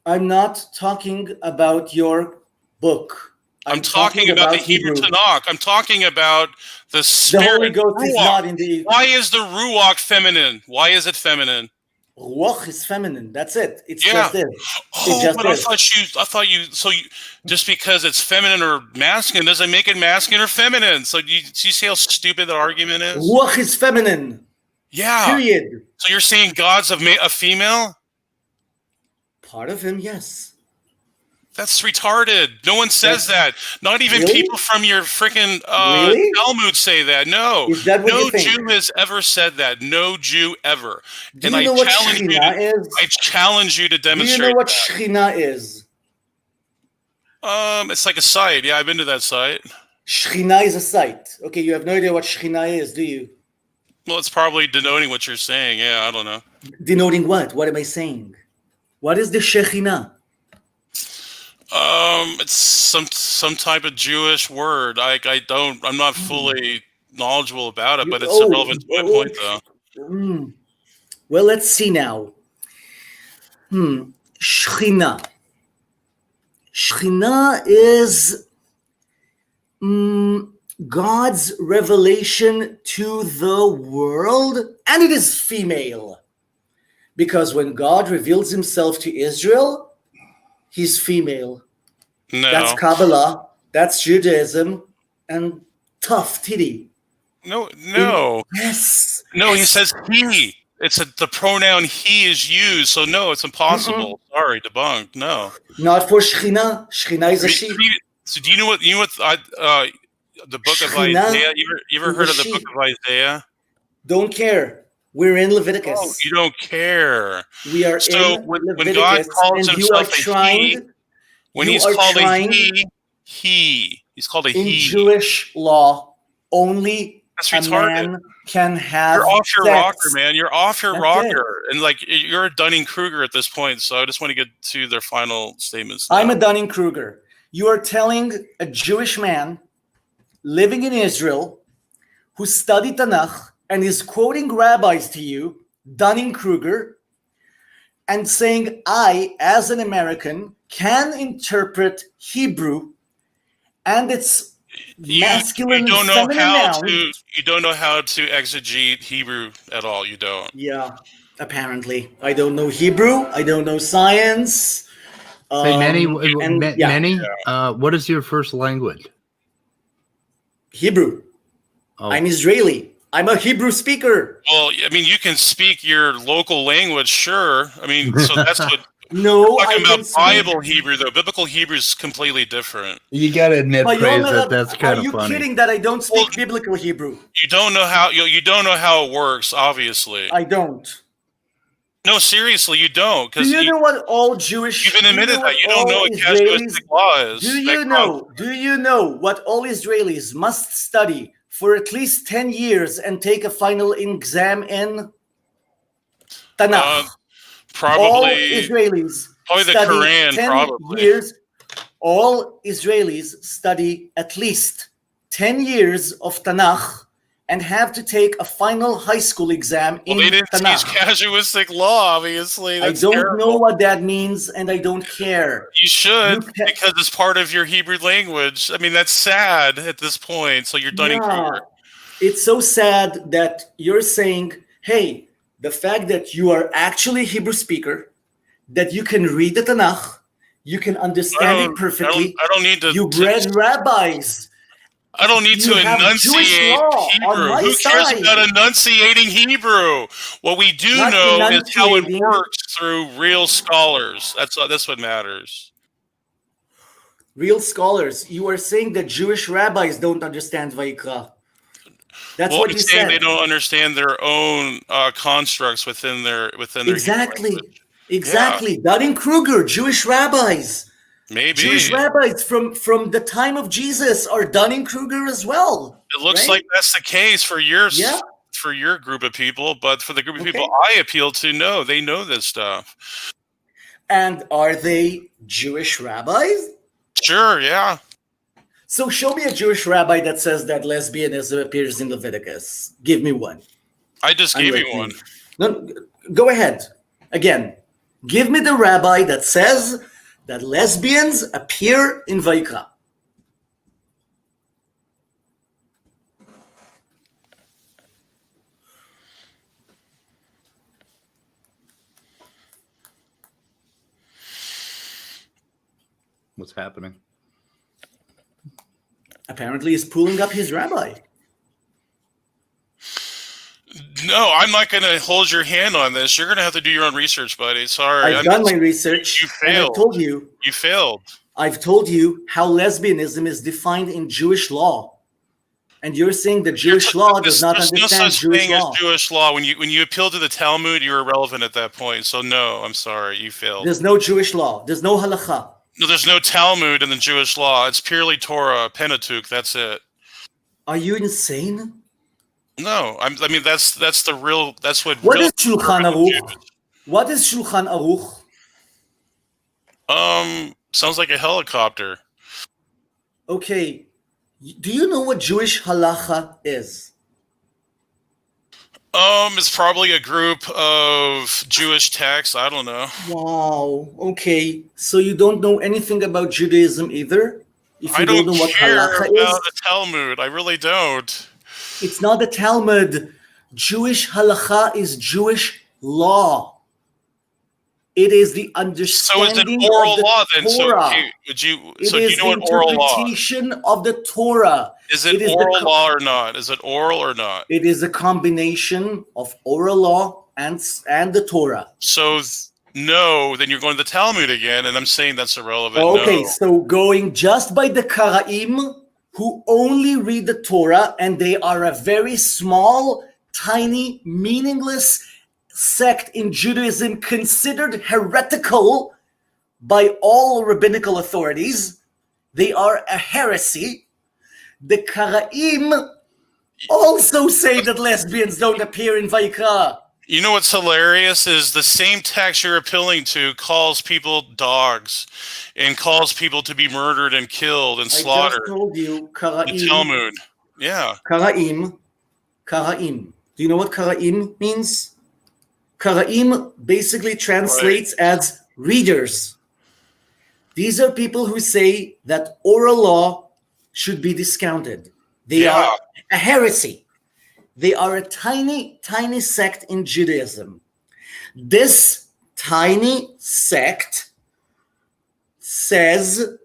I'm not talking about your book. I'm talking about the Hebrew Tanakh. I'm talking about the spirit. The Holy Ghost is Ruach. not in the. Why is the Ruach feminine? Why is it feminine? Ruach is feminine. That's it. It's Yeah. just it. Oh, just but I thought you. So you just because it's feminine or masculine doesn't make it masculine or feminine. So you see how stupid the argument is? Ruach is feminine. Yeah. Period. So you're saying God's a female? Part of him, yes. That's retarded. No one says that. Not even Really? people from your freaking Really? Talmud say that. No. Is that what no you think? Jew has ever said that. No Jew ever. Do you know what Shekhinah is? I challenge you to Do demonstrate you know what that. Shekhinah is? It's like a site. Yeah, I've been to that site. Shekhinah is a site. Okay, you have no idea what Shekhinah is, do you? Well, it's probably denoting what you're saying. Yeah, I don't know. Denoting what? What am I saying? What is the Shekhinah? It's some type of Jewish word. I'm not fully knowledgeable about it, but it's irrelevant to my point, though. Well, let's see now. Shekhinah. Shekhinah is God's revelation to the world, and it is female. Because when God reveals himself to Israel, he's female. No. That's Kabbalah, that's Judaism, and tough titty. No. Yes. No, he says he. The pronoun he is used, so no, it's impossible. Sorry, debunked. No. Not for Shekhinah. Shekhinah is a she. So do you know what the book of Shekhinah Isaiah? You ever heard of the book of Isaiah? Don't care. We're in Leviticus. Oh, you don't care. We are in when Leviticus, God calls and you are himself a trying. he, when he's called a he's called a in he. Jewish law, only That's a retarded. man can have You're off your sex. rocker, man. You're off your That's rocker. And like you're a Dunning-Kruger at this point, so I just want to get to their final statements now. I'm a Dunning-Kruger. You are telling a Jewish man living in Israel who studied Tanakh and is quoting rabbis to you, Dunning-Kruger, and saying, I, as an American, can interpret Hebrew and its masculine you don't know feminine how noun. you don't know how to exegete Hebrew at all. You don't. Yeah, apparently. I don't know Hebrew. I don't know science. Hey, Meny, Yeah. What is your first language? Hebrew. Oh. I'm Israeli. I'm a Hebrew speaker. Well, I mean, you can speak your local language, sure. I mean, so that's what. No, I'm I talking can about Bible Hebrew, though. Biblical Hebrew is completely different. You got to admit, But Praise, you're not- that's kind Are of you funny. kidding that I don't speak biblical Hebrew? You don't know how you don't know how it works. Obviously, I don't. no, seriously, you don't. Do Because you know what all Jewish? you've been admitted that you don't know what Israelis? Casuistic Law is. Do you know? Do you know what all Israelis must study for at least 10 years and take a final exam in? Tanakh. Probably. All Israelis Probably the study Quran, 10 probably. years. All Israelis study at least 10 years of Tanakh and have to take a final high school exam in Well, they didn't teach Tanakh. Casuistic Law, obviously. I That's don't terrible. know what that means, and I don't care. You should, You can- because it's part of your Hebrew language. I mean, that's sad at this point. So you're Dunning-Kruger. It's so sad that you're saying, hey, the fact that you are actually a Hebrew speaker, that you can read the Tanakh, you can understand it perfectly. I don't need to. You read rabbis. I don't need You to have Jewish enunciate law on Hebrew. my Who cares side. about enunciating Hebrew? What we do Not know is how it enunciating. works through real scholars. That's what matters. Real scholars, you are saying that Jewish rabbis don't understand Vayikra. That's Well, what I'm you saying said. they don't understand their own constructs within their Exactly. Hebrew language. Exactly. Dunning-Kruger, Jewish rabbis. Maybe Jewish rabbis from the time of Jesus are Dunning-Kruger as well. it looks right? like that's the case for yours. Yeah. For your group of people, but for the group of people Okay. I appeal to, no, they know this stuff. And are they Jewish rabbis? Sure, yeah. So show me a Jewish rabbi that says that lesbianism appears in Leviticus. Give me one. I just I'm gave you listening. one. No, go ahead. Again. Give me the rabbi that says that lesbians appear in Vayikra. What's happening? Apparently, he's pulling up his rabbi. No, I'm not going to hold your hand on this. You're going to have to do your own research, buddy. Sorry. I've done my research. You and failed. I've told you. You failed. I've told you how lesbianism is defined in Jewish law. And you're saying that Jewish law does not understand There's no such Jewish thing law. as Jewish law. When you appeal to the Talmud, you're irrelevant at that point. So no, I'm sorry, you failed. There's no Jewish law. There's no halakha. No, there's no Talmud in the Jewish law. It's purely Torah, Pentateuch. That's it. Are you insane? No, I mean that's the real. That's what. What real is Shulchan Aruch? What is Shulchan Aruch? Sounds like a helicopter. Okay. Do you know what Jewish halacha is? It's probably a group of Jewish texts. I don't know. Wow. Okay. So you don't know anything about Judaism either? If you I don't know what care halacha about is? the Talmud. I really don't. It's not the Talmud. Jewish halacha is Jewish law. It is the So understanding is it oral of the law then? Torah. So do you It is know the what oral law? interpretation of the Torah. Is it is oral law or not? Is it oral or not? It is a combination of oral law and the Torah. So no, then you're going to the Talmud again, and I'm saying that's irrelevant. Okay, No. so going just by the Karaim, who only read the Torah, and they are a very small, tiny, meaningless sect in Judaism, considered heretical by all rabbinical authorities. They are a heresy. The Karaim also say that lesbians don't appear in Vayikra. You know what's hilarious is the same text you're appealing to calls people dogs and calls people to be murdered and killed and I just slaughtered. told you, The Karaim. Talmud. Yeah. Karaim. Karaim. Do you know what Karaim means? Karaim basically translates as readers. These are people who say that oral law should be discounted. They Yeah. are a heresy. They are a tiny, tiny sect in Judaism. This tiny sect says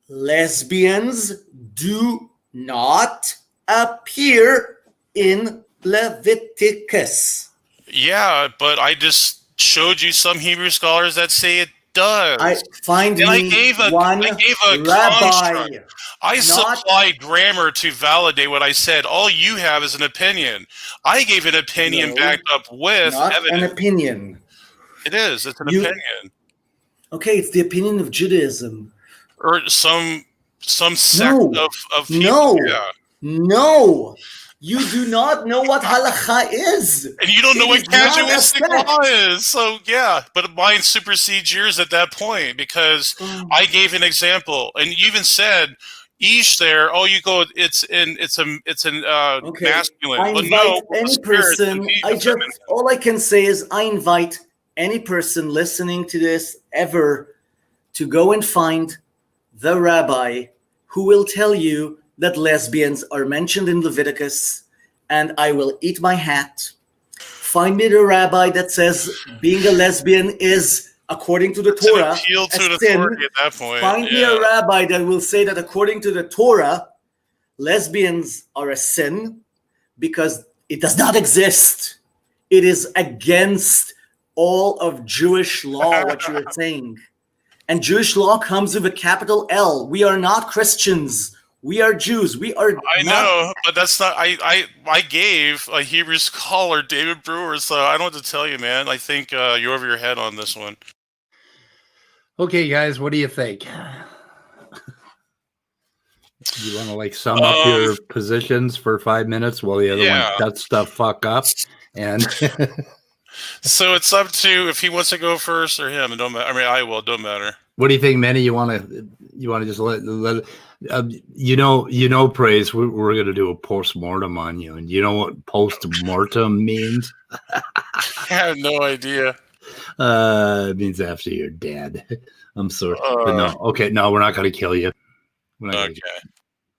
lesbians do not appear in Leviticus. Yeah, but I just showed you some Hebrew scholars that say it does. I find And I me gave a one rabbi. rabbi. I Not- supplied grammar to validate what I said. All you have is an opinion. I gave an opinion No, backed up with Not evidence. an opinion. It is. It's an You- opinion. Okay, it's the opinion of Judaism. Or some sect No. of people. No. Yeah. No, you do not know what halakha is. And you don't know It what is not a casuistic sect. law is. So yeah, but mine supersedes yours at that point because I gave an example, and you even said "ish" there. Oh, you go. It's Okay. masculine. I But invite no, the any spirit can person. be I just feminine. all I can say is I invite any person listening to this ever to go and find the rabbi who will tell you that lesbians are mentioned in Leviticus, and I will eat my hat. Find me the rabbi that says being a lesbian is, according to the It's an Torah, appeal to a an sin. authority at that point. Find me a rabbi that will say that according to the Torah, lesbians are a sin because it does not exist. It is against all of Jewish law, what you are saying. And Jewish law comes with a capital L. We are not Christians. We are Jews. We are I not. know, but that's not. I gave a Hebrew scholar, David Breuer, so I don't know what to tell you, man. I think you're over your head on this one. Okay, guys, what do you think? You want to like sum up your positions for 5 minutes while the other Yeah. one shuts the fuck up? And So it's up to if he wants to go first or him. It don't matter. I mean, I will. Don't matter. what do you think, Meny? You want to just let praise. We're going to do a post-mortem on you, and you know what post-mortem means? I have no idea. It means after you're dead. I'm sorry. But no, okay, no, we're not going to kill you. We're not gonna Okay.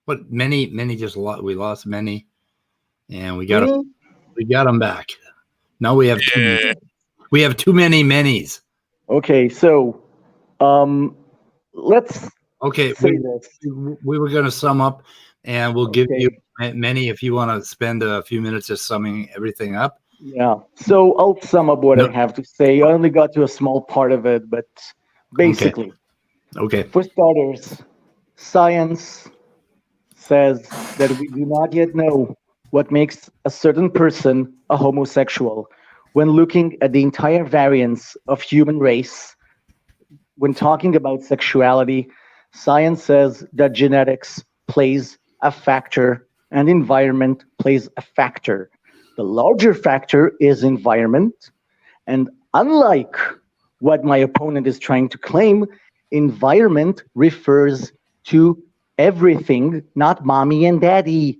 But many just we lost many, and we got them back. Now we have too many. We have too many Menys. Okay, so let's Okay, say this. we were going to sum up, and we'll give Okay. you Meny if you want to spend a few minutes just summing everything up. Yeah. So I'll sum up what I No. have to say. I only got to a small part of it, but basically, Okay. for starters, science says that we do not yet know what makes a certain person a homosexual. When looking at the entire variance of human race, when talking about sexuality, science says that genetics plays a factor and environment plays a factor. The larger factor is environment. And unlike what my opponent is trying to claim, environment refers to everything, not mommy and daddy.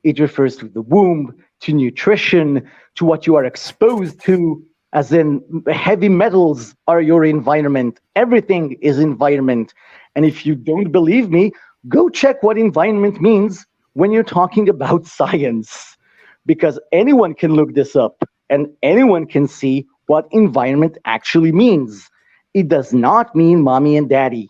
It refers to the womb, to nutrition, to what you are exposed to, as in heavy metals are your environment. Everything is environment. And if you don't believe me, go check what environment means when you're talking about science, because anyone can look this up and anyone can see what environment actually means. It does not mean mommy and daddy.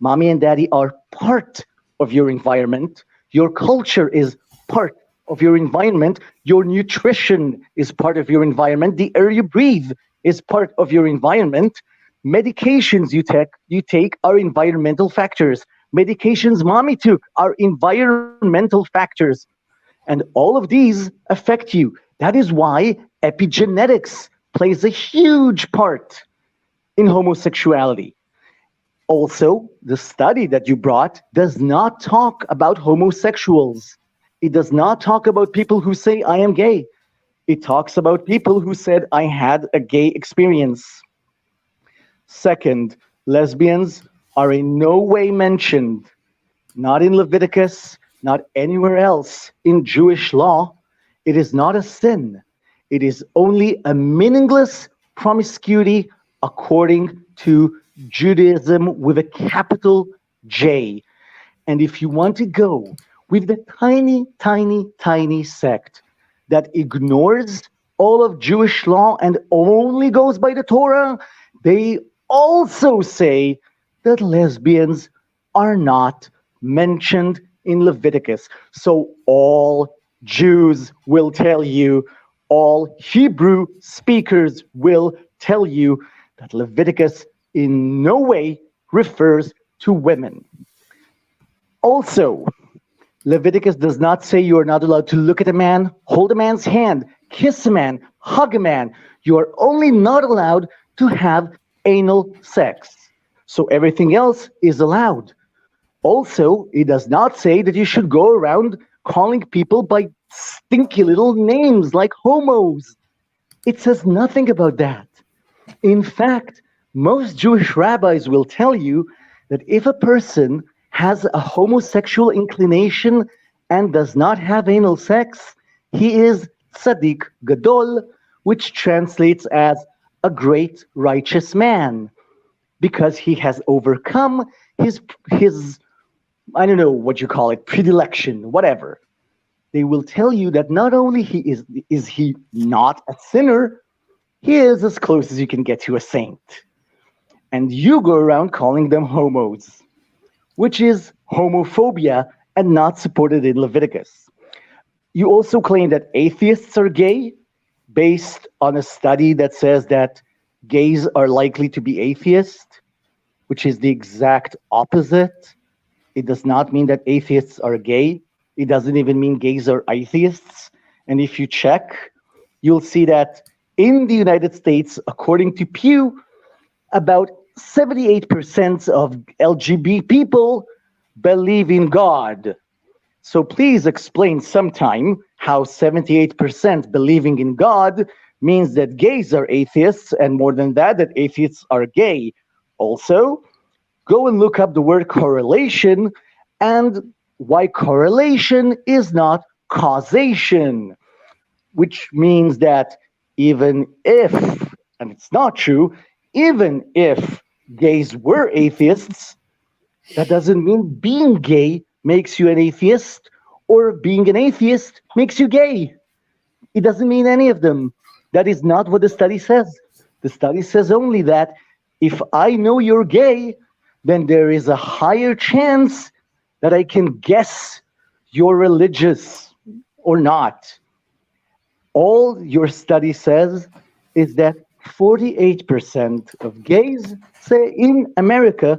Mommy and daddy are part of your environment. Your culture is part of your environment. Your nutrition is part of your environment. The air you breathe is part of your environment. Medications you take are environmental factors. Medications mommy took are environmental factors. And all of these affect you. That is why epigenetics plays a huge part in homosexuality. Also, the study that you brought does not talk about homosexuals. It does not talk about people who say, I am gay. It talks about people who said, I had a gay experience. Second, lesbians are in no way mentioned, not in Leviticus, not anywhere else in Jewish law. It is not a sin. It is only a meaningless promiscuity according to Judaism with a capital J. And if you want to go with the tiny, tiny, tiny sect that ignores all of Jewish law and only goes by the Torah, they also say that lesbians are not mentioned in Leviticus. So all Jews will tell you, all Hebrew speakers will tell you that Leviticus in no way refers to women. Also, Leviticus does not say you are not allowed to look at a man, hold a man's hand, kiss a man, hug a man. You are only not allowed to have anal sex. So everything else is allowed. Also, it does not say that you should go around calling people by stinky little names like homos. It says nothing about that. In fact, most Jewish rabbis will tell you that if a person has a homosexual inclination and does not have anal sex, he is tzaddik gadol, which translates as a great righteous man, because he has overcome his I don't know what you call it, predilection, whatever. They will tell you that not only is he not a sinner, he is as close as you can get to a saint. And you go around calling them homos, which is homophobia and not supported in Leviticus. You also claim that atheists are gay based on a study that says that gays are likely to be atheists, which is the exact opposite. It does not mean that atheists are gay. It doesn't even mean gays are atheists. And if you check, you'll see that in the United States, according to Pew, about 78% of LGBT people believe in God. So please explain sometime how 78% believing in God means that gays are atheists, and more than that, that atheists are gay. Also, go and look up the word correlation and why correlation is not causation, which means that even if and it's not true, even if gays were atheists, that doesn't mean being gay makes you an atheist, or being an atheist makes you gay. It doesn't mean any of them. That is not what the study says. The study says only that if I know you're gay, then there is a higher chance that I can guess you're religious or not. All your study says is that 48% of gays say in America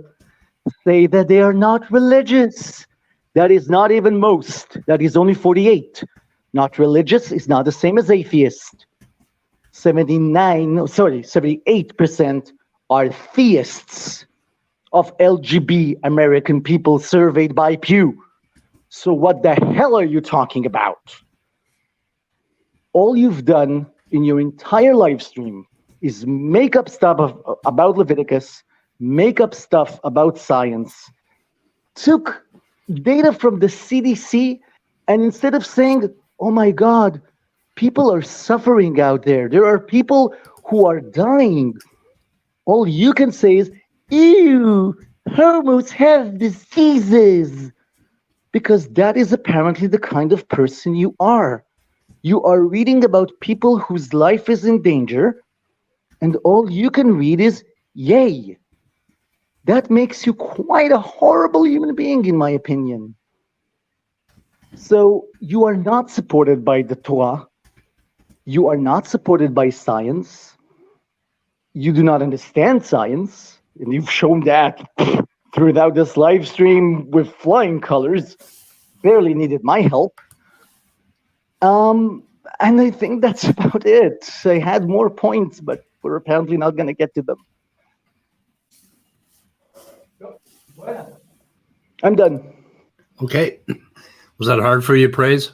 say that they are not religious. That is not even most. That is only 48. Not religious is not the same as atheist. 78% are theists of LGBT American people surveyed by Pew. So what the hell are you talking about? All you've done in your entire live stream is make up stuff about Leviticus, make up stuff about science, took data from the CDC, and instead of saying, oh my God, people are suffering out there, there are people who are dying, all you can say is, ew, homos have diseases. Because that is apparently the kind of person you are. You are reading about people whose life is in danger, and all you can read is, yay. That makes you quite a horrible human being, in my opinion. So you are not supported by the Torah. You are not supported by science. You do not understand science, and you've shown that throughout this live stream with flying colors. Barely needed my help. And I think that's about it. I had more points, but we're apparently not going to get to them. I'm done. Okay. Was that hard for you, Praise?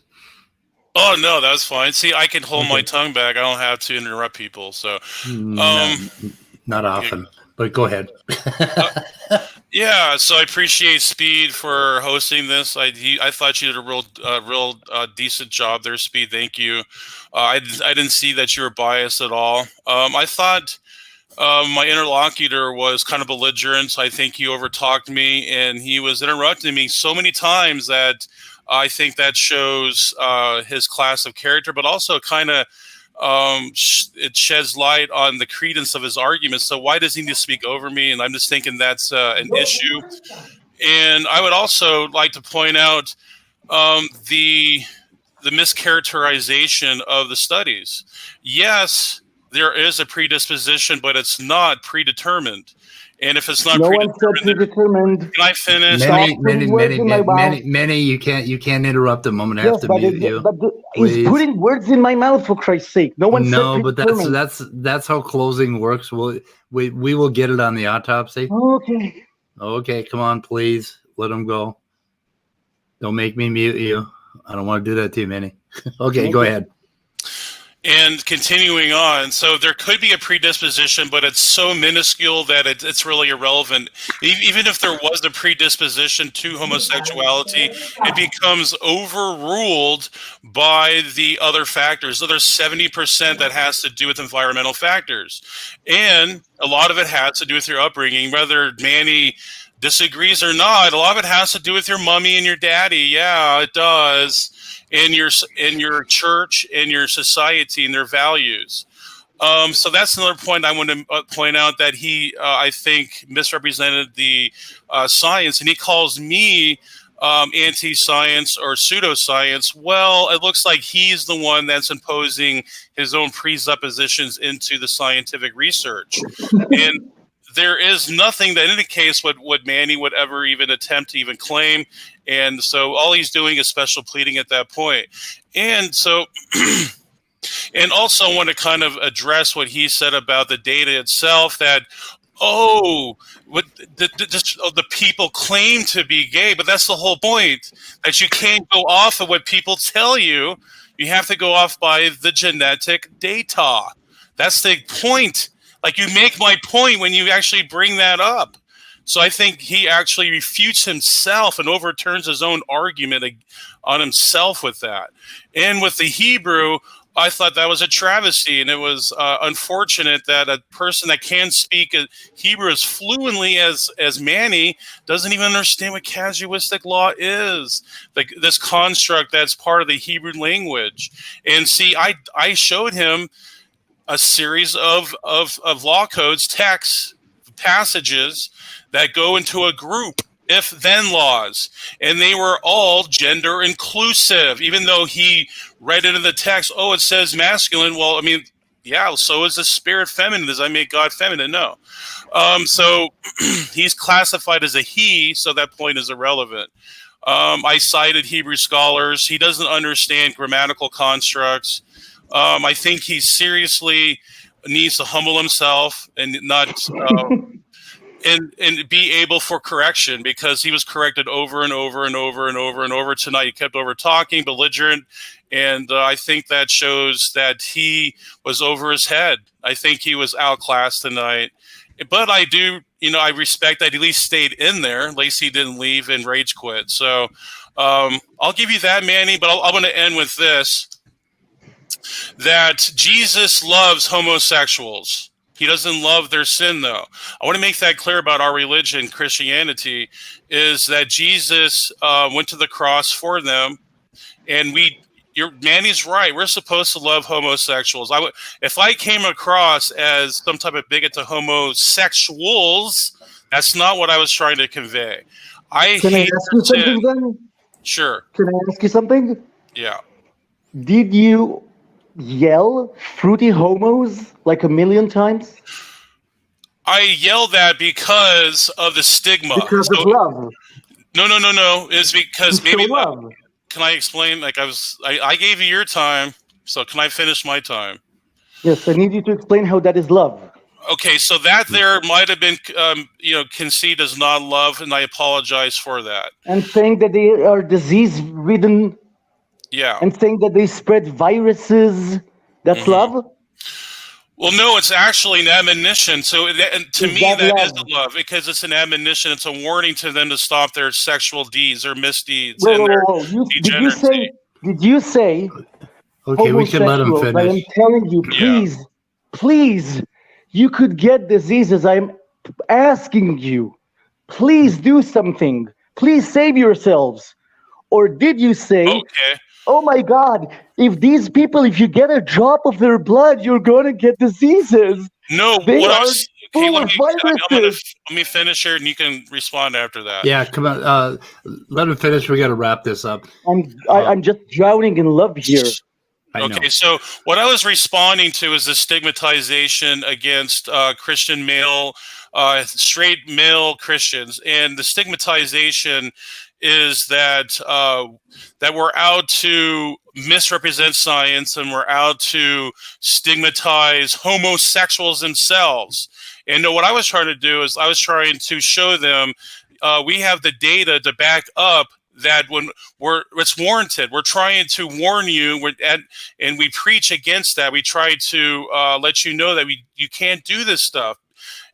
Oh no, that was fine. See, I can hold my tongue back. I don't have to interrupt people. So, Not often, but go ahead. Yeah, so I appreciate Speed for hosting this. I thought you did a real decent job there, Speed. Thank you. I didn't see that you were biased at all. I thought my interlocutor was kind of belligerent. I think he overtalked me, and he was interrupting me so many times that I think that shows his class of character, but also kind of it sheds light on the credence of his arguments. So why does he need to speak over me? And I'm just thinking that's an issue. And I would also like to point out the mischaracterization of the studies. Yes, there is a predisposition, but it's not predetermined. And if it's not predetermined, can I finish? Many, you can't interrupt him. I'm gonna have to mute you. But he's putting words in my mouth, for Christ's sake. No one said but that's how closing works. We will get it on the autopsy. Okay, come on, please let him go. Don't make me mute you. I don't want to do that to you, Meny. Okay, go ahead. And continuing on, so there could be a predisposition, but it's so minuscule that it's really irrelevant. Even if there was a predisposition to homosexuality, it becomes overruled by the other factors. So there's 70% that has to do with environmental factors. And a lot of it has to do with your upbringing, whether Meny disagrees or not. A lot of it has to do with your mommy and your daddy. Yeah, it does. In your church, in your society, and their values. So that's another point I want to point out, that he, I think, misrepresented the science, and he calls me anti-science or pseudoscience. Well, it looks like he's the one that's imposing his own presuppositions into the scientific research. And there is nothing that indicates what Meny would ever even attempt to even claim. And so all he's doing is special pleading at that point. And so, and also I want to kind of address what he said about the data itself, that, the people claim to be gay, but that's the whole point, that you can't go off of what people tell you. You have to go off by the genetic data. That's the point. Like, you make my point when you actually bring that up. So I think he actually refutes himself and overturns his own argument on himself with that. And with the Hebrew, I thought that was a travesty, and it was unfortunate that a person that can speak Hebrew as fluently as Meny doesn't even understand what casuistic law is, like this construct that's part of the Hebrew language. And see, I showed him a series of law codes, texts, passages that go into a group, if-then laws, and they were all gender inclusive, even though he read it in the text, oh, it says masculine. Well, I mean, yeah, so is the spirit feminine. Does I make God feminine? No. So he's classified as a he, so that point is irrelevant. I cited Hebrew scholars. He doesn't understand grammatical constructs. I think he seriously needs to humble himself and not and be able for correction, because he was corrected over and over and over and over and over tonight. He kept over talking, belligerent, and I think that shows that he was over his head. I think he was outclassed tonight. But I do, I respect that he at least stayed in there. At least he didn't leave and rage quit. So I'll give you that, Meny, but I want to end with this, that Jesus loves homosexuals. He doesn't love their sin, though. I want to make that clear about our religion, Christianity, is that Jesus went to the cross for them, and Meny's right. We're supposed to love homosexuals. If I came across as some type of bigot to homosexuals, that's not what I was trying to convey. Can I ask you something then? Sure. Can I ask you something? Yeah. Did you yell fruity homos like a million times? I yell that because of the stigma. Because of love. No. It's because maybe love. Can I explain? Like I gave you your time, so can I finish my time? Yes, I need you to explain how that is love. Okay, so that there might have been, conceived as not love, and I apologize for that. And saying that they are disease-ridden. Yeah. And saying that they spread viruses. That's love? Well, no, it's actually an admonition. So to me, that is love, because it's an admonition. It's a warning to them to stop their sexual deeds, their misdeeds, and their degeneracy. Did you say? Okay, we can let him finish. I am telling you, please, you could get diseases. I am asking you, please do something. Please save yourselves. Or did you say? Okay. Oh my God, if these people, if you get a drop of their blood, you're going to get diseases. No, they what are full of viruses. Let me finish here, and you can respond after that. Yeah, come on. Let him finish. We got to wrap this up. I'm just drowning in love here. Okay, so what I was responding to is the stigmatization against Christian male, straight male Christians, and the stigmatization is that we're out to misrepresent science, and we're out to stigmatize homosexuals themselves. And what I was trying to do is I was trying to show them we have the data to back up that when it's warranted. We're trying to warn you, and we preach against that. We try to let you know that you can't do this stuff.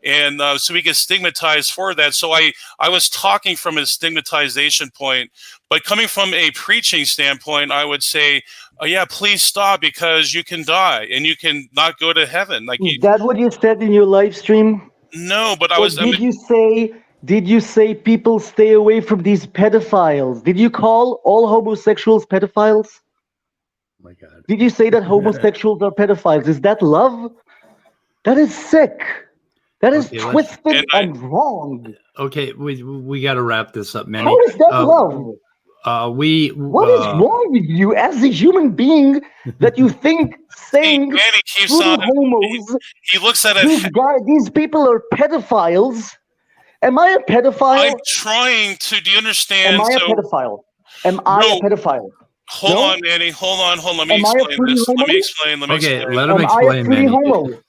And so we get stigmatized for that. So I was talking from a stigmatization point, but coming from a preaching standpoint, I would say, yeah, please stop, because you can die and you can not go to heaven. Is that what you said in your live stream? No, but Did you say people stay away from these pedophiles? Did you call all homosexuals pedophiles? Oh my God. Did you say that homosexuals are pedophiles? Is that love? That is sick. That is twisted and wrong. Okay, we got to wrap this up, Meny. How is that love? What is wrong with you as a human being that you think saying Meny keeps on homos? He looks at it. These people are pedophiles. Am I a pedophile? I'm trying to. Do you understand? Am I a pedophile? Am I a pedophile? Hold on, Meny. Hold on. Let me explain this. Let me explain. Let him explain, Meny.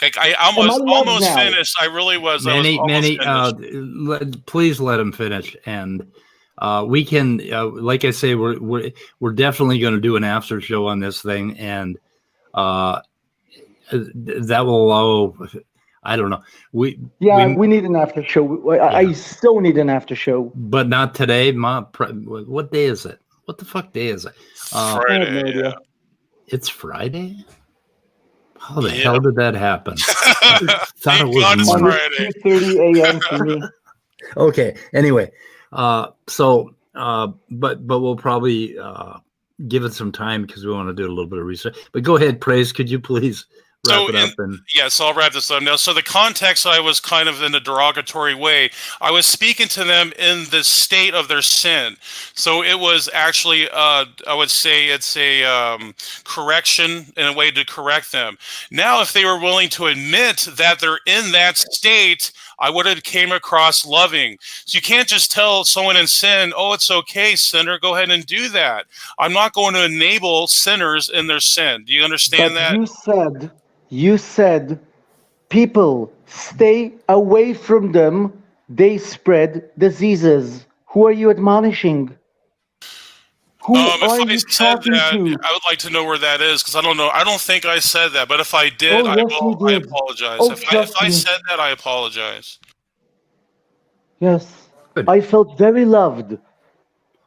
Okay, I almost finished. I really was. Meny, please let him finish, and we can, like I say, we're definitely going to do an after show on this thing, and that will allow. I don't know. We need an after show. I still need an after show, but not today. What day is it? What the fuck day is it? Friday. It's Friday? How the Yeah. hell did that happen? I thought Thank it God was it's Monday. Friday. 2:30 a.m. for me. Okay. Anyway, but we'll probably give it some time because we want to do a little bit of research. But go ahead, Praise. Could you please wrap it up? So I'll wrap this up now. So the context, I was kind of in a derogatory way. I was speaking to them in the state of their sin. So it was actually, I would say it's a correction in a way to correct them. Now, if they were willing to admit that they're in that state, I would have came across loving. So you can't just tell someone in sin, oh, it's okay, sinner, go ahead and do that. I'm not going to enable sinners in their sin. Do you understand that? You said, people, stay away from them. They spread diseases. Who are you admonishing? Who If are I you said talking that, to? I would like to know where that is because I don't know. I don't think I said that. But if I did, Oh, I yes, you I did. apologize. Oh, If trust I me. said that, I apologize. Yes, Good. I felt very loved.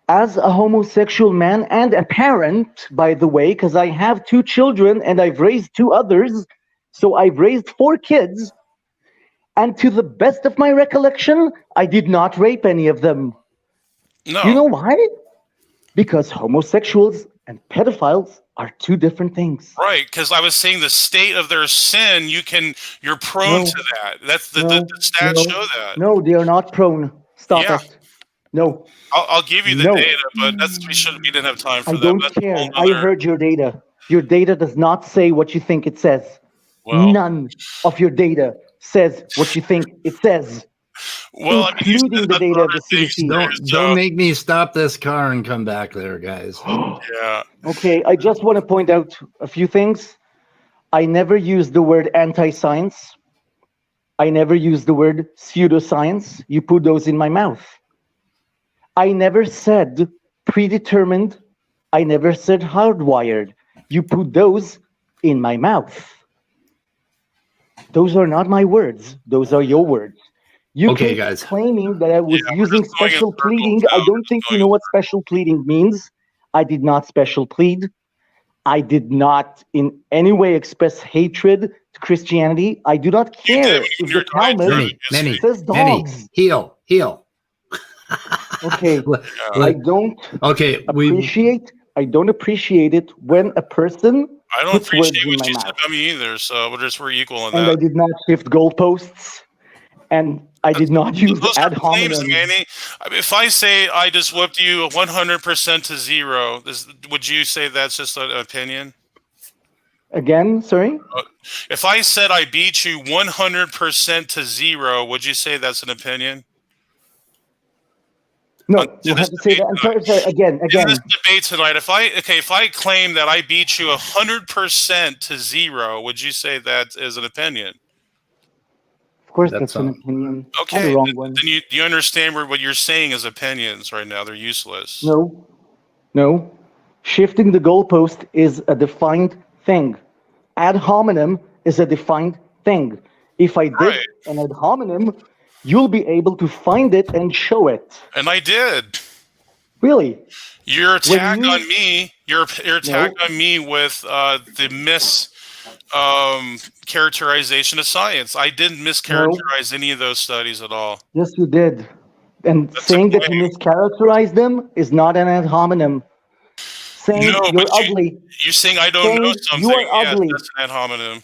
As a homosexual man and a parent, by the way, because I have 2 children and I've raised 2 others, so I've raised 4 kids, and to the best of my recollection, I did not rape any of them. No. You know why? Because homosexuals and pedophiles are 2 different things. Right, because I was saying the state of their sin, you're prone No. to that. That's the No, stats no, show that. No, they are not prone. Stop Yeah. it. No. I'll give you the No. data, but we didn't have time for I that. don't That's a care. whole I nother- heard your data. Your data does not say what you think it says. Well, None of your data says what you think it says, well, including the data of the CDC. Don't make me stop this car and come back there, guys. Yeah. Okay, I just want to point out a few things. I never used the word anti-science. I never used the word pseudoscience. You put those in my mouth. I never said predetermined. I never said hardwired. You put those in my mouth. Those are not my words. Those are your words. You Okay, keep guys. claiming that I was Yeah, we're using just going in special circles pleading. now. I don't We're think just you going know in what special pleading means. I did not special plead. I did not in any way express hatred to Christianity. I do not You did care when if you were the Talmud Many, says Many, dogs. heal. Okay, Yeah. I don't Okay, I don't appreciate it when a person I don't puts words appreciate in what my you mouth. said about me either, so we're equal on And that. I did not shift goalposts, and I did not use Those ad are claims, hominem. Manny. I mean, if I say I just whipped you 100% to 0, would you say that's just an opinion? Again, sorry? If I said I beat you 100% to 0, would you say that's an opinion? No, you have to say that. I'm sorry, again. In this debate tonight, if I claim that I beat you 100% to 0, would you say that is an opinion? Of course, that's an opinion. Okay, And the wrong one. then you understand what you're saying is opinions right now. They're useless. No. Shifting the goalpost is a defined thing. Ad hominem is a defined thing. If I did an ad hominem, you'll be able to find it and show it. And I did. Really? Your attack on me. Your attack on me with the characterization of science. I didn't mischaracterize any of those studies at all. Yes, you did. And That's saying that you mischaracterized them is not an ad hominem. Saying you're ugly. You're saying I don't know something. You are ugly. That's an ad hominem.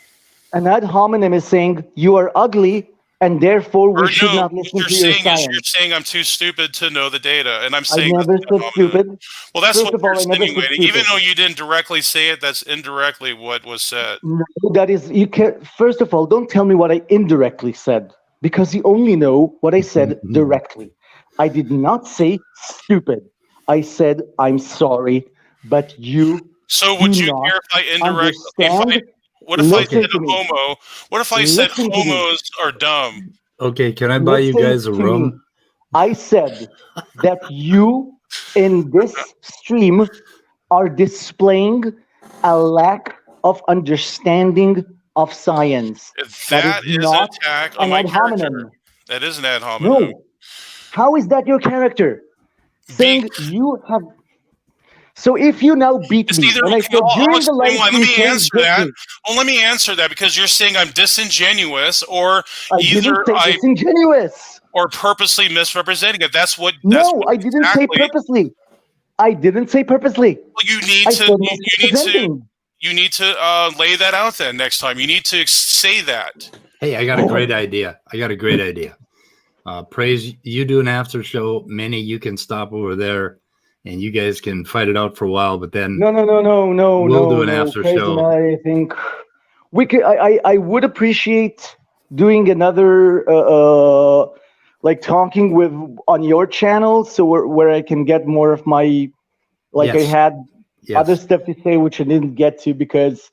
An ad hominem is saying you are ugly, and therefore we should not listen to your science. You're saying I'm too stupid to know the data, and I'm saying I never said stupid. Well, that's First what of all, you're I never said insinuating. stupid. Even though you didn't directly say it, that's indirectly what was said. No, that is, you can. First of all, don't tell me what I indirectly said, because you only know what I said directly. I did not say stupid. I said I'm sorry, but you. So would you care if I indirectly? What if I said homo? What if I said homos are dumb? Okay, can I buy you guys a room? I said that you in this stream are displaying a lack of understanding of science. That is an attack on my character. That is an ad hominem. No. How is that your character? Saying So if you now beat It's me, either and I said I'll during the live explain why. stream, Let me please answer beat that. me. Well, let me answer that because you're saying I'm disingenuous, or I didn't either say I disingenuous. or purposely misrepresenting it. That's No, I didn't say exactly. purposely. I didn't say purposely. Well, you need I to. said You misrepresenting. need to lay that out. Then next time, you need to say that. Hey, I got a great idea. Praise, you do an after show. Many, you can stop over there, and you guys can fight it out for a while. But then No. We'll do an after Praise show. and I think we could. I would appreciate doing another like talking with on your channel, so where I can get more of my like I Yes. had Yes. other stuff to say which I didn't get to because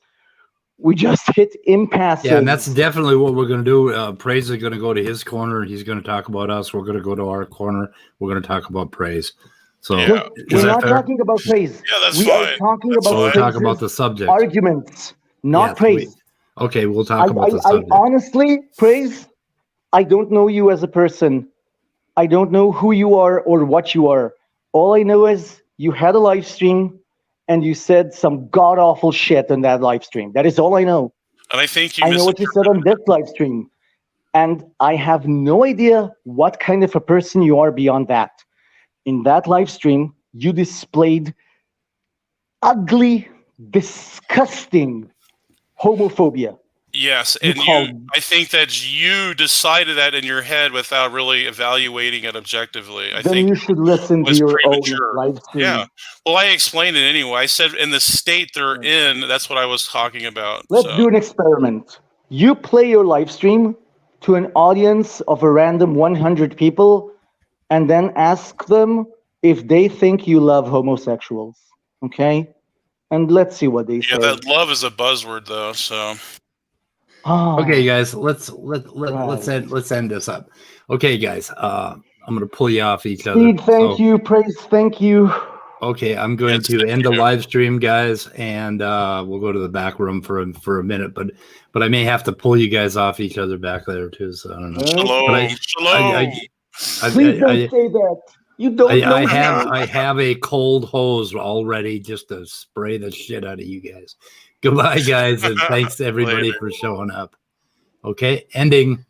we just hit impasses. Yeah, and that's definitely what we're going to do. Praise is going to go to his corner. He's going to talk about us. We're going to go to our corner. We're going to talk about Praise. So Yeah. is We're that not fair? talking about praise. Yeah, that's we fine. are talking That's about So we'll fine. talk about Praise's the subject. arguments, not Yes, praise. Okay, we'll talk about the I subject. honestly, Praise, I don't know you as a person. I don't know who you are or what you are. All I know is you had a live stream and you said some god awful shit on that live stream. That is all I know. And I think you I know what you said on this live stream. And I have no idea what kind of a person you are beyond that. In that live stream, you displayed ugly, disgusting homophobia. Yes, You and called- I think that you decided that in your head without really evaluating it objectively. I Then think you should listen to was your own premature. live stream. Yeah. Well, I explained it anyway. I said in the state they're in, that's what I was talking about. Let's So. do an experiment. You play your live stream to an audience of a random 100 people and then ask them if they think you love homosexuals. Okay? And let's see what they Yeah, say. that love is a buzzword though. So Ah, Okay, guys, let's Right. end this up. Okay, guys, I'm going to pull you off each other. Steve, thank So, you. Praise, thank you. Okay, I'm going Yes, to thank end the you. live stream, guys, and we'll go to the back room for a minute. But I may have to pull you guys off each other back there too. So I don't know. shalom, shalom. Please don't say that. You don't know. I have a cold hose already just to spray the shit out of you guys. Goodbye, guys, and thanks to everybody Later. for showing up. Okay, ending.